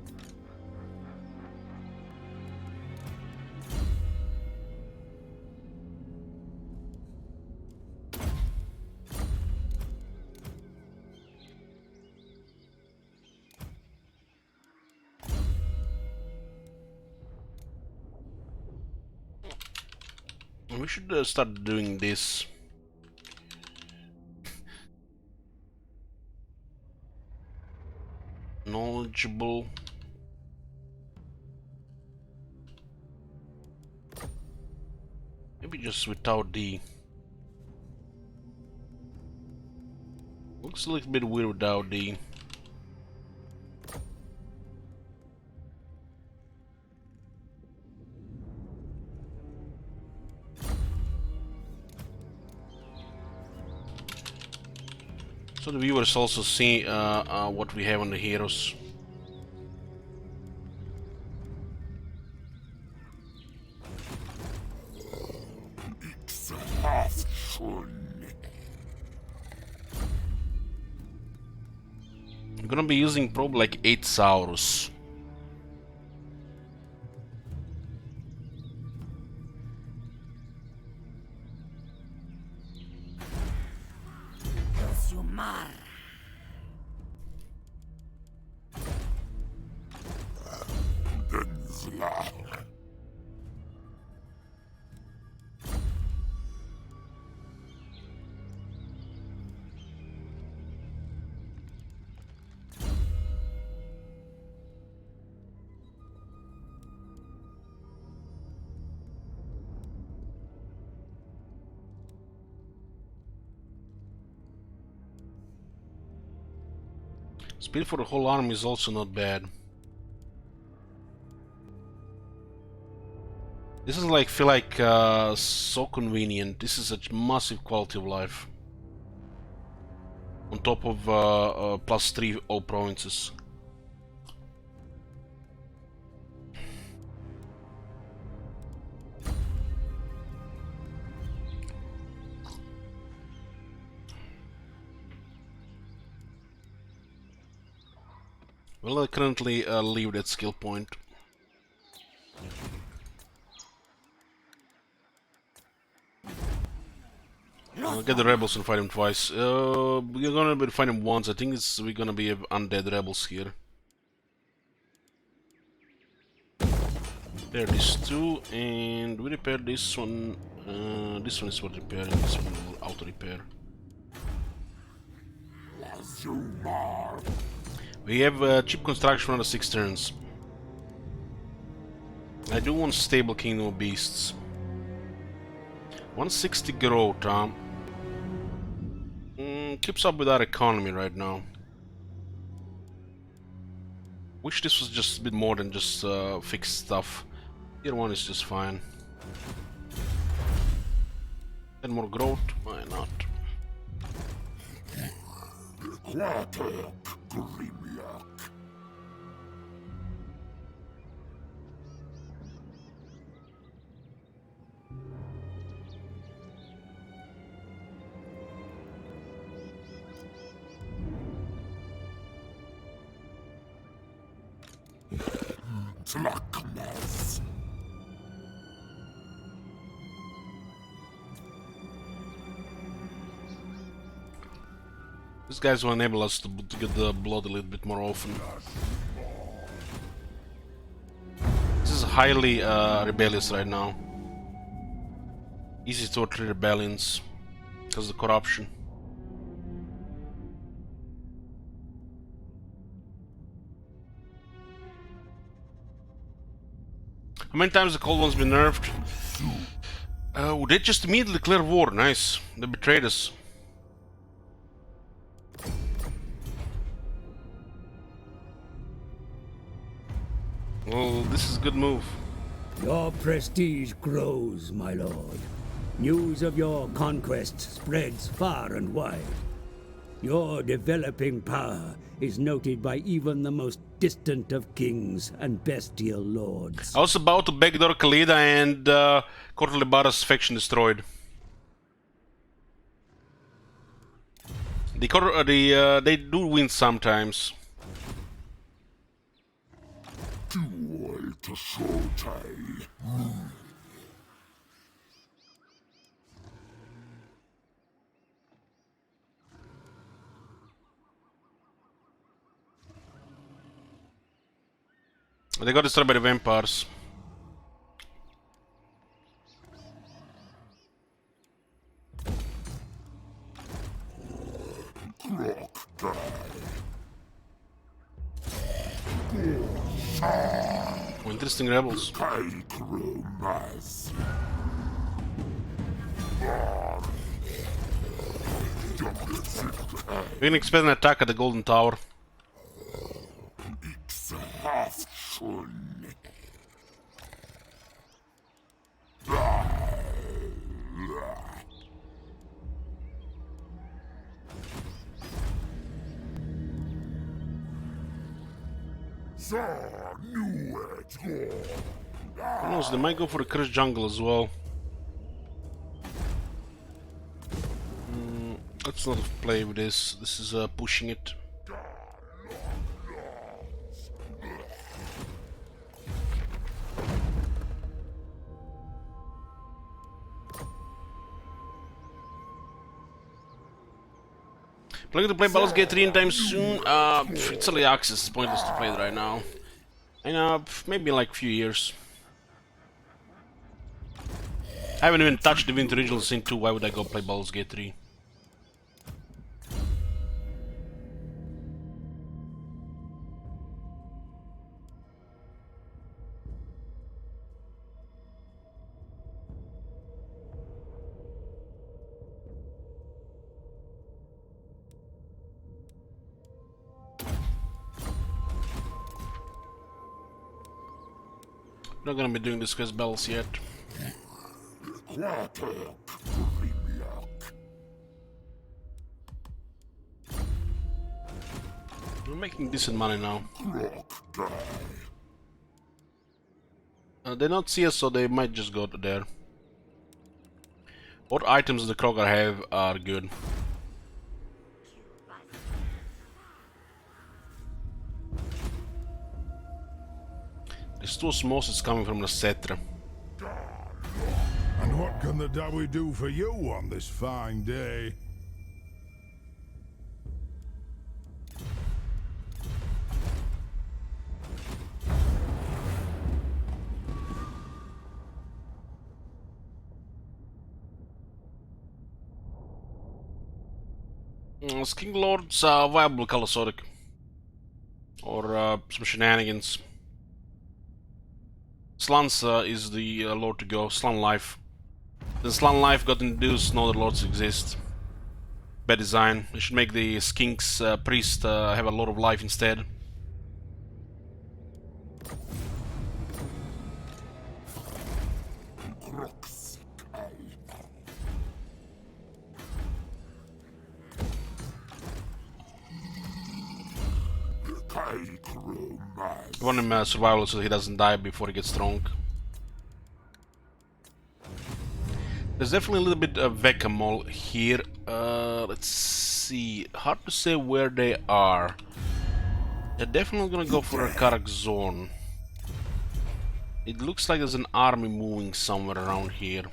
We should start doing this. Knowledgeable. Maybe just without the... Looks a little bit weird without the... So the viewers also see what we have on the heroes. I'm gonna be using probably like 8 Saurus. Sumar. Denzla. Speed for the whole army is also not bad. This is like feel like so convenient. This is a massive quality of life. On top of +3 all provinces. Well, I currently leave that skill point. I'll get the rebels and fight them twice. We're gonna be fighting once. I think we're gonna be undead rebels here. Repair these two, and we repair this one. This one is worth repairing. This one will auto repair. We have cheap construction on the 6 turns. I do want stable Kingdom of Beasts. 160 growth, keeps up with our economy right now. Wish this was just a bit more than just fixed stuff. Tier 1 is just fine. 10 more growth, why not? Tlaknez. These guys will enable us to get the blood a little bit more often. This is highly rebellious right now. Easy to 3 rebellions. because of the corruption. How many times the Cold One's been nerfed? They just immediately declare war. Nice. They betrayed us. Well, this is a good move. Your prestige grows, my lord. News of your conquests spreads far and wide. Your developing power is noted by even the most distant of kings and bestial lords. I was about to backdoor Khalida and Kortalibaras faction destroyed. They do win sometimes. Duel to Shotai. They got destroyed by the vampires. Oh, interesting rebels. We can expect an attack at the Golden Tower. Who knows, they might go for the cursed jungle as well. Let's not play with this. This is pushing it. Planning to play Baldur's Gate 3 anytime soon? It's early access, it's pointless to play it right now. And maybe in like a few years. I haven't even touched the Winter Original Sin 2, why would I go play Baldur's Gate 3? Not gonna be doing this quest battles yet. We're making decent money now. They don't see us, so they might just go to there. What items the Krogar have are good. This two osmosis coming from the Cetra. And what can the Dawi do for you on this fine day? King Lord's viable Kalasodic. Or some shenanigans. Slans is the lord to go. Slan Life. The Slan Life got introduced, no other lords exist. Bad design. They should make the Skinks priest have a lot of life instead. I want him survival so he doesn't die before he gets strong. There's definitely a little bit of Vecamol here. Let's see. Hard to say where they are. They're definitely gonna go for a Karak zone. It looks like there's an army moving somewhere around here.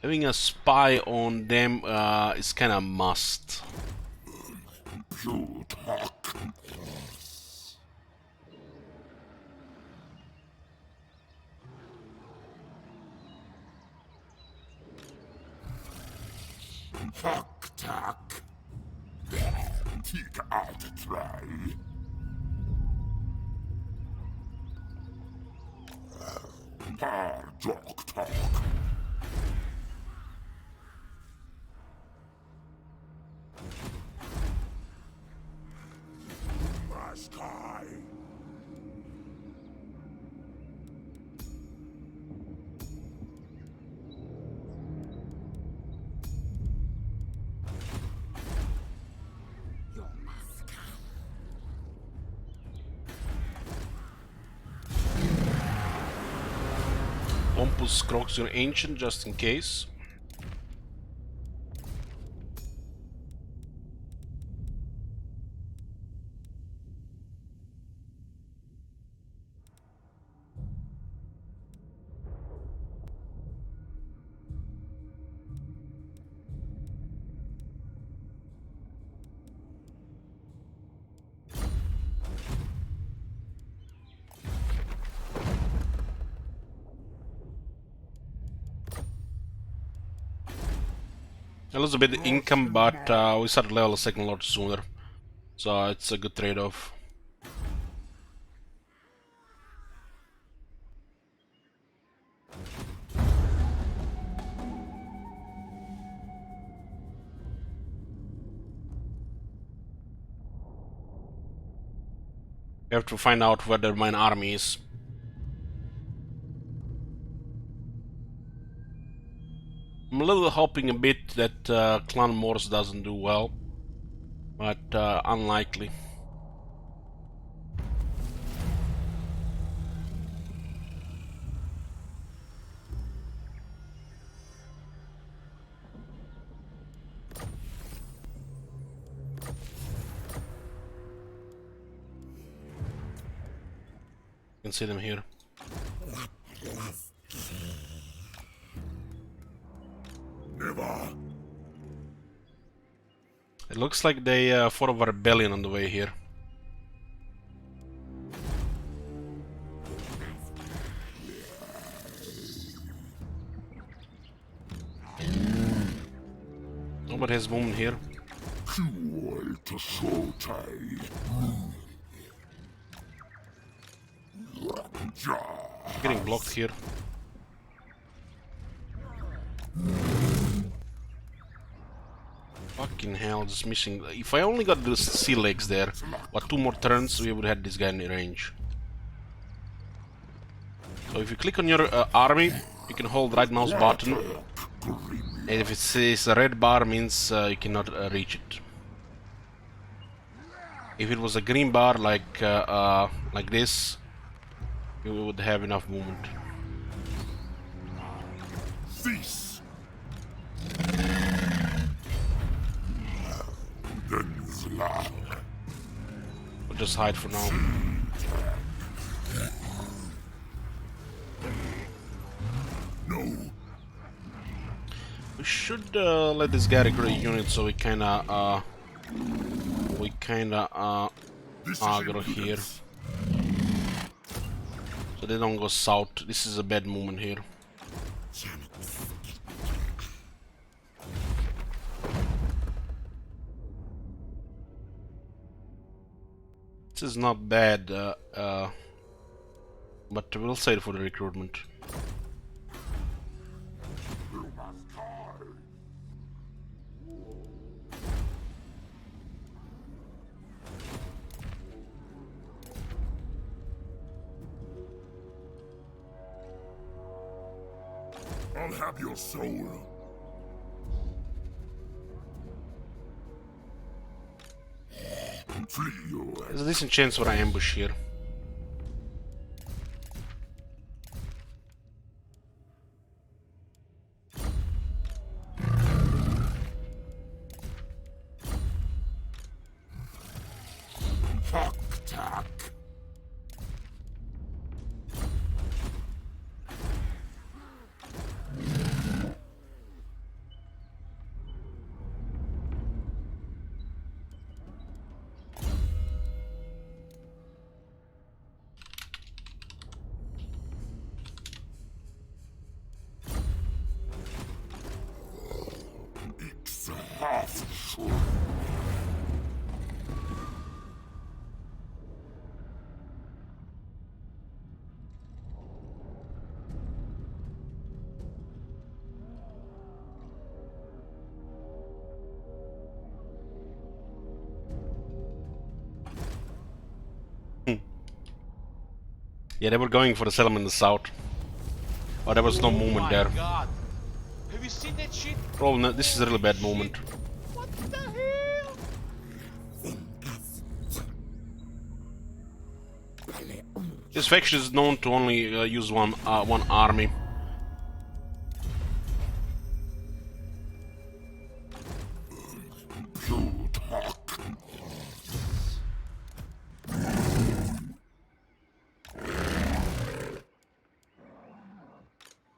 Having a spy on them is kinda a must. Tuck, tuck. Take out a try. Talk, talk. Maskai. Ompus Crocs your ancient just in case. A little bit of income, but we started level second a lot sooner, so it's a good trade-off. We have to find out where the main army is. I'm a little hoping a bit that Clan Morse doesn't do well, but unlikely. You can see them here. Never. It looks like they fought of a rebellion on the way here. Nobody has movement here. Cool to Sotai. Getting blocked here. Fucking hell, just missing. If I only got the sea legs there, but 2 more turns, we would have had this guy in range. So if you click on your army, you can hold right mouse button, and if it says a red bar, means you cannot reach it. If it was a green bar like this, you would have enough movement. Cease. We'll just hide for now. No. We should let this guy recruit a unit so we kinda aggro here. So they don't go south. This is a bad movement here. This is not bad, but we'll save it for the recruitment. I'll have your soul. Flee your There's a decent chance for an ambush here. fuck tack. Yeah, they were going for the settlement in the south. But there was no movement there. Oh my god. Have you seen that shit? Probably not, this is a really bad moment. What the hell? This faction is known to only use one army.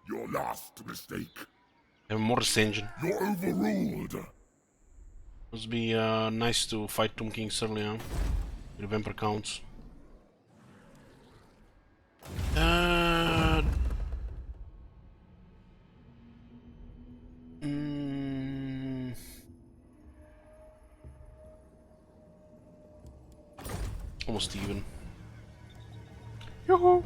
Your last mistake. Have a Mortis engine. You're overruled. Must be nice to fight Tomb Kings early on. With the vampire counts. Almost even. Yoo-hoo!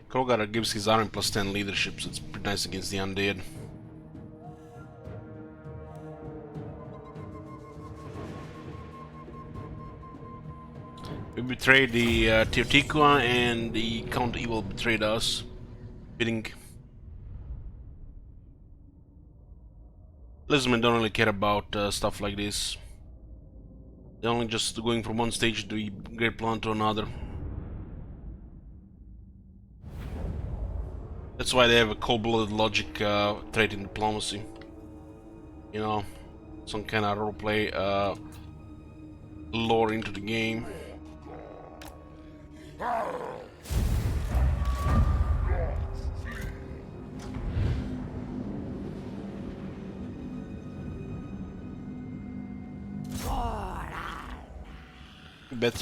Krogar gives his army plus 10 leadership, so it's pretty nice against the undead. We betrayed the Teotihuacan and the Count Evil betrayed us. Bidding. Lizardmen don't really care about stuff like this. They're only just going from one stage of the Great Plan to another. That's why they have a cold-blooded logic trait in diplomacy. You know, some kind of roleplay lore into the game.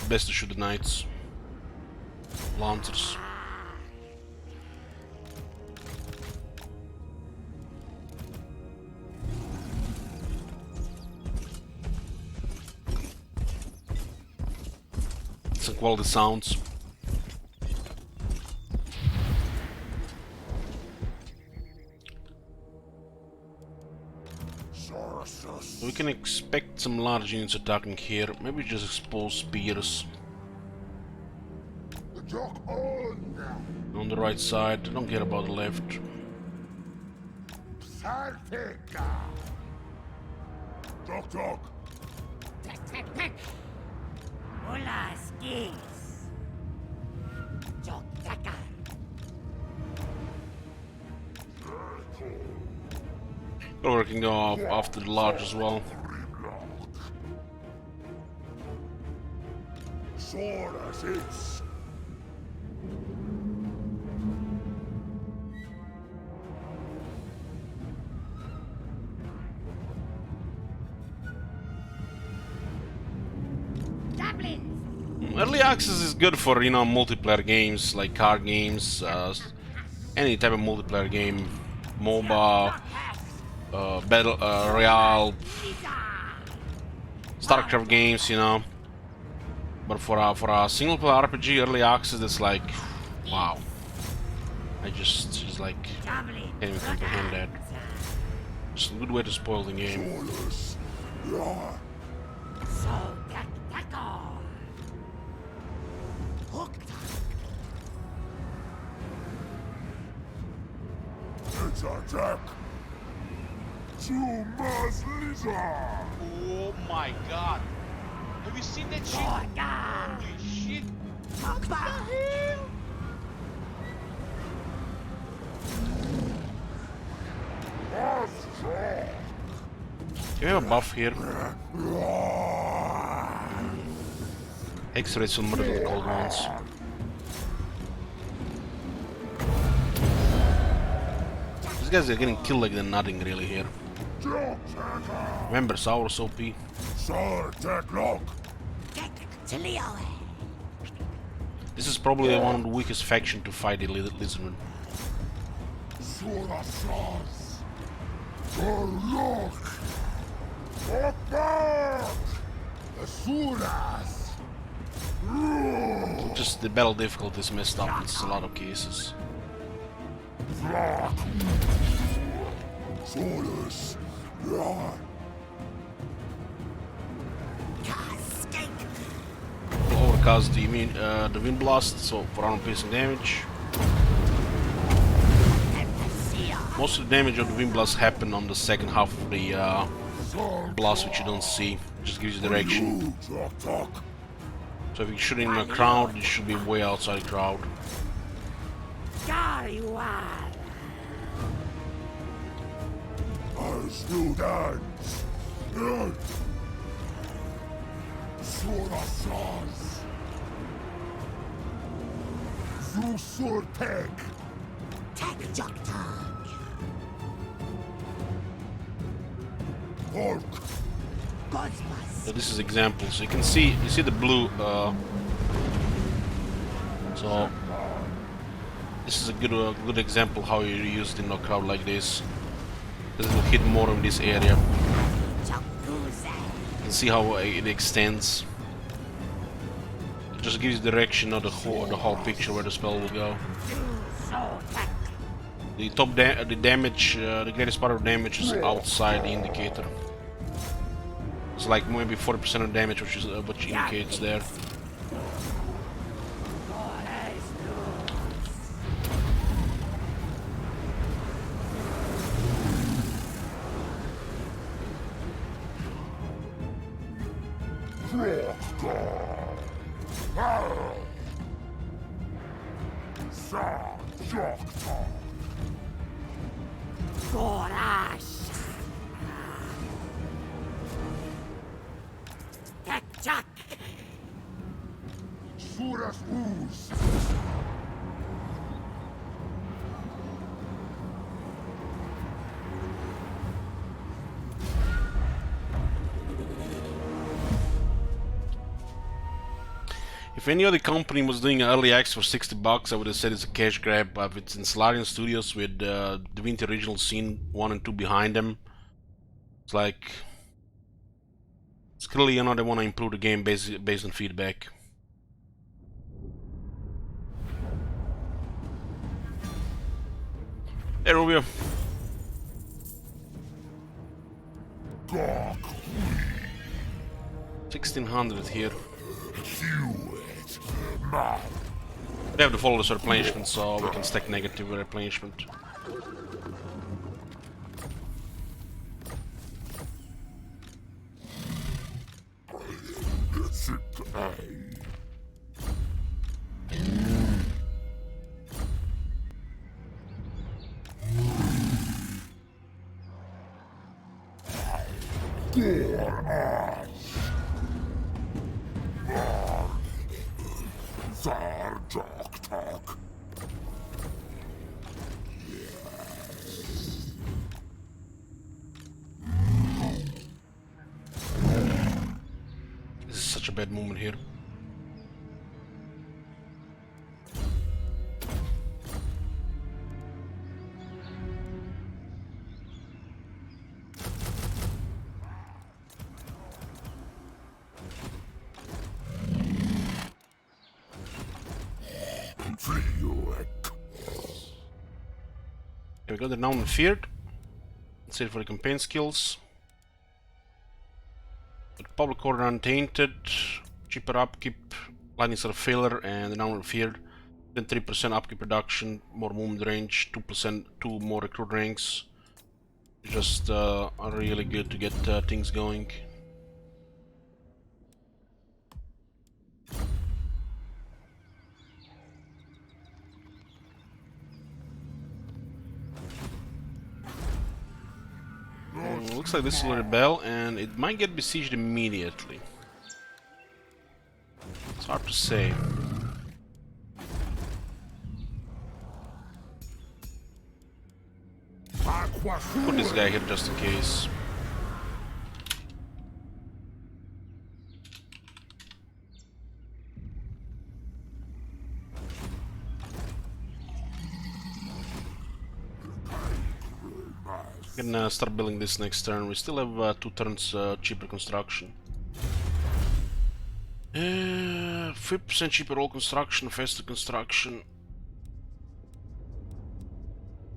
Best to shoot the knights. Lancers. Some quality sounds. We can expect some large units attacking here. Maybe just expose spears. On the right side, don't care about the left. Talk. Hola, skis. Joktakar. Or we can go off after the large as well. Early access is good for, you know, multiplayer games like card games, any type of multiplayer game, MOBA, Battle Royale, StarCraft games, you know. But for a single player RPG, early access, that's like, wow. It's like, can't even comprehend that. It's a good way to spoil the game. It's attack. Oh my god. Have you seen that shit? Holy shit. What the hell? Do you have a buff here? X-rays will murder the cold ones. These guys are getting killed like they're nothing really here. Remember, Saurus OP. This is probably one of the weakest faction to fight the Lizardmen. Just the battle difficulty is messed up in a lot of cases. cast the wind blast, so for armor piercing damage. Most of the damage of the wind blast happen on the second half of the blast, which you don't see. It just gives you direction. So if you're shooting in a crowd, you should be way outside the crowd. Still dance. Sorasas. Zusurtek. Hulk. So this is examples. You see the blue. So this is a good example how you use it in a crowd like this. Because it will hit more in this area. You can see how it extends. It just gives direction of the whole picture where the spell will go. The damage, the greatest part of damage is outside the indicator. It's like maybe 40% of damage, which indicates there. Suras Us. If any other company was doing an early access for $60, I would have said it's a cash grab. But if it's in Solarian Studios with Divinity Original Sin 1 and 2 behind them, it's like it's clearly, you know, they want to improve the game based on feedback. Hey, Rubio. Gawk. 1600 here. Hewitt. Man. They have to follow this replenishment, so we can stack negative with replenishment. This is such a bad moment here. Here we go, they're now in feared. Let's see for the campaign skills. Public Order Untainted, cheaper upkeep, Lightning Star Failure, and the now feared. Then 3% upkeep reduction, more movement range, 2% 2 more recruit ranks. Just are really good to get things going. Looks like this will rebel, and it might get besieged immediately. It's hard to say. Put this guy here just in case. We can start building this next turn. We still have 2 turns cheaper construction. 5% cheaper all construction, faster construction.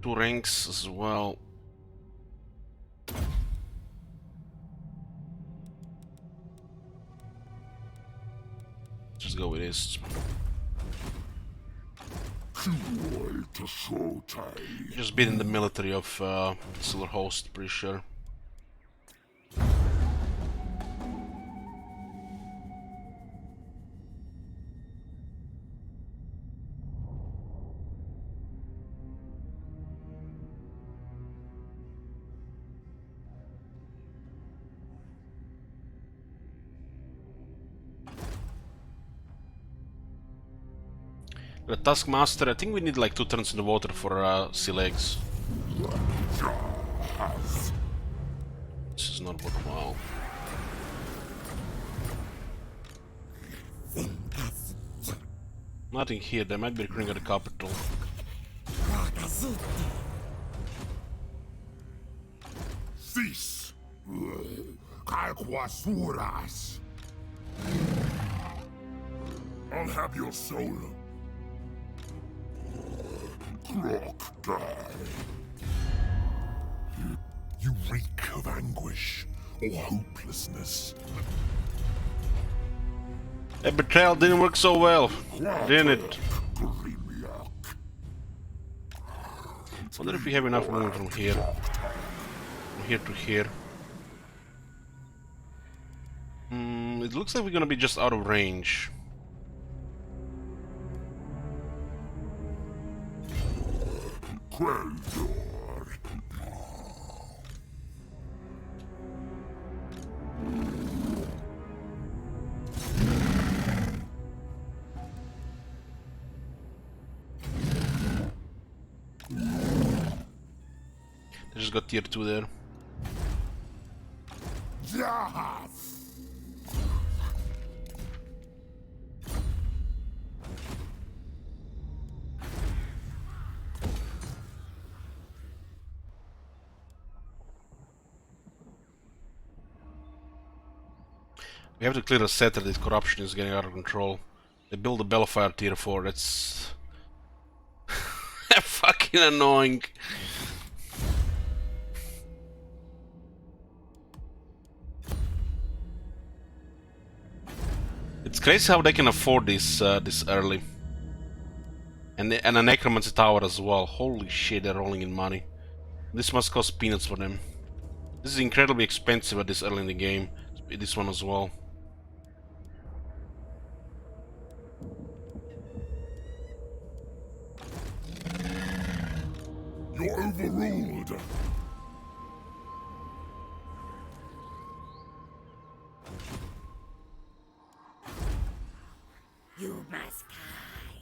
2 ranks as well. Just go with this. Just beating the military of Silver Host, pretty sure. The Taskmaster, I think we need like 2 turns in the water for sea legs. This is not worthwhile. Nothing here, they might be recruiting at the capital. Cease! Calquasuras! I'll have your soul. Croc guy. You reek of anguish or hopelessness. That betrayal didn't work so well, didn't it? Grimlock. Wonder if we have enough movement from here. From here to here. It looks like we're gonna be just out of range. Queldor. They just got tier 2 there. Yes! We have to clear the set that this corruption is getting out of control. They build a Bellfire tier 4, that's fucking annoying. It's crazy how they can afford this this early. And a Necromancy Tower as well. Holy shit, they're rolling in money. This must cost peanuts for them. This is incredibly expensive at this early in the game. This one as well. You're overruled. You must die.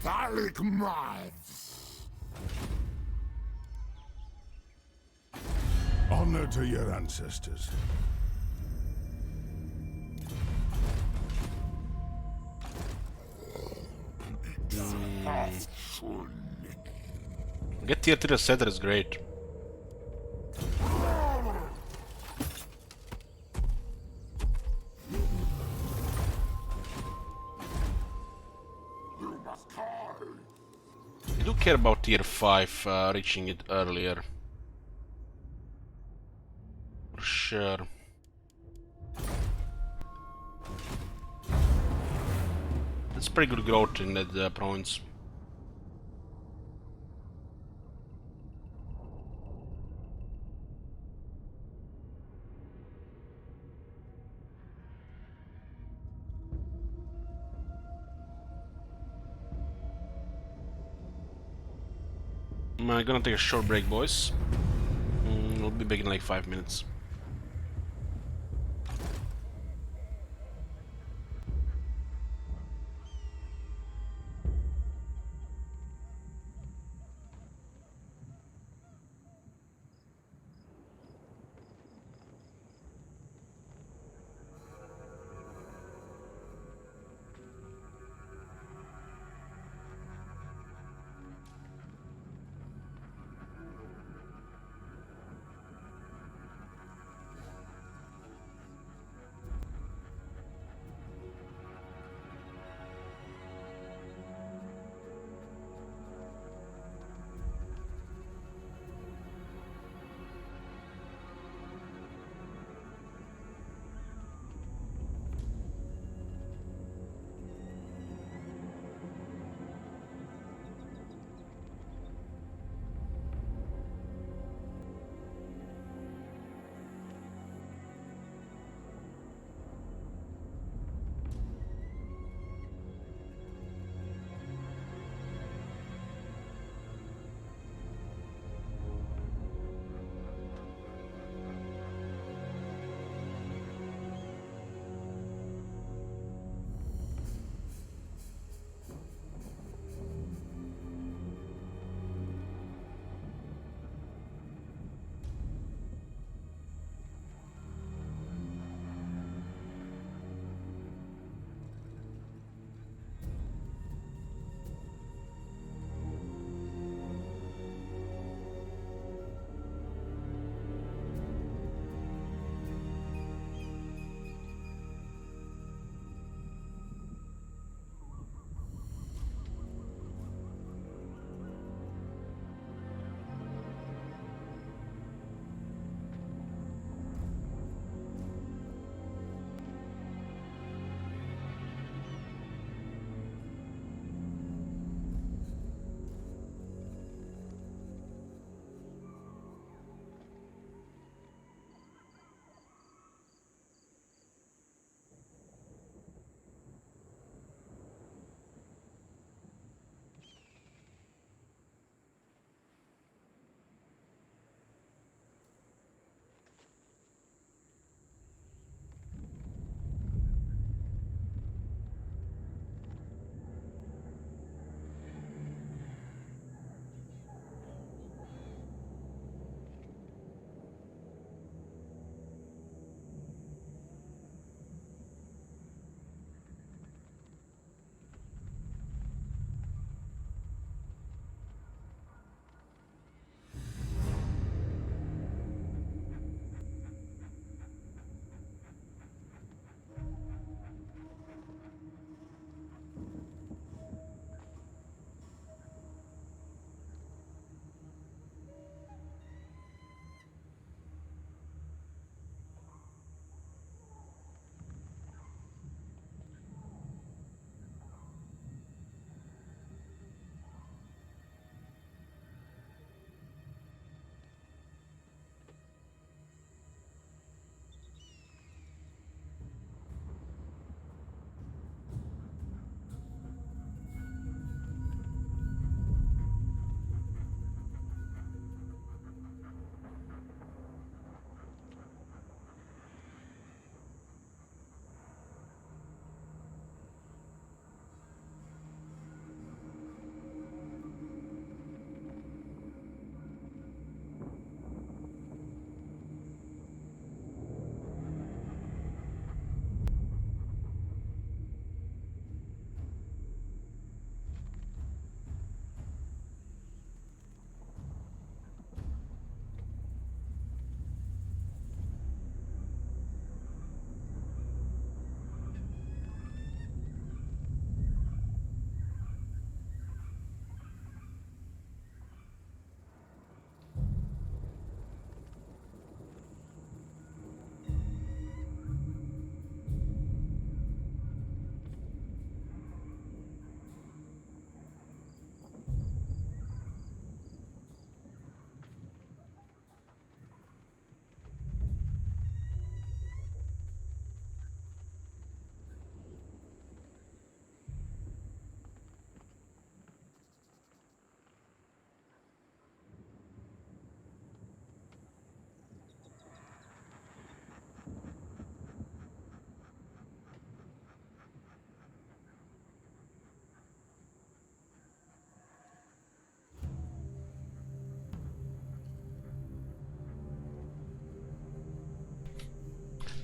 Thalic Mads. Honor to your ancestors. Get tier 3 setter is great. I do care about tier 5 reaching it earlier. For sure. That's pretty good growth in that province. I'm gonna take a short break, boys. We'll be back in like 5 minutes.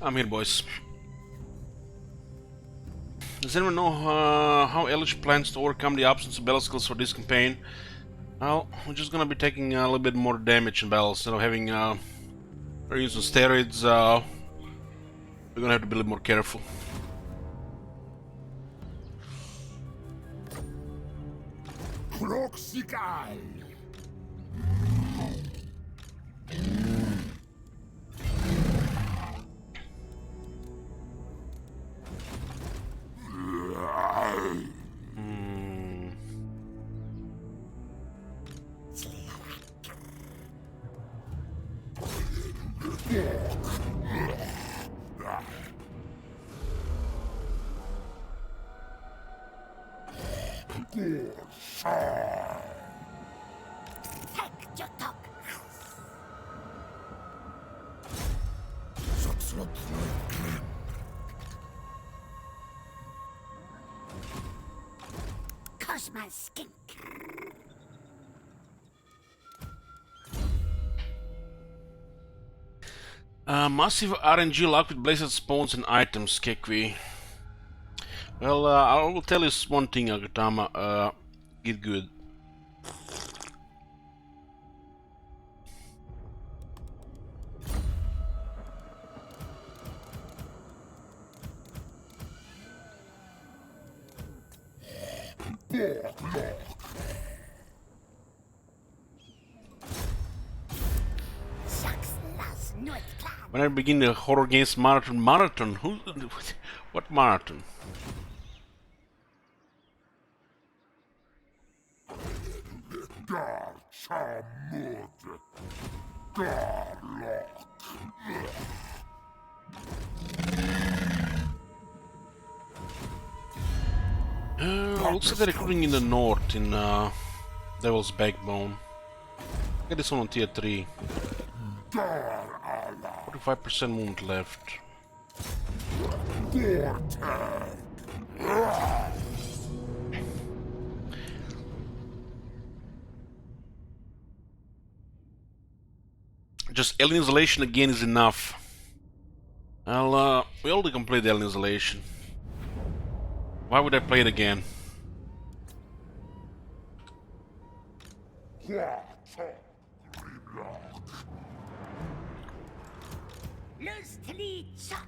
I'm here, boys. Does anyone know how Elish plans to overcome the absence of battle skills for this campaign? Well, we're just gonna be taking a little bit more damage in battle instead of having we're using steroids. We're gonna have to be a little more careful. Proxical! Cosma skink. Massive RNG locked with blazed spawns and items, Kekwi. Well, I will tell you one thing, Agatama. Get good. When I begin the horror games marathon, who, what marathon? Looks like they're recruiting in the north in Devil's Backbone. Get this one on tier 3. 45% movement left. Just Alien Isolation again is enough. Well, we already completed Alien Isolation. Why would I play it again? Lustli Chuck.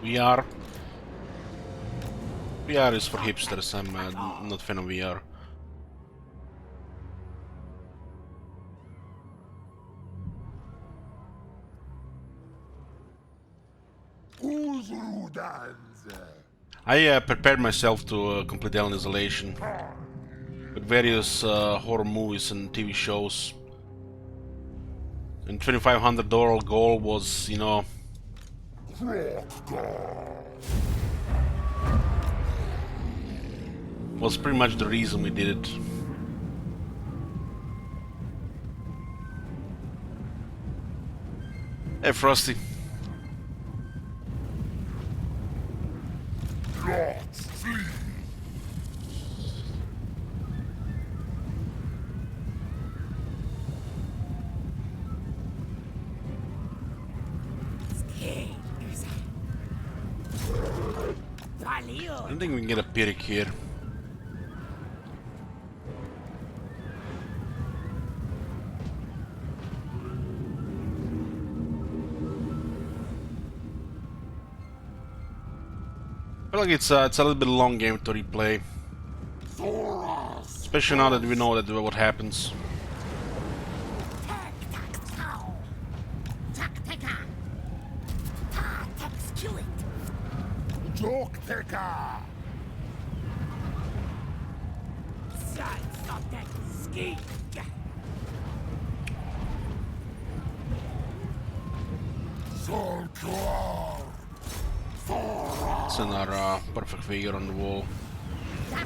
VR. VR is for hipsters. I'm not a fan of VR. I prepared myself to complete Alien Isolation with various horror movies and TV shows. And $2,500 goal was, you know, was pretty much the reason we did it. Hey, Frosty. I don't think we can get a Pyrrhic here. I feel like it's a little bit long game to replay, especially now that we know that what happens. It's another perfect figure on the wall. I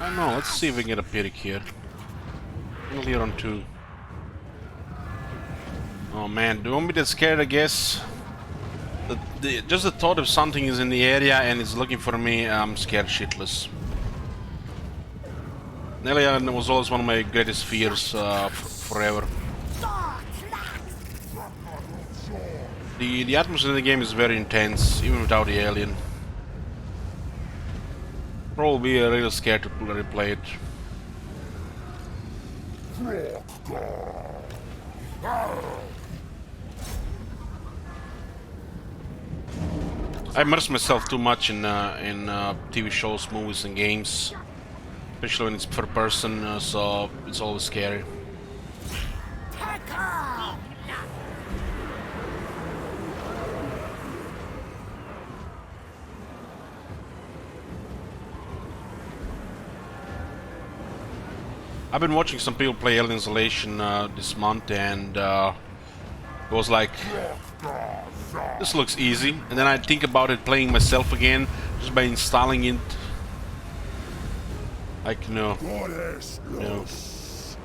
don't know, let's see if we can get a Pyrrhic here. Only here on 2. Oh man, do you want me that scared, I guess? Just the thought of something is in the area and is looking for me, I'm scared shitless. Nelia was always one of my greatest fears forever. The atmosphere in the game is very intense, even without the alien. Probably be really scared to replay it. I immerse myself too much in TV shows, movies, and games, especially when it's per person, so it's always scary. I've been watching some people play Alien Isolation this month, and it was like, this looks easy, and then I think about it playing myself again, just by installing it. Like, no. No. It's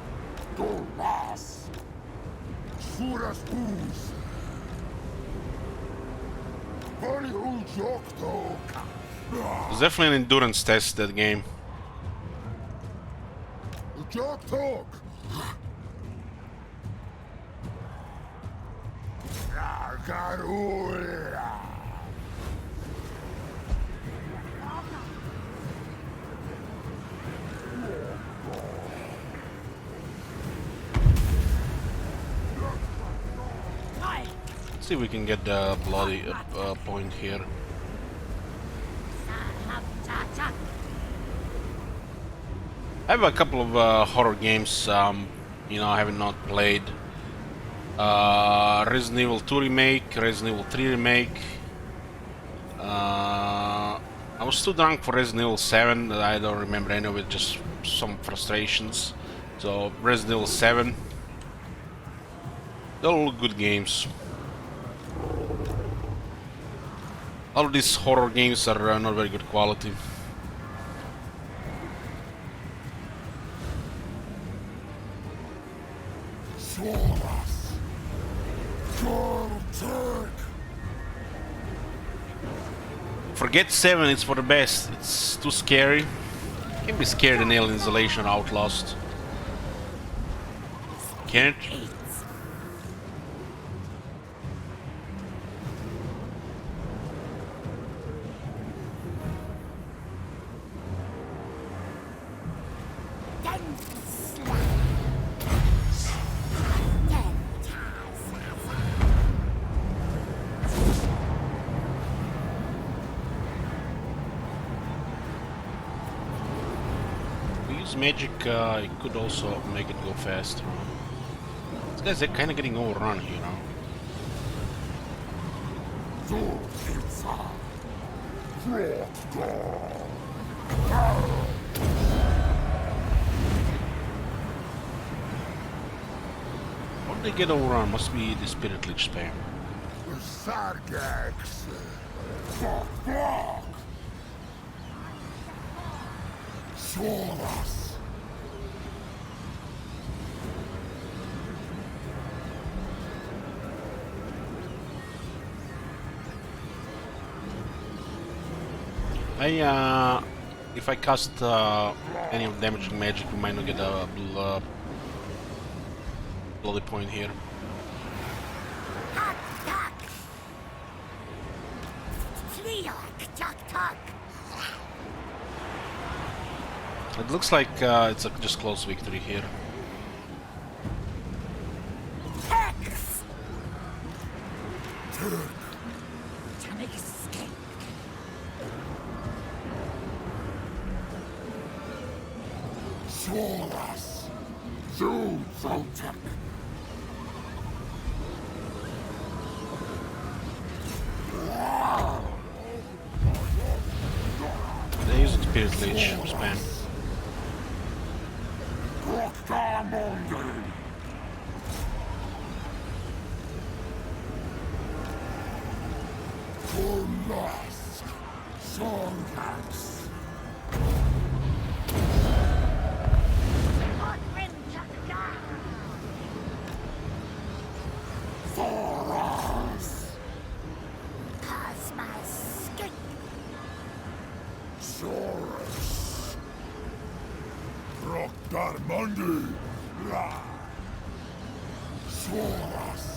definitely an endurance test, that game. Let's see if we can get the bloody point here. I have a couple of horror games, you know, I have not played. Resident Evil 2 Remake, Resident Evil 3 Remake. I was too drunk for Resident Evil 7, I don't remember any of it, just some frustrations. So, Resident Evil 7. They're all good games. All of these horror games are not very good quality. Forget 7, it's for the best. It's too scary. Can't be scared in Alien Isolation or Outlast. Can't. Magic, it could also make it go faster. These guys are kind of getting overrun, you know. How did they get overrun? Must be the Spirit Lich spam. If I cast any of damaging magic, we might not get a bloody point here. It looks like it's a just close victory here. They use the Spirit Lich spam. Darmundi! La! Soras!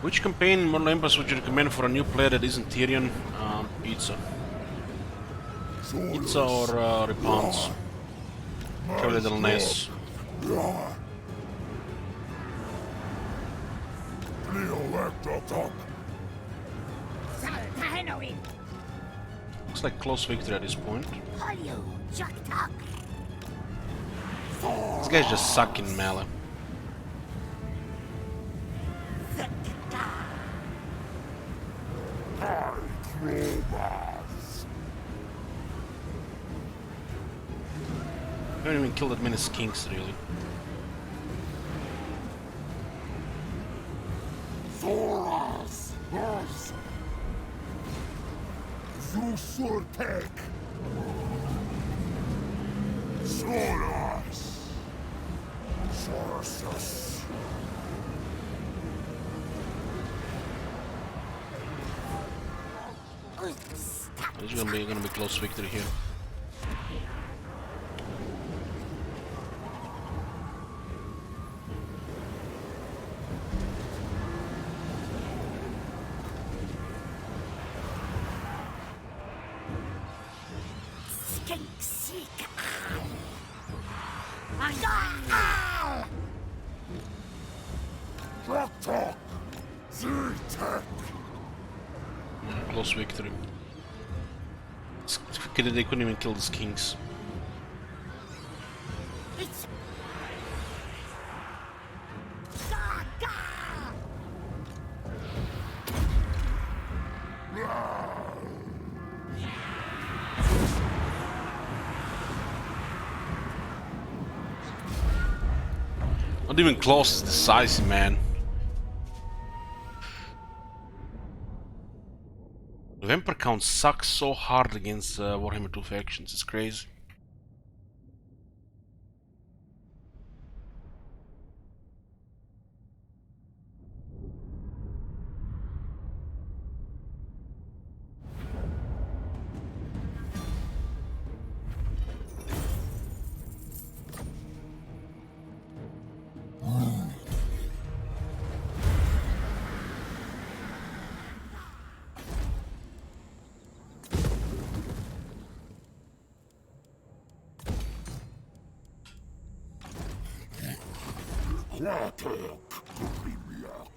Which campaign in Mortal Empires would you recommend for a new player that isn't Tyrion? Itza. Itza or Repons? Chevalier del Ness. Saltahenoin. Looks like close victory at this point. Holyu. Joktok. These guys just suck in melee. I haven't even killed that many skinks, really. Thoras! Yes! Zusurtek! Soras! Sorsus! This is gonna be close victory here. Skink seek. Al. Joktok! Zitek! Close victory. They couldn't even kill the skinks. It's Gaga. Not even close, it's decisive, man. The Vampire count sucks so hard against Warhammer 2 factions, it's crazy. Quartek! Grimiak!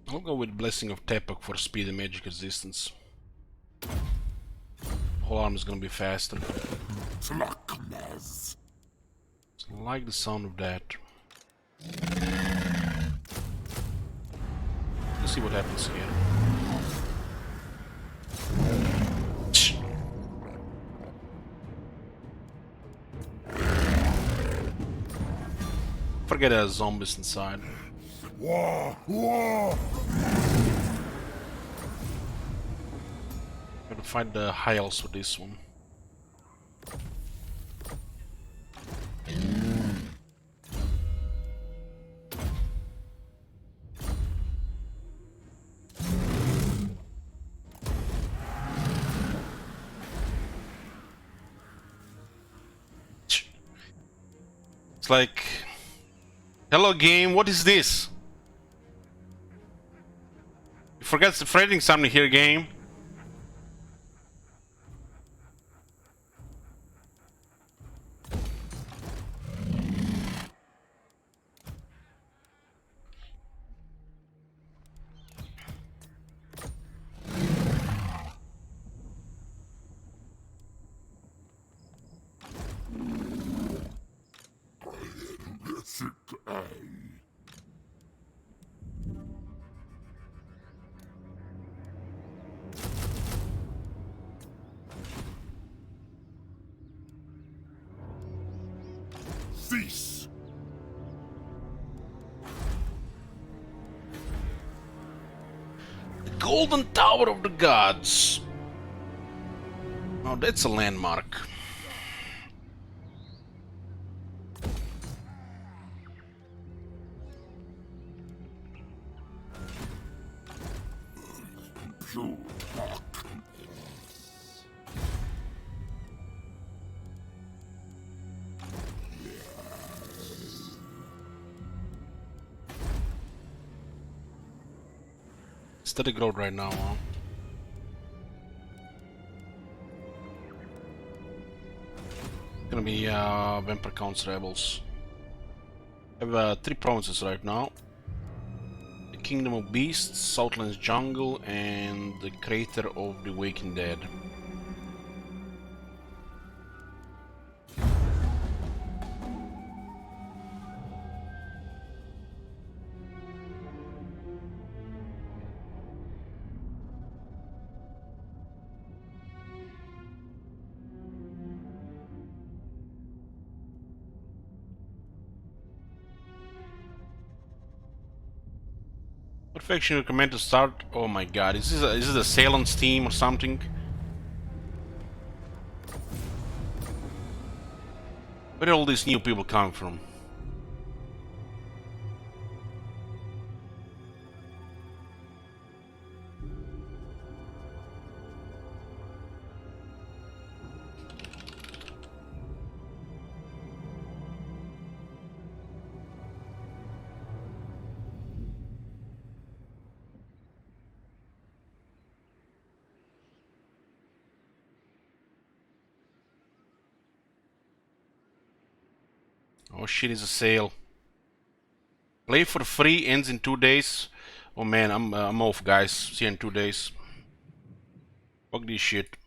I'll go with Blessing of Tepak for speed and magic resistance. Whole arm is gonna be faster. Tlakmez! I like the sound of that. Let's see what happens here. Forget there's zombies inside. Wah! Wah! Gotta find the high elves for this one. It's like Hello game, what is this? You forgot threading something here, game. Cease! The Golden Tower of the Gods. Oh, that's a landmark. Pure. Static road right now, huh? Gonna be Vampire Counts Rebels. I have 3 provinces right now. The Kingdom of Beasts, Southlands Jungle, and the Crater of the Waking Dead. What faction you recommend to start? Oh my god, is this a Salon's team or something? Where are all these new people coming from? Oh shit, it's a sale. Play for free, ends in 2 days. Oh man, I'm off, guys. See you in 2 days. Fuck this shit.